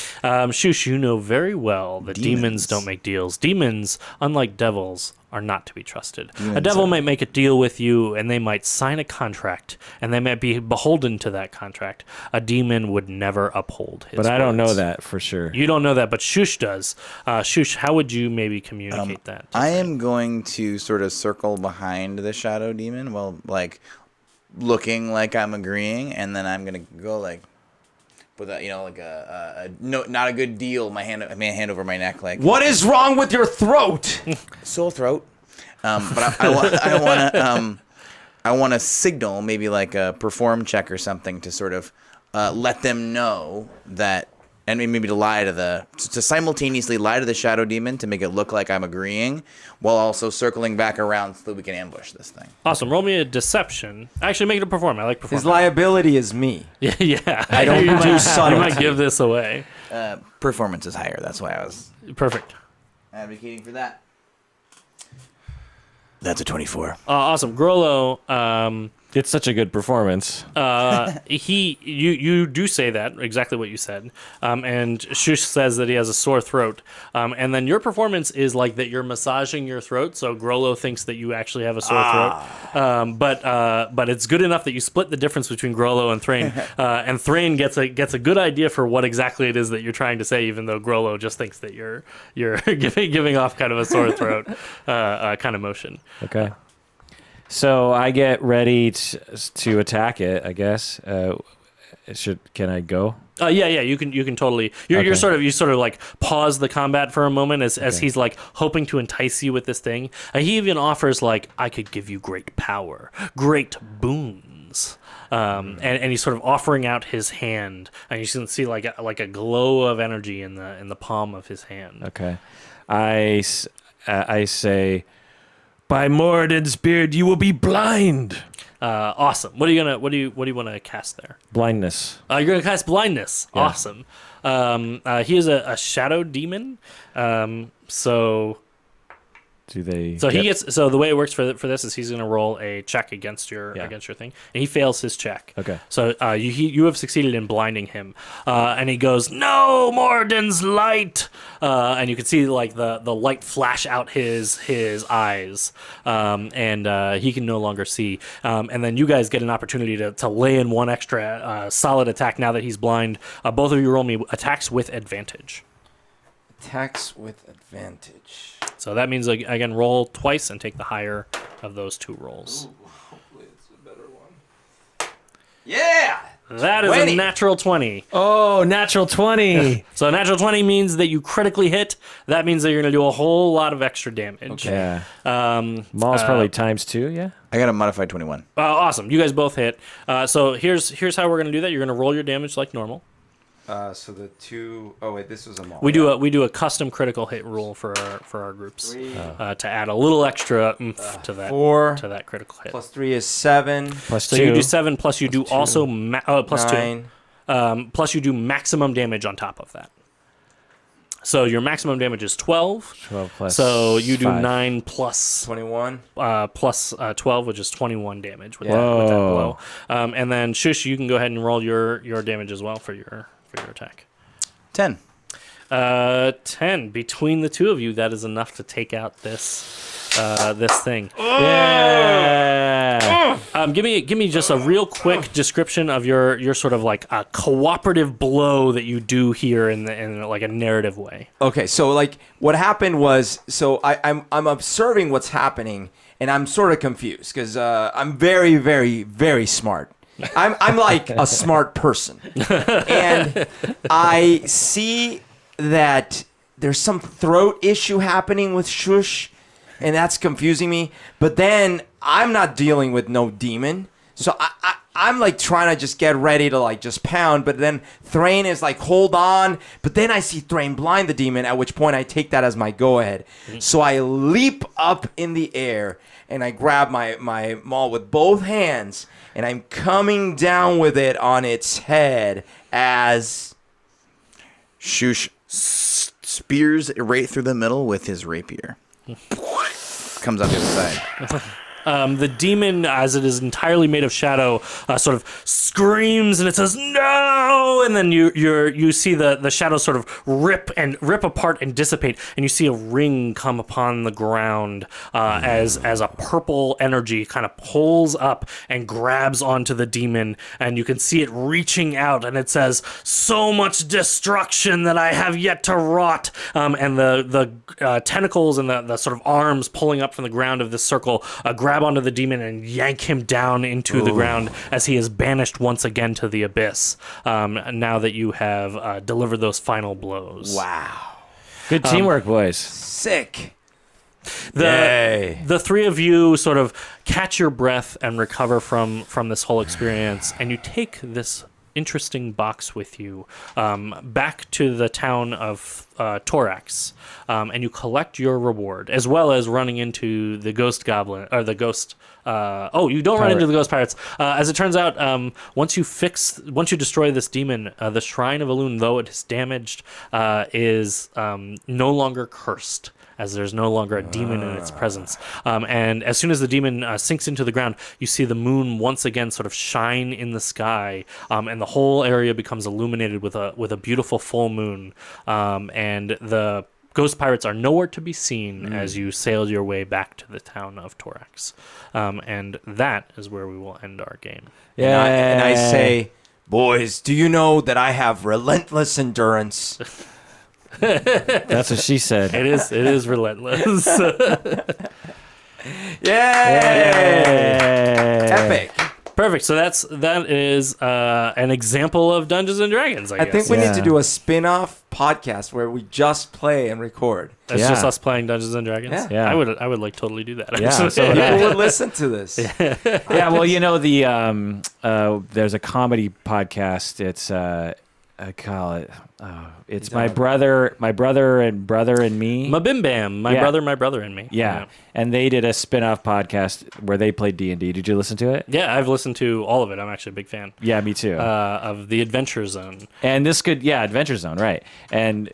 Shush, you know very well that demons Demons. don't make deals. Demons, unlike devils, are not to be trusted. A Demons devil are- might make a deal with you, and they might sign a contract, and they might be beholden to that contract. A demon would never uphold his But I don't know words. that for sure. You don't know that, but Shush does. Shush, how would you maybe communicate that? I am going to sort of circle behind the shadow demon while like looking like I'm agreeing, and then I'm gonna go like with a like a no, not a good deal. My hand over my neck, like What is wrong with your throat? sore throat. But I want to signal maybe like a perform check or something to sort of let them know that, and maybe to simultaneously lie to the shadow demon to make it look like I'm agreeing, while also circling back around so that we can ambush this thing. Awesome. Roll me a deception. Actually, make it a perform. I like perform. His liability is me. Yeah. I don't You do might- You subtlety. might give this away. Performance is higher. That's why I was Perfect. advocating for that. That's a 24. Awesome. Grollo, It's such a good performance. you do say that, exactly what you said. And Shush says that he has a sore throat. And then your performance is like that you're massaging your throat, so Grollo thinks that you actually have a sore throat. But it's good enough that you split the difference between Grollo and Thrain. And Thrain gets a good idea for what exactly it is that you're trying to say, even though Grollo just thinks that you're giving off kind of a sore throat kind of motion. Okay. So I get ready to attack it, I guess. Can I go? Yeah, you can totally. You're Okay. sort of like pause the combat for a moment as he's like hoping to entice you with this thing. He even offers like, I could give you great power, great boons. And he's sort of offering out his hand, and you can see like a glow of energy in the palm of his hand. Okay. I say, by Morden's beard, you will be blind. Awesome. What do you want to cast there? Blindness. You're gonna cast blindness. Yeah. Awesome. He is a shadow demon. So Do they? he gets. So the way it works for this is he's gonna roll a check against your Yeah. thing, and he fails his check. Okay. So you have succeeded in blinding him, and he goes, "No, Morden's light," and you can see like the light flash out his eyes, and he can no longer see. And then you guys get an opportunity to lay in one extra solid attack now that he's blind. Both of you roll me attacks with advantage. Attacks with advantage. So that means again roll twice and take the higher of those two rolls. Hopefully it's a better one. Yeah! That is 20. a natural 20. Oh, natural 20. So a natural 20 means that you critically hit. That means that you're going to do a whole lot of extra damage. Yeah. Um, Maul's probably times 2, yeah? I got a modified 21. awesome. You guys both hit. So here's how we're going to do that. You're going to roll your damage like normal. So the two... Oh, wait, this was a Maul. We do a custom critical hit rule for our groups to add a little extra oomph to that 4 to that critical hit. plus 3 is 7. Plus So 2. you do 7 plus you do also plus 9. 2. Plus you do maximum damage on top of that. So your maximum damage is 12. 12 plus So you do 5. 9 plus 21. plus 12, which is 21 damage with that blow. And then Shush, you can go ahead and roll your damage as well for your attack. 10. 10. Between the two of you, that is enough to take out this thing. Yeah. Give me just a real quick description of your sort of like a cooperative blow that you do here in like a narrative way. Okay, so like what happened was, so I'm observing what's happening, and I'm sort of confused because I'm very, very, very smart. I'm like a smart person, and I see that there's some throat issue happening with Shush, and that's confusing me. But then I'm not dealing with no demon, so I'm like trying to just get ready to like just pound, but then Thrain is like, hold on. But then I see Thrain blind the demon, at which point I take that as my go ahead. So I leap up in the air and I grab my maul with both hands and I'm coming down with it on its head as Shush spears right through the middle with his rapier. Comes out the other side. The demon, as it is entirely made of shadow, sort of screams and it says no, and then you see the shadow sort of rip apart and dissipate, and you see a ring come upon the ground as a purple energy kind of pulls up and grabs onto the demon, and you can see it reaching out, and it says, "So much destruction that I have yet to wrought," and the tentacles and the sort of arms pulling up from the ground of this circle grab onto the demon and yank him down into the ground as he is banished once again to the abyss. Now that you have delivered those final blows. wow, Good teamwork, boys. sick. The three of you sort of catch your breath and recover from this whole experience, and you take this interesting box with you back to the town of Torax, and you collect your reward, as well as running into the ghost goblin or the ghost. You don't run into the ghost pirates. As it turns out, once you destroy this demon, the Shrine of Elune, though it is damaged, is no longer cursed, as there's no longer a demon in its presence. And as soon as the demon sinks into the ground, you see the moon once again sort of shine in the sky, and the whole area becomes illuminated with a beautiful full moon. And the ghost pirates are nowhere to be seen as you sail your way back to the town of Torax. And that is where we will end our game. Yeah, and I say, boys, do you know that I have relentless endurance? That's what she said. It is relentless. Yay! Epic. Perfect. So that is an example of Dungeons and Dragons. I I guess think we Yeah. need to do a spin-off podcast where we just play and record. that's Yeah. just us playing Dungeons and Dragons. Yeah. Yeah. I would like totally do that. Yeah, actually. so People would listen to this. Yeah, well, you know there's a comedy podcast. It's I call it. It's my brother and me. Mabim Bam, my Yeah. brother and me. Yeah, and they did a spin-off podcast where they played D&D. Did you listen to it? Yeah, I've listened to all of it. I'm actually a big fan Yeah, me too. of the Adventure Zone. And this Adventure Zone, right? And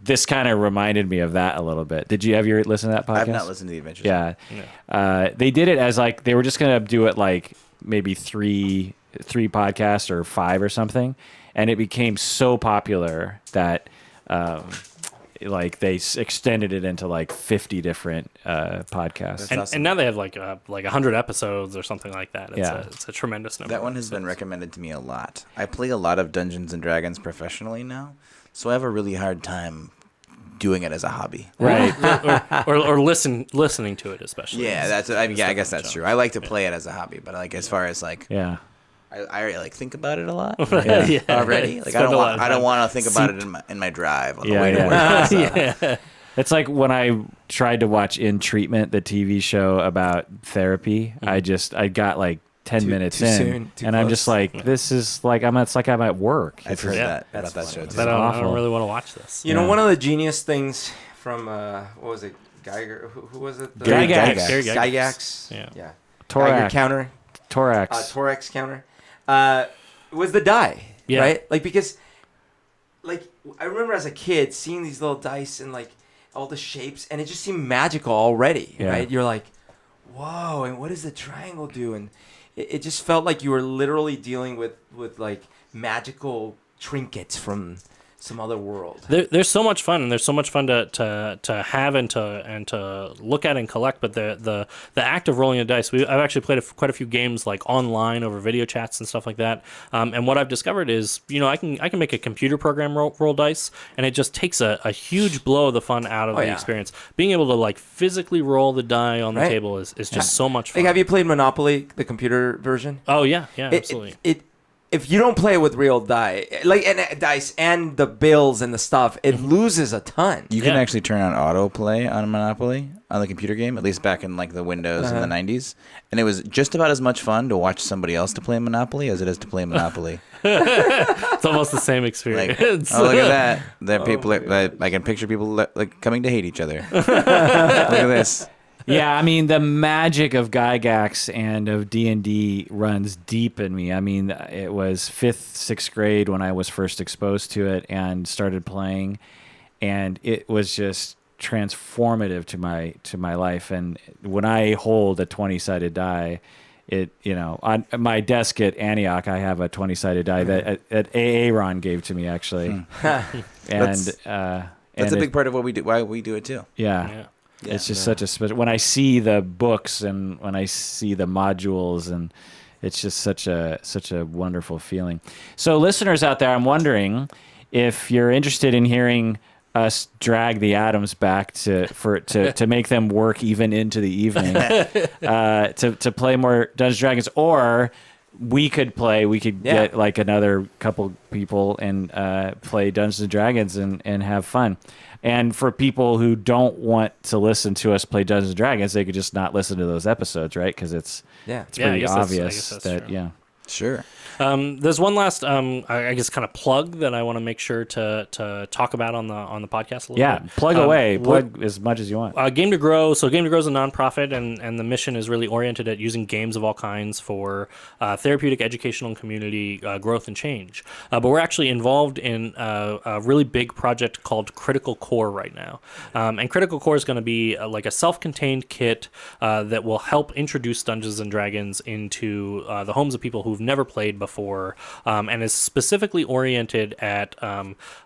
this kind of reminded me of that a little bit. Did you listen to that podcast? I've not listened to the Adventures. Yeah. They did it as like they were just gonna do it like maybe three podcasts or 5 or something, and it became so popular that like they extended it into like 50 different podcasts. And, awesome. and now they have like 100 episodes or something like that. Yeah. It's a tremendous number. That one has been recommended to me a lot. I play a lot of Dungeons and Dragons professionally now, so I have a really hard time doing it as a hobby. Right. or listening to it especially. Yeah, I guess that's true. I like to play it as a hobby, but like as far as like Yeah. I like think about it a lot Yeah. already. Like Spend a lot of I don't time. want to think about it in my drive on the Yeah, way to yeah. work. So. Yeah. It's like when I tried to watch In Treatment, the TV show about therapy. I got like 10 minutes too in, soon, too and I'm close. just like, this is like it's like I'm at work. I've heard Yeah. that That's about that show. funny. Too. I don't awful. really want to watch this. You know, Yeah. one of the genius things from what was it, Geiger? Who was it? Gary Gygax. Gary Gygax. Gygax. Yeah. Yeah. Geiger Thorax. counter. Thorax. Torax counter. Was the die, Yeah. right? Like because, like I remember as a kid seeing these little dice and like all the shapes, and it just seemed magical already, Yeah. right? You're like, whoa, and what does the triangle do? And it just felt like you were literally dealing with like magical trinkets from some other world. There's so much fun, and there's so much fun to have and to look at and collect. But the act of rolling a dice, I've actually played quite a few games like online over video chats and stuff like that. And what I've discovered is, I can make a computer program roll dice, and it just takes a huge blow of the fun out of the yeah. experience. Being able to like physically roll the die on the Right. table is just so much fun. Like, have you played Monopoly, the computer version? Oh yeah, absolutely. It if you don't play it with real dice and the bills and the stuff, it loses a ton. You can actually turn on autoplay on Monopoly on the computer game, at least back in like the Windows in the 90s. And it was just about as much fun to watch somebody else to play Monopoly as it is to play Monopoly. It's almost the same experience. Oh, look at that. There people I can picture people like coming to hate each other. Look at this. Yeah, I mean, the magic of Gygax and of D&D runs deep in me. I mean, it was 5th, 6th grade when I was first exposed to it and started playing, and it was just transformative to my life. And when I hold a 20-sided die, on my desk at Antioch, I have a 20-sided die that Aaron gave to me, actually. That's a big part of what we do, why we do it too. Yeah. It's just such a special. When I see the books and when I see the modules, and it's just such a wonderful feeling. So, listeners out there, I'm wondering if you're interested in hearing us drag the atoms back to make them work even into the evening, to play more Dungeons & Dragons, or we could get like another couple people and play Dungeons & Dragons and have fun. And for people who don't want to listen to us play Dungeons & Dragons, they could just not listen to those episodes, right? Because it's pretty obvious that, true. Sure. There's one last, I guess, kind of plug that I want to make sure to talk about on the podcast a little bit. Plug away. Plug as much as you want. Game to Grow. So Game to Grow is a nonprofit, and the mission is really oriented at using games of all kinds for therapeutic, educational, and community growth and change. But we're actually involved in a really big project called Critical Core right now. And Critical Core is going to be like a self-contained kit that will help introduce Dungeons & Dragons into the homes of people who've never played before, and is specifically oriented at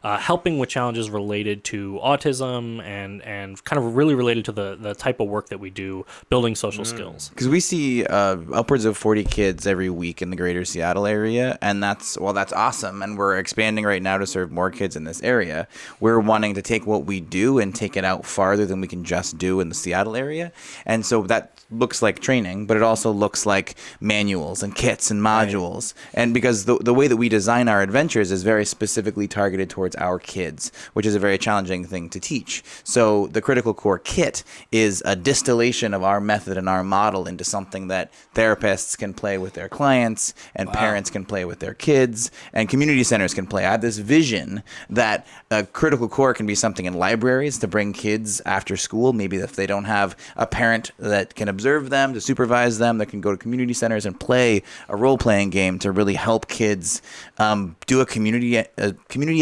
helping with challenges related to autism and kind of really related to the type of work that we do, building social skills. Because we see upwards of 40 kids every week in the greater Seattle area, and that's awesome, and we're expanding right now to serve more kids in this area. We're wanting to take what we do and take it out farther than we can just do in the Seattle area, and so that looks like training, but it also looks like manuals and kits and modules. And because the way that we design our adventures is very specifically targeted towards our kids, which is a very challenging thing to teach. So the Critical Core kit is a distillation of our method and our model into something that therapists can play with their clients, and parents can play with their kids, and community centers can play. I have this vision that Critical Core can be something in libraries to bring kids after school, maybe if they don't have a parent that can observe them, to supervise them, that can go to community centers and play a role-playing game to really help kids do a community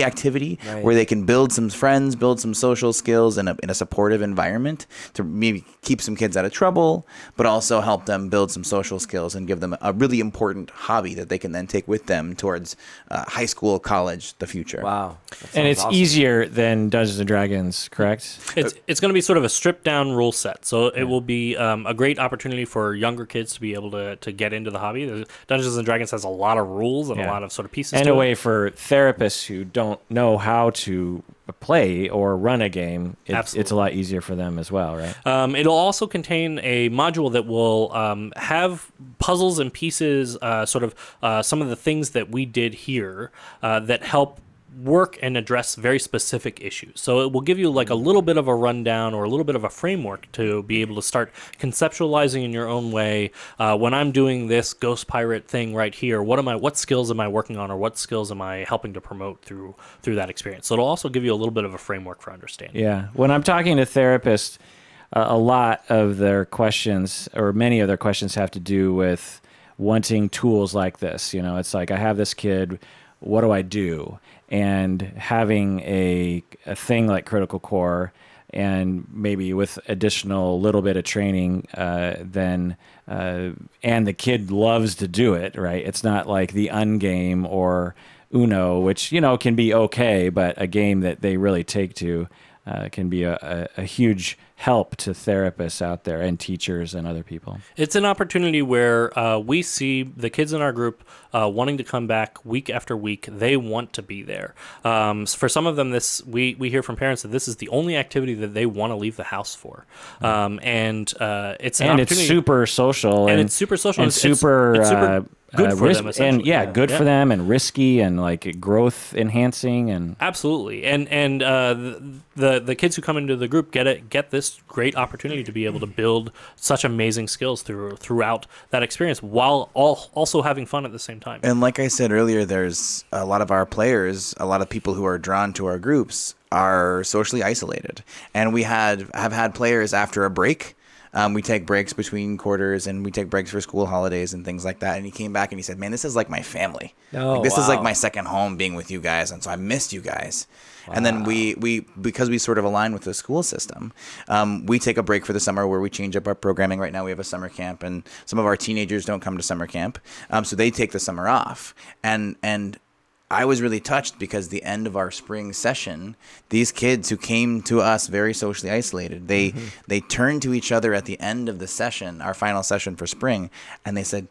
activity where they can build some friends, build some social skills in a supportive environment to maybe keep some kids out of trouble, but also help them build some social skills and give them a really important hobby that they can then take with them towards high school, college, the future. Wow. And it's easier than Dungeons & Dragons, correct? It's going to be sort of a stripped down rule set. So it will be a great opportunity for younger kids to be able to get into the hobby. Dungeons & Dragons has a lot of rules and a lot of sort of pieces and to a it. way for therapists who don't know how to play or run a game, it's a lot easier for them as well, right? It'll also contain a module that will have puzzles and pieces, sort of some of the things that we did here that help work and address very specific issues. So it will give you like a little bit of a rundown or a little bit of a framework to be able to start conceptualizing in your own way. When I'm doing this ghost pirate thing right here, what skills am I working on, or what skills am I helping to promote through that experience? So it'll also give you a little bit of a framework for understanding. Yeah. When I'm talking to therapists, a lot of their questions, or many of their questions, have to do with wanting tools like this. It's like, I have this kid, what do I do? And having a thing like Critical Core, and maybe with additional little bit of training, and the kid loves to do it, right? It's not like the Ungame or Uno, which, can be okay, but a game that they really take to can be a huge help to therapists out there and teachers and other people. It's an opportunity where we see the kids in our group wanting to come back week after week. They want to be there. For some of them, we hear from parents that this is the only activity that they want to leave the house for. It's an opportunity. It's super social. And it's super social. And super good for them, essentially. good for them and risky and like growth enhancing and absolutely. And the kids who come into the group get this great opportunity to be able to build such amazing skills throughout that experience while also having fun at the same time. And like I said earlier, there's a lot of our players, a lot of people who are drawn to our groups are socially isolated, and we have had players after a break. We take breaks between quarters, and we take breaks for school holidays and things like that. And he came back and he said, "Man, this is like my family. This is like my second home being with you guys, and so I missed you guys." Wow. And then we because we sort of align with the school system, we take a break for the summer where we change up our programming. Right now we have a summer camp, and some of our teenagers don't come to summer camp, so they take the summer off. And I was really touched because the end of our spring session, these kids who came to us very socially isolated, they turned to each other at the end of the session, our final session for spring, and they said,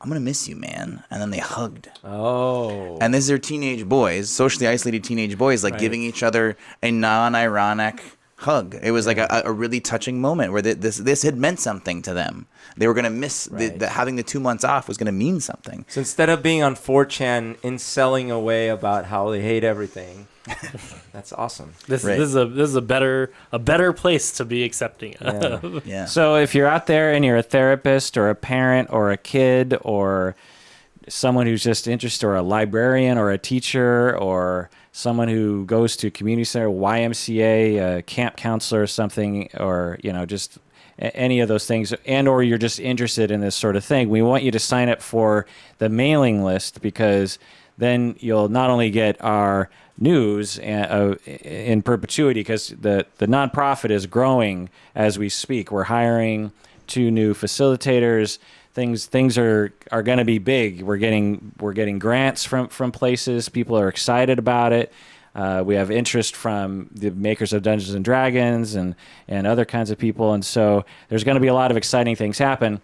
"I'm going to miss you, man." And then they hugged. Oh. And these are teenage boys, socially isolated teenage boys, like giving each other a non-ironic hug. It was like a really touching moment where this had meant something to them. They were going to miss having the 2 months off was going to mean something. So instead of being on 4chan selling away about how they hate everything, that's awesome. This is a better place to be accepting of. Yeah. So if you're out there and you're a therapist or a parent or a kid or someone who's just interested, or a librarian or a teacher or someone who goes to community center, YMCA, a camp counselor or something, or just any of those things, and or you're just interested in this sort of thing, we want you to sign up for the mailing list, because then you'll not only get our news in perpetuity, because the nonprofit is growing as we speak. We're hiring 2 new facilitators. Things are going to be big. We're getting grants from places. People are excited about it. We have interest from the makers of Dungeons and Dragons and other kinds of people, and so there's going to be a lot of exciting things happening,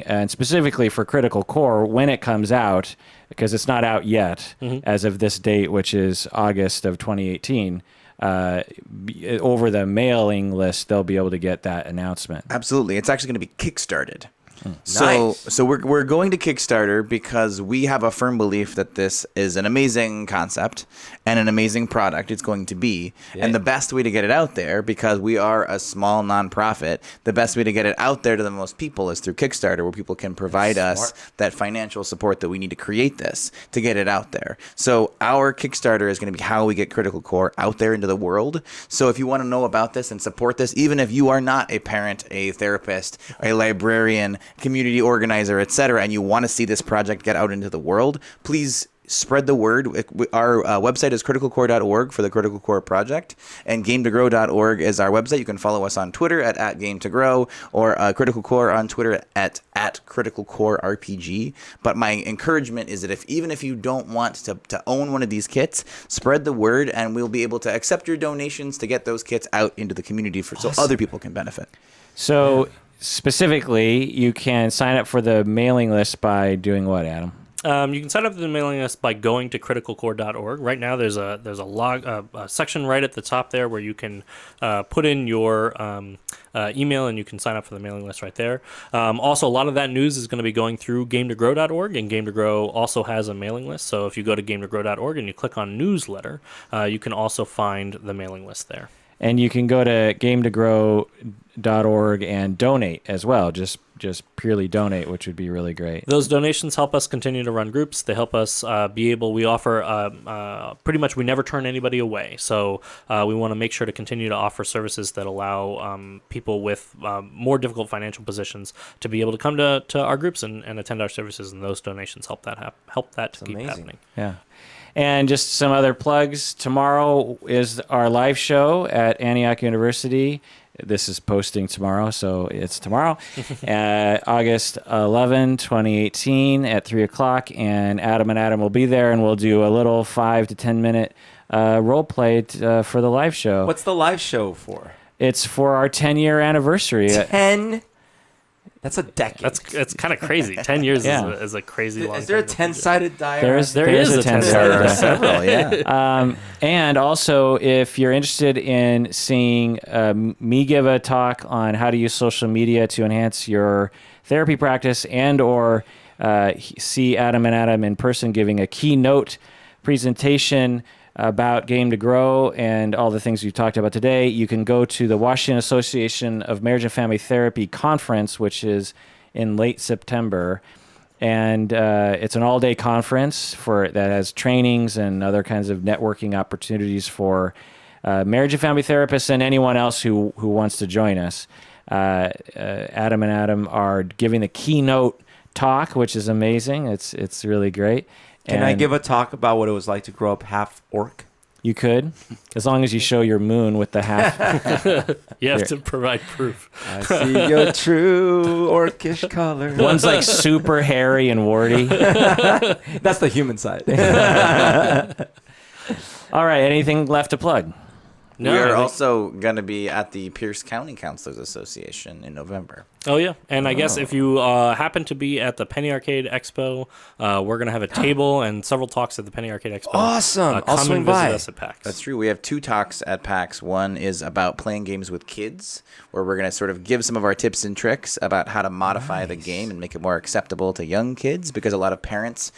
and specifically for Critical Core when it comes out, because it's not out yet as of this date, which is August of 2018. Over the mailing list, they'll be able to get that announcement. Absolutely. It's actually going to be kickstarted. Nice. So we're going to Kickstarter because we have a firm belief that this is an amazing concept and an amazing product it's going to be. Yeah. And the best way to get it out there, because we are a small nonprofit, the best way to get it out there to the most people is through Kickstarter, where people can provide us that financial support that we need to create this, to get it out there. So our Kickstarter is going to be how we get Critical Core out there into the world. So if you want to know about this and support this, even if you are not a parent, a therapist, a librarian, community organizer, etc., and you want to see this project get out into the world, please spread the word. Our website is criticalcore.org for the Critical Core project, and gametogrow.org is our website. You can follow us on Twitter at @GameToGrow, or Critical Core on Twitter at Critical Core RPG. But my encouragement is that even if you don't want to own one of these kits, spread the word, and we'll be able to accept your donations to get those kits out into the community so other people can benefit. So specifically, you can sign up for the mailing list by doing what, Adam? You can sign up for the mailing list by going to criticalcore.org. Right now, there's a section right at the top there where you can put in your email, and you can sign up for the mailing list right there. Also, a lot of that news is going to be going through gametogrow.org, and Game to Grow also has a mailing list. So if you go to gametogrow.org and you click on newsletter, you can also find the mailing list there. And you can go to gametogrow.org and donate as well. Just purely donate, which would be really great. Those donations help us continue to run groups. They help us we offer pretty much, we never turn anybody away. So we want to make sure to continue to offer services that allow people with more difficult financial positions to be able to come to our groups and attend our services. And those donations help that to keep happening. Yeah. And just some other plugs. Tomorrow is our live show at Antioch University. This is posting tomorrow, so it's tomorrow. August 11, 2018 at 3 o'clock. And Adam will be there, and we'll do a little 5 to 10 minute role play for the live show. What's the live show for? It's for our 10-year anniversary. 10? That's a decade. That's kind of crazy. 10 years is a crazy long time. Is there a 10-sided die? There is a 10-sided die. Several, yeah. And also, if you're interested in seeing me give a talk on how to use social media to enhance your therapy practice, and or see Adam and Adam in person giving a keynote presentation about Game to Grow and all the things we've talked about today, you can go to the Washington Association of Marriage and Family Therapy Conference, which is in late September. And it's an all-day conference that has trainings and other kinds of networking opportunities for marriage and family therapists and anyone else who wants to join us. Adam and Adam are giving the keynote talk, which is amazing. It's really great. Can I give a talk about what it was like to grow up half orc? You could, as long as you show your moon with the half. You have to provide proof. I see your true orcish color. One's like super hairy and warty. That's the human side. All right, anything left to plug? No, we I are think- also going to be at the Pierce County Counselors Association in November. Oh, yeah. And I guess if you happen to be at the Penny Arcade Expo, we're going to have a table and several talks at the Penny Arcade Expo. Awesome. I'll Come swing and visit by. us at PAX. That's true. We have 2 talks at PAX. One is about playing games with kids, where we're going to sort of give some of our tips and tricks about how to modify the game and make it more acceptable to young kids, because a lot of parents,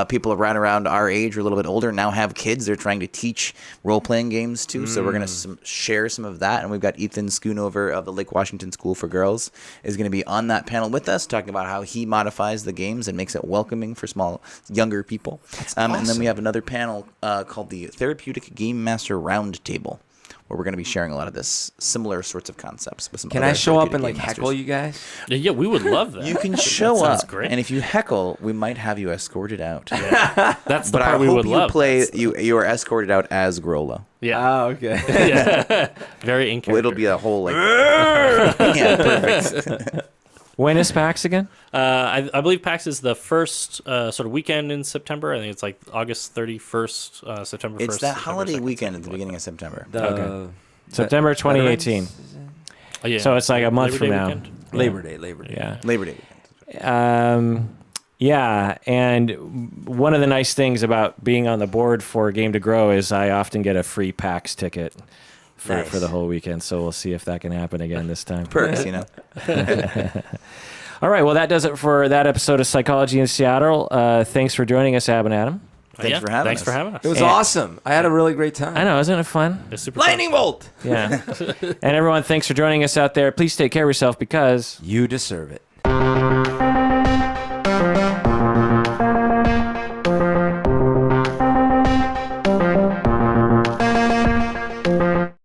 people around our age or a little bit older, now have kids they're trying to teach role-playing games to. So we're going to share some of that. And we've got Ethan Schoonover of the Lake Washington School for Girls is going to be on that panel with us, talking about how he modifies the games and makes it welcoming for younger people. And then we have another panel called the Therapeutic Game Master Roundtable, where we're going to be sharing a lot of this similar sorts of concepts with some. Can other I show up therapeutic and like game heckle masters. you guys? Yeah, we would love that. You can show sounds up, great. and if you heckle, we might have you escorted out. That's the But I part we hope would you love. play. You are escorted out as Grollo. Yeah. okay. Yeah. Very in Well, character. it'll be a whole like. Yeah, perfect. When is PAX again? I believe PAX is the first sort of weekend in September. I think it's like August 31st, September 1st. It's that September holiday 2nd, weekend at the something beginning like of September. Okay. September 2018. that. Oh, yeah. So it's like a month Labor from Day now. weekend? Labor Day. Yeah. Labor Day. Yeah, and one of the nice things about being on the board for Game to Grow is I often get a free PAX ticket for the whole weekend. So we'll see if that can happen again this time. Perks, you know. All right, well, that does it for that episode of Psychology in Seattle. Thanks for joining us, Ab and Adam. Thanks for having Thanks us. for having us. It was And- awesome. I had a really great time. I know, isn't it fun? It's super fun. Lightning bolt. Yeah. And everyone, thanks for joining us out there. Please take care of yourself because You deserve it.